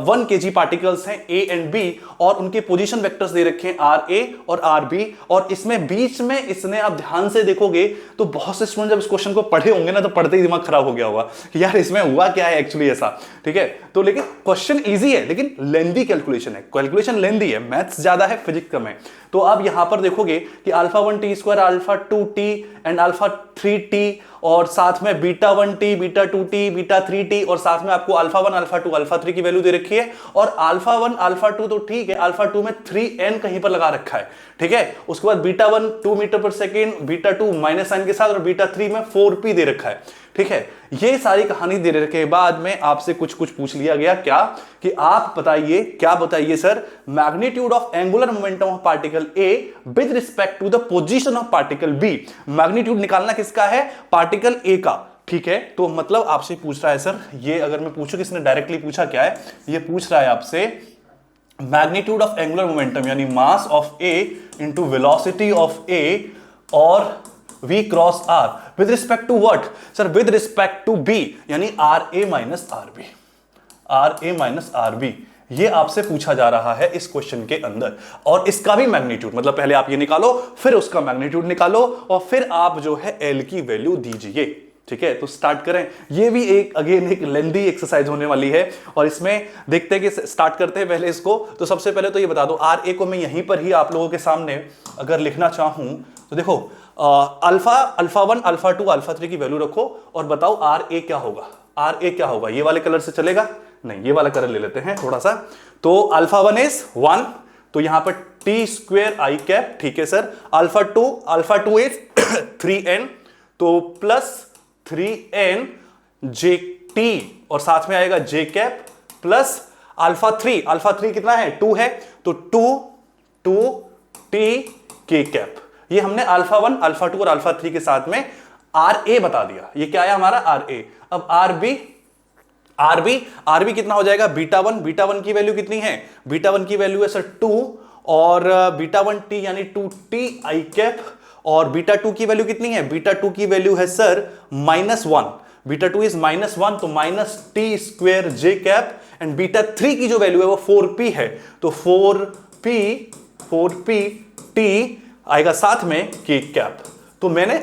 1 kg पार्टिकल्स हैं A एंड B, और उनके पोजीशन वेक्टर्स दे रखे हैं RA और RB, और इसमें बीच में इसने, आप ध्यान से देखोगे तो बहुत से स्टूडेंट जब इस क्वेश्चन को पढ़े होंगे ना, तो पढ़ते ही दिमाग खराब हो गया होगा कि यार इसमें हुआ क्या है एक्चुअली ऐसा। ठीक है, तो लेकिन क्वेश्चन ईजी है, लेकिन लेंदी कैलकुलेशन है, कैलकुलेशन लेंदी है, मैथ्स ज्यादा है, फिजिक्स कम है। तो आप यहां पर देखोगे कि α1t square, α2t and α3t, और साथ में β1t, β2t, β3t, और साथ में आपको α1, α2, α3 की वैल्यू दे रखी है। और α1, α2 तो ठीक है, α2 में 3n कहीं पर लगा रखा है। ठीक है, उसके बाद β1 2 मीटर पर सेकेंड, β2 माइनस साइन के साथ, और β3 में 4p दे रखा है। ठीक है, ये सारी कहानी दे रखे के बाद में आपसे कुछ पूछ लिया गया, क्या कि आप बताइए, क्या बताइए sir, magnitude of angular momentum of particle A with respect to the position of particle B। Magnitude निकालना किसका है? पार्टिकल A का। ठीक है, तो मतलब आपसे पूछ रहा है सर, ये अगर मैं पूछूं, किसने डायरेक्टली पूछा क्या है, ये पूछ रहा है आपसे मैग्नीट्यूड ऑफ एंगुलर मोमेंटम यानी mass of A into velocity of A और V cross R with respect to what sir? With respect to B, यानी RA minus RB, RA minus RB, ये आपसे पूछा जा रहा है इस क्वेश्चन के अंदर, और इसका भी मैग्नीट्यूड, मतलब पहले आप ये निकालो, फिर उसका मैग्नीट्यूड निकालो, और फिर आप जो है एल की वैल्यू दीजिए। ठीक है, तो स्टार्ट करें। ये भी एक अगेन एक लेंदी एक्सरसाइज होने वाली है, और इसमें देखते हैं कि स्टार्ट करते हैं पहले इसको। तो सबसे पहले तो ये बता दो, आर ए को मैं यहीं पर ही आप लोगों के सामने अगर लिखना चाहूं तो देखो, अल्फा 1 अल्फा 2 अल्फा 3 की वैल्यू रखो और बताओ आर ए क्या होगा। आर ए क्या होगा? ये वाले कलर से चलेगा? नहीं, ये वाला कलर ले लेते हैं थोड़ा सा। तो अल्फा 1 इज 1, तो यहां पर टी स्क्वेयर आई कैप। ठीक है सर। अल्फा 2 इज 3n, तो प्लस 3n जे टी, और साथ में आएगा जे कैप, प्लस अल्फा 3 कितना है? 2 है, तो 2 टी के कैप। ये हमने अल्फा 1 अल्फा 2 और अल्फा 3 के साथ में आर ए बता दिया। ये क्या है हमारा? R A. अब आर बी कितना हो जाएगा? बीटा 1 की वैल्यू कितनी है? बीटा 1 की वैल्यू है सर 2, और बीटा 1 टी यानी 2t आई कैप, और बीटा 2 की वैल्यू कितनी है? बीटा 2 की वैल्यू है सर -1। बीटा 2 इज -1, तो minus T square J cap, and beta 3 की जो वैल्यू है वो 4p है, तो 4p टी आएगा साथ में के कैप। तो मैंने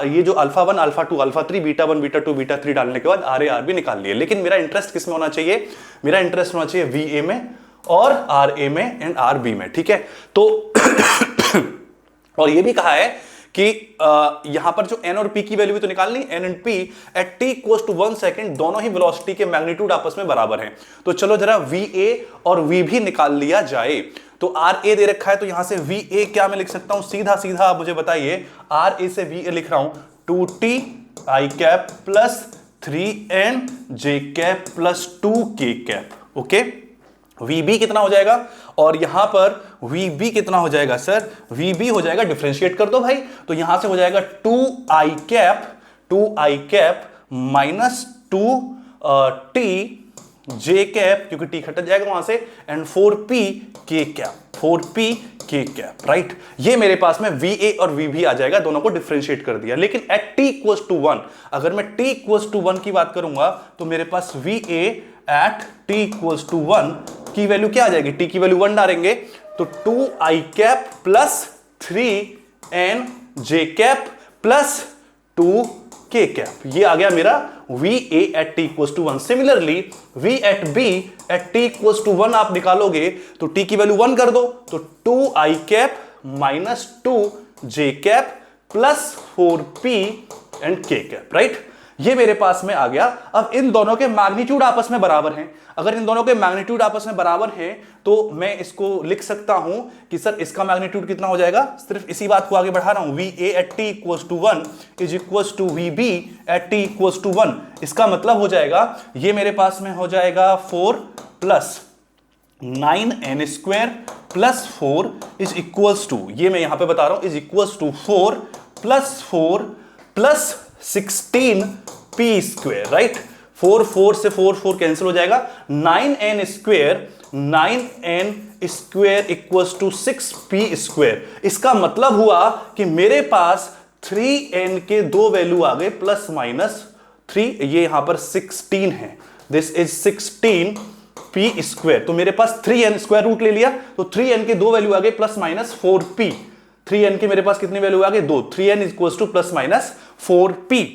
ये जो alpha 1 alpha 2 alpha 3 beta 1 beta 2 beta 3 डालने के बाद आर ए आर बी निकाल लिए। लेकिन मेरा इंटरेस्ट किस में होना चाहिए? मेरा इंटरेस्ट होना चाहिए वी ए में और आर ए में एंड आर बी में। ठीक है, तो और ये भी कहा है कि यहां पर जो n और p की वैल्यू भी तो निकालनी, n and p at t equals to 1 second, दोनों ही वेलोसिटी के मैग्नीट्यूड आपस में बराबर हैं। तो चलो जरा va और v भी निकाल लिया जाए। तो ra दे रखा है, तो यहां से va क्या मैं लिख सकता हूं? सीधा सीधा आप मुझे बताइए। ra से va लिख रहा हूं 2t i cap plus 3n j cap plus 2k cap. Okay, VB कितना हो जाएगा? और यहां पर VB कितना हो जाएगा सर? VB हो जाएगा, डिफरेंशिएट कर दो भाई, तो यहां से हो जाएगा 2i cap minus 2t j cap, क्योंकि t हट जाएगा वहां से, and 4p k cap. Right, ये मेरे पास में VA और VB आ जाएगा, दोनों को डिफरेंशिएट कर दिया। लेकिन एट t इक्वल्स टू 1, अगर मैं t इक्वल्स टू 1 की बात करूंगा तो मेरे पास VA at t equals to 1 की वैल्यू क्या आ जाएगी? t की वैल्यू 1 डालेंगे तो 2i cap plus 3n j cap plus 2k cap. ये आ गया मेरा VA at t equals to 1। Similarly V at B at t equals to 1 आप निकालोगे तो t की वैल्यू 1 कर दो, तो 2i cap minus 2j cap plus 4p and k cap. Right, ये मेरे पास में आ गया। अब इन दोनों के मैग्नीट्यूड आपस में बराबर हैं। अगर इन दोनों के मैग्नीट्यूड आपस में बराबर हैं तो मैं इसको लिख सकता हूं कि सर इसका मैग्नीट्यूड कितना हो जाएगा? सिर्फ इसी बात को आगे बढ़ा रहा हूं। VA at t equals to 1 is equals to VB at t equals to 1। इसका मतलब हो जाएगा, ये मेरे पास में हो जाएगा 4 plus 9n square plus 4 is equals to, ये मैं यहां पे बता रहा हूं, is equals to 4 plus 16p square. Right, 4 से 4 कैंसिल हो जाएगा, 9n square equals to 6p square. इसका मतलब हुआ कि मेरे पास 3n के दो वैल्यू आ गए, प्लस माइनस 3, ये यहां पर 16 है, दिस इज 16p स्क्वायर। तो मेरे पास 3n स्क्वायर रूट ले लिया, तो 3n के दो वैल्यू आ गए प्लस माइनस 4p। 3n के मेरे पास कितनी वैल्यू आ गई? 2। 3n equals two plus minus 4p।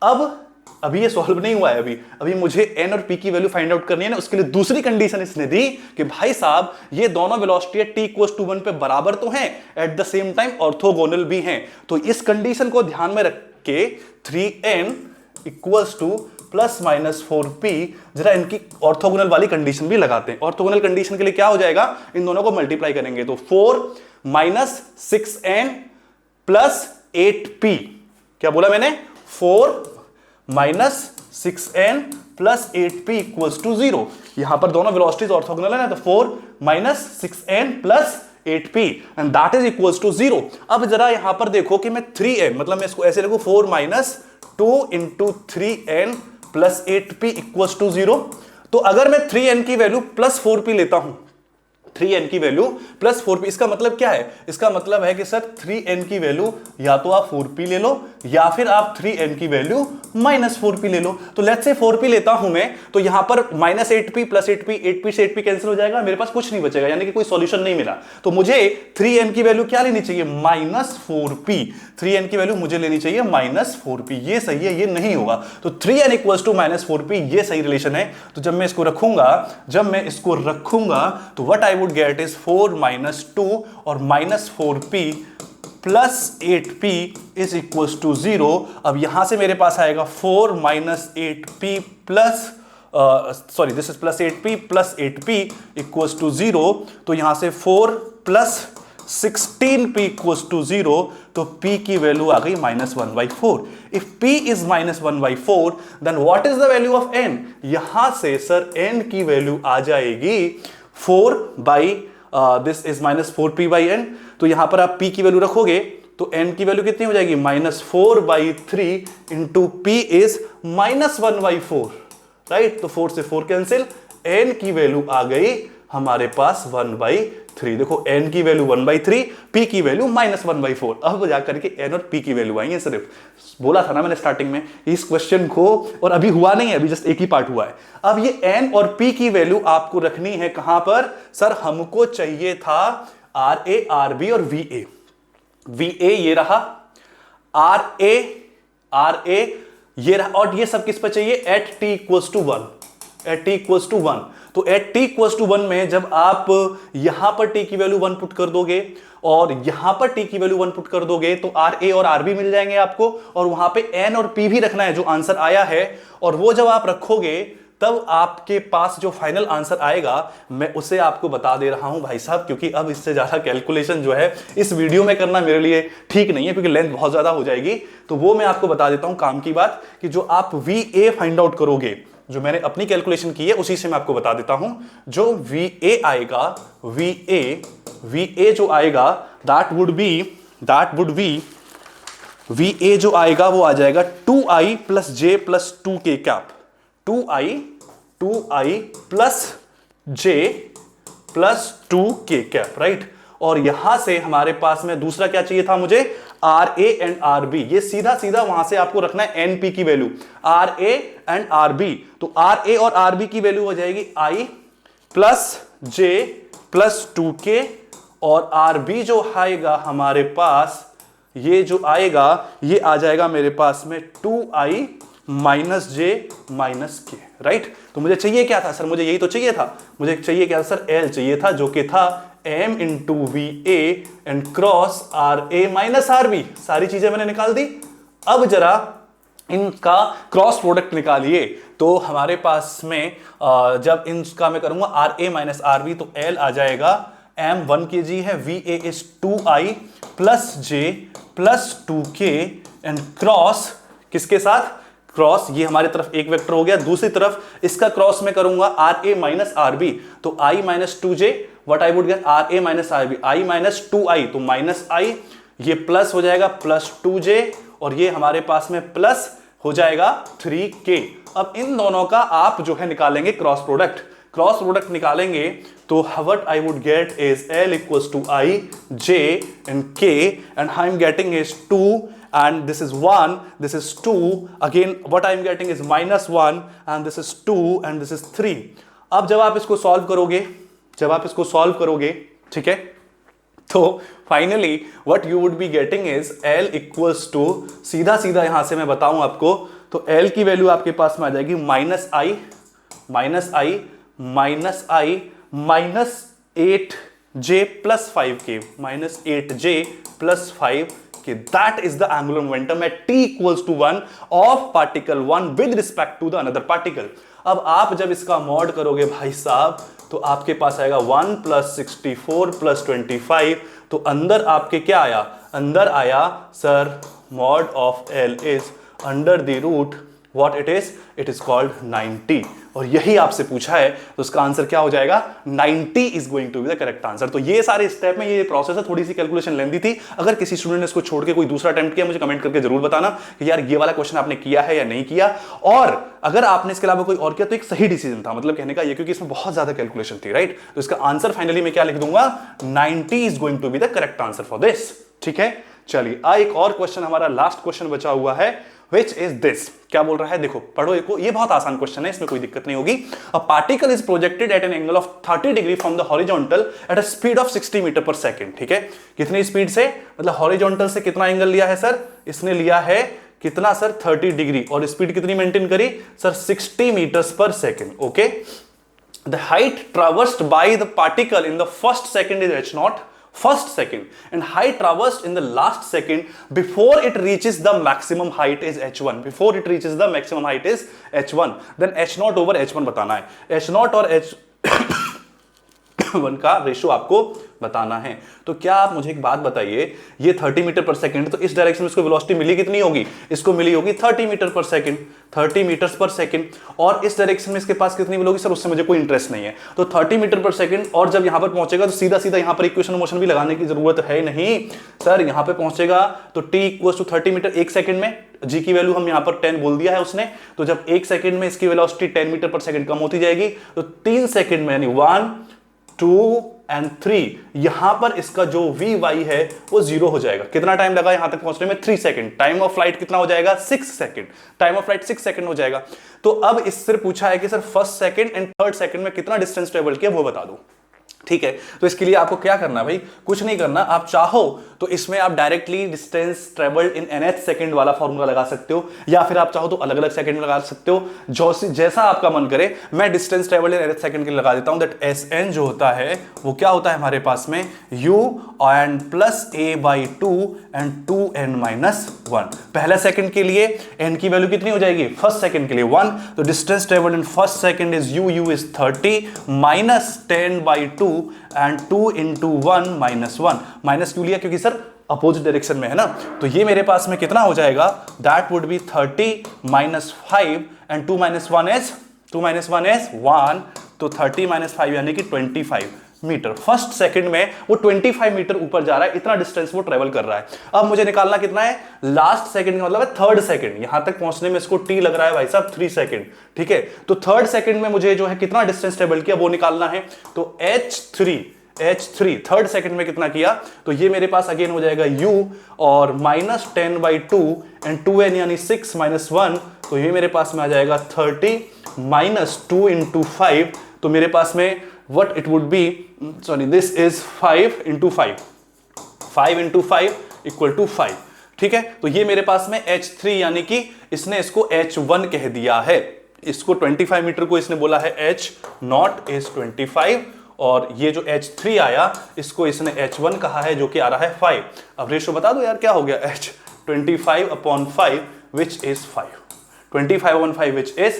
अब अभी ये सॉल्व नहीं हुआ है, अभी मुझे n और p की वैल्यू फाइंड आउट करनी है ना। उसके लिए दूसरी कंडीशन इसने दी कि भाई साहब ये दोनों वेलोसिटी t इक्वल्स टू 1 पे बराबर तो हैं, eight the same time orthogonal भी हैं। तो इस कंडीशन को ध्यान में रख के 3n equals two plus minus 4p, जरा इनकी ऑर्थोगोनल वाली कंडीशन भी लगाते हैं। ऑर्थोगोनल कंडीशन के लिए क्या हो जाएगा? इन दोनों को मल्टीप्लाई करेंगे तो 4 माइनस 6n प्लस 8p। क्या बोला मैंने? 4 minus 6n plus 8p equals to 0। यहां पर दोनों वेलोसिटीज ऑर्थोगोनल है ना, तो 4 minus 6n plus 8p and that is equals to 0। अब जरा यहां पर देखो कि मैं 3n, मतलब मैं इसको ऐसे लिखूं 4 minus 2 into 3n plus 8p equals to 0। तो अगर मैं 3n की वैल्यू प्लस 4p लेता हूं 3n की वैल्यू प्लस 4p। इसका मतलब क्या है? इसका मतलब है कि सर 3n की वैल्यू या तो आप 4p ले लो या फिर आप 3n की वैल्यू माइनस 4p ले लो। तो लेट्स से 4p लेता हूं मैं, तो यहां पर minus 8p plus 8p, 8p से 8p कैंसिल हो जाएगा, मेरे पास कुछ नहीं बचेगा, यानी कि कोई सॉल्यूशन नहीं मिला। तो मुझे 3n की वैल्यू क्या लेनी चाहिए? Minus 4p। 3n की वैल्यू मुझे लेनी चाहिए माइनस 4p। ये सही है, ये नहीं होगा। तो 3n equals to minus 4p, ये सही रिलेशन है। तो जब मैं इसको रखूंगा तो what I would get is 4 minus 2 और minus 4p plus 8p is equals to 0। अब यहां से मेरे पास आएगा 4 minus 8p plus this is plus 8p plus 8p equals to 0। तो यहां से 4 प्लस 16p इक्वल्स टू 0। तो p की वैल्यू आ गई -1/4। If p is -1/4 then what is the value of n? यहां से सर n की वैल्यू आ जाएगी 4 बाई दिस इज -4p/n। तो यहां पर आप p की वैल्यू रखोगे तो n की वैल्यू कितनी हो जाएगी? -4/3 इंटू p इज -1/4, राइट? तो 4 से 4 कैंसिल, n की वैल्यू आ गई हमारे पास 1/3। देखो n की वैल्यू 1/3, p की वैल्यू -1/4। अब जाकर के n और p की वैल्यू आई है। सिर्फ बोला था ना मैंने स्टार्टिंग में इस क्वेश्चन को, और अभी हुआ नहीं है, अभी जस्ट एक ही पार्ट हुआ है। अब ये n और p की वैल्यू आपको रखनी है कहां पर? सर हमको चाहिए था RA, RB और VA ये रहा, RA ये रहा, और ये सब किस पर चाहिए? At t equals to 1। तो एट t इक्वल्स टू 1 में जब आप यहां पर t की वैल्यू 1 पुट कर दोगे और यहां पर t की वैल्यू 1 पुट कर दोगे तो RA और RB मिल जाएंगे आपको, और वहां पे n और p भी रखना है जो आंसर आया है। और वो जब आप रखोगे तब आपके पास जो फाइनल आंसर आएगा मैं उसे आपको बता दे रहा हूं भाई साहब, क्योंकि अब इससे ज्यादा कैलकुलेशन जो है इस वीडियो में करना मेरे लिए ठीक नहीं है, क्योंकि लेंथ बहुत ज्यादा हो जाएगी। तो वो मैं आपको बता देता हूं काम की बात, कि जो आप VA फाइंड आउट करोगे, जो मैंने अपनी कैलकुलेशन की है उसी से मैं आपको बता देता हूं। जो VA आएगा, VA जो आएगा दैट वुड बी VA जो आएगा वो आ जाएगा 2i plus j plus 2k cap. 2i plus j plus 2k cap, right? और यहां से हमारे पास में दूसरा क्या चाहिए था मुझे? RA and RB। ये सीधा सीधा वहां से आपको रखना है NP की वैल्यू, RA एंड RB। तो RA और RB की वैल्यू हो जाएगी i plus j plus 2k, और RB जो आएगा हमारे पास, ये जो आएगा ये आ जाएगा मेरे पास में 2i minus j minus k, right? तो मुझे चाहिए क्या था सर? मुझे यही तो चाहिए था। मुझे चाहिए क्या सर? L चाहिए था, जो कि था m into VA and cross RA minus RB। सारी चीजें मैंने निकाल दी। अब जरा इनका क्रॉस प्रोडक्ट निकालिए। तो हमारे पास में जब इनका मैं करूंगा RA माइनस RB तो L आ जाएगा m 1 kg है, VA is 2i plus j plus 2k and cross किसके साथ? क्रॉस ये हमारी तरफ एक वेक्टर हो गया, दूसरी तरफ इसका क्रॉस में करूंगा RA माइनस RB। तो i minus 2j, what I would gate? RA minus RB, i minus 2i तो माइनस i, ये प्लस हो जाएगा प्लस 2j, और ये हमारे पास में प्लस हो जाएगा 3k। अब इन दोनों का आप जो है निकालेंगे क्रॉस प्रोडक्ट निकालेंगे तो what I would get is L equals to I, J and K, and I'm getting is 2 and this is 1, this is 2, again what I'm getting is -1 and this is 2 and this is 3। अब जब आप इसको सॉल्व करोगे, ठीक है, तो finally what you would be getting is L equals to, सीधा यहां से मैं बताऊं आपको, तो L की वैल्यू आपके पास में आ जाएगी minus 8j plus 5k, minus 8j plus 5k। That is the angular momentum at t equals to 1 of particle 1 with respect to the another particle. अब आप जब इसका मॉड करोगे भाई साहब तो आपके पास आएगा 1 प्लस 64 प्लस 25। तो अंदर आपके क्या आया? अंदर आया sir mod of L is under the root what it is called 90। और यही आपसे पूछा है, तो उसका आंसर क्या हो जाएगा? 90 is going to be the correct answer. तो ये सारे स्टेप में ये प्रोसेस है, थोड़ी सी कैलकुलेशन लेंदी थी। अगर किसी स्टूडेंट ने इसको छोड़ के कोई दूसरा अटेम्प्ट किया, मुझे कमेंट करके जरूर बताना कि यार ये वाला क्वेश्चन आपने किया है या नहीं किया, और अगर आपने इसके अलावा कोई और किया तो एक सही डिसीजन था, मतलब कहने का ये, क्योंकि इसमें बहुत ज्यादा कैलकुलेशन थी, राइट। तो इसका आंसर फाइनली मैं क्या लिख दूंगा? 90 is going to be the correct answer for this. ठीक है, चलिए एक और क्वेश्चन, हमारा लास्ट क्वेश्चन बचा हुआ है, which is this। क्या बोल रहा है? देखो पढ़ो, देखो ये बहुत आसान क्वेश्चन है, इसमें कोई दिक्कत नहीं होगी। A particle is projected at an angle of 30 degree from the horizontal at a speed of 60 metre पर सेकेंड। ठीक है, कितनी स्पीड से, मतलब हॉरिजॉन्टल से कितना एंगल लिया है सर? इसने लिया है कितना सर? 30 डिग्री, और स्पीड कितनी मेंटेन करी सर? 60 मीटर्स पर second. Okay, the height traversed by the particle in the first second is h0, first second, and height traversed in the last second before it reaches the maximum height is h1, before it reaches the maximum height is h1, then h0 over h1 बताना है। h0 और h1 का रेशो आपको बताना है। तो क्या आप मुझे एक बात बताइए, ये 30 मीटर पर सेकंड, तो इस डायरेक्शन में इसको वेलोसिटी मिली कितनी होगी? इसको मिली होगी 30 मीटर पर सेकंड, 30 मीटर्स पर सेकंड। और इस डायरेक्शन में इसके पास कितनी मिलोगी सर? उससे मुझे कोई इंटरेस्ट नहीं है। तो 30 मीटर पर सेकंड, और जब यहां पर पहुंचेगा तो सीधा सीधा यहां पर इक्वेशन मोशन भी लगाने की जरूरत है नहीं सर। यहां पर पहुंचेगा तो t इक्वल्स टू 30 मीटर एक सेकंड में, g की वैल्यू हम यहां पर 10 बोल दिया है उसने। तो जब एक सेकंड में इसकी वेलोसिटी 10 मीटर पर सेकंड कम होती जाएगी, तो 3 सेकंड में, यानी 1 2 एंड 3, यहां पर इसका जो vy है वो 0 हो जाएगा। कितना टाइम लगा यहां तक पहुंचने में? 3 सेकंड। टाइम ऑफ फ्लाइट कितना हो जाएगा? 6 second. Time of flight 6 second हो जाएगा। तो अब इससे पूछा है कि sir first second and third second में कितना डिस्टेंस ट्रेवल किया, वो बता दो। ठीक है, तो इसके लिए आपको क्या करना है भाई? कुछ नहीं करना। आप चाहो तो इसमें आप directly distance travelled in nth second वाला फॉर्मूला लगा सकते हो, या फिर आप चाहो तो अलग अलग सेकंड में लगा सकते हो, जो जैसा आपका मन करे। मैं distance travelled in nth second के लिए लगा देता हूं, दैट Sn जो होता है वो क्या होता है हमारे पास में? u and plus a by 2 and 2n minus 1। पहला सेकंड के लिए n की वैल्यू कितनी हो जाएगी? फर्स्ट सेकंड के लिए 1, तो distance travelled in first second is u is 30 minus 10 by 2 and 2 into 1 minus 1। Minus क्यों लिया? क्योंकि सर अपोजिट डायरेक्शन में है ना। तो ये मेरे पास में कितना हो जाएगा? That would be 30 minus 5 and 2 minus 1 is 1, तो 30 माइनस 5 यानी कि 25 मीटर। फर्स्ट सेकंड में वो 25 मीटर ऊपर जा रहा है, इतना डिस्टेंस वो ट्रेवल कर रहा है। अब मुझे निकालना कितना है? लास्ट सेकंड का मतलब है थर्ड सेकंड। यहां तक पहुंचने में इसको t लग रहा है भाई साहब 3 सेकंड। ठीक है, तो थर्ड सेकंड में मुझे जो है कितना डिस्टेंस ट्रेवल किया वो निकालना है। तो h3 थर्ड सेकंड में कितना किया? तो ये मेरे पास अगेन हो जाएगा u और माइनस 10 बाई 2 एंड 2n यानी 6 माइनस 1, तो ये मेरे पास में आ जाएगा 30 माइनस 2 इंटू 5। तो मेरे पास में what it would be, sorry, this is 5 into 5, 5 into 5 equal to 5। ठीक है, तो ये मेरे पास में h3 यानी कि इसने इसको h1 कह दिया है। इसको 25 मीटर को इसने बोला है h0 is 25, और ये जो h3 आया इसको इसने h1 कहा है, जो कि आ रहा है 5। अब रेशो बता दो यार क्या हो गया? h 25 upon 5 which is 5, 25 upon 5 which is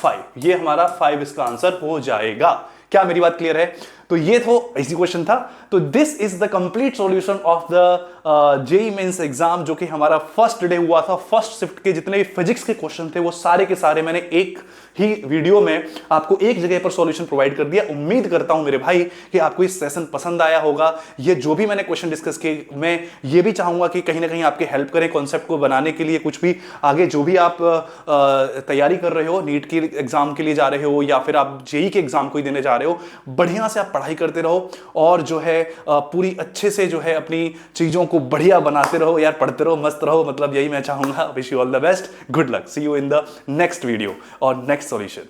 5। ये हमारा 5 इसका आंसर हो जाएगा। क्या मेरी बात क्लियर है? तो ये तो इजी क्वेश्चन था। तो this is the complete solution of the JEE mains exam, जो कि हमारा फर्स्ट डे हुआ था। फर्स्ट शिफ्ट के जितने भी फिजिक्स के क्वेश्चन थे वो सारे के सारे मैंने एक ही वीडियो में आपको एक जगह पर सॉल्यूशन प्रोवाइड कर दिया। उम्मीद करता हूं मेरे भाई कि आपको इस सेशन पसंद आया होगा। ये जो भी मैंने क्वेश्चन डिस्कस किए, मैं ये भी चाहूंगा कि कहीं ना कहीं आपके हेल्प करें कॉन्सेप्ट को बनाने के लिए। कुछ भी आगे जो भी आप तैयारी कर रहे हो, नीट की एग्जाम के लिए जा रहे हो या फिर आप जेईई के एग्जाम को ही देने जा रहे हो, बढ़िया से आप पढ़ाई करते रहो और जो है पूरी अच्छे से जो है अपनी चीजों को बढ़िया बनाते रहो यार, पढ़ते रहो, मस्त रहो। मतलब यही मैं चाहूंगा। Wish you all the best, good luck, see you in the next video और नेक्स्ट सॉल्यूशन।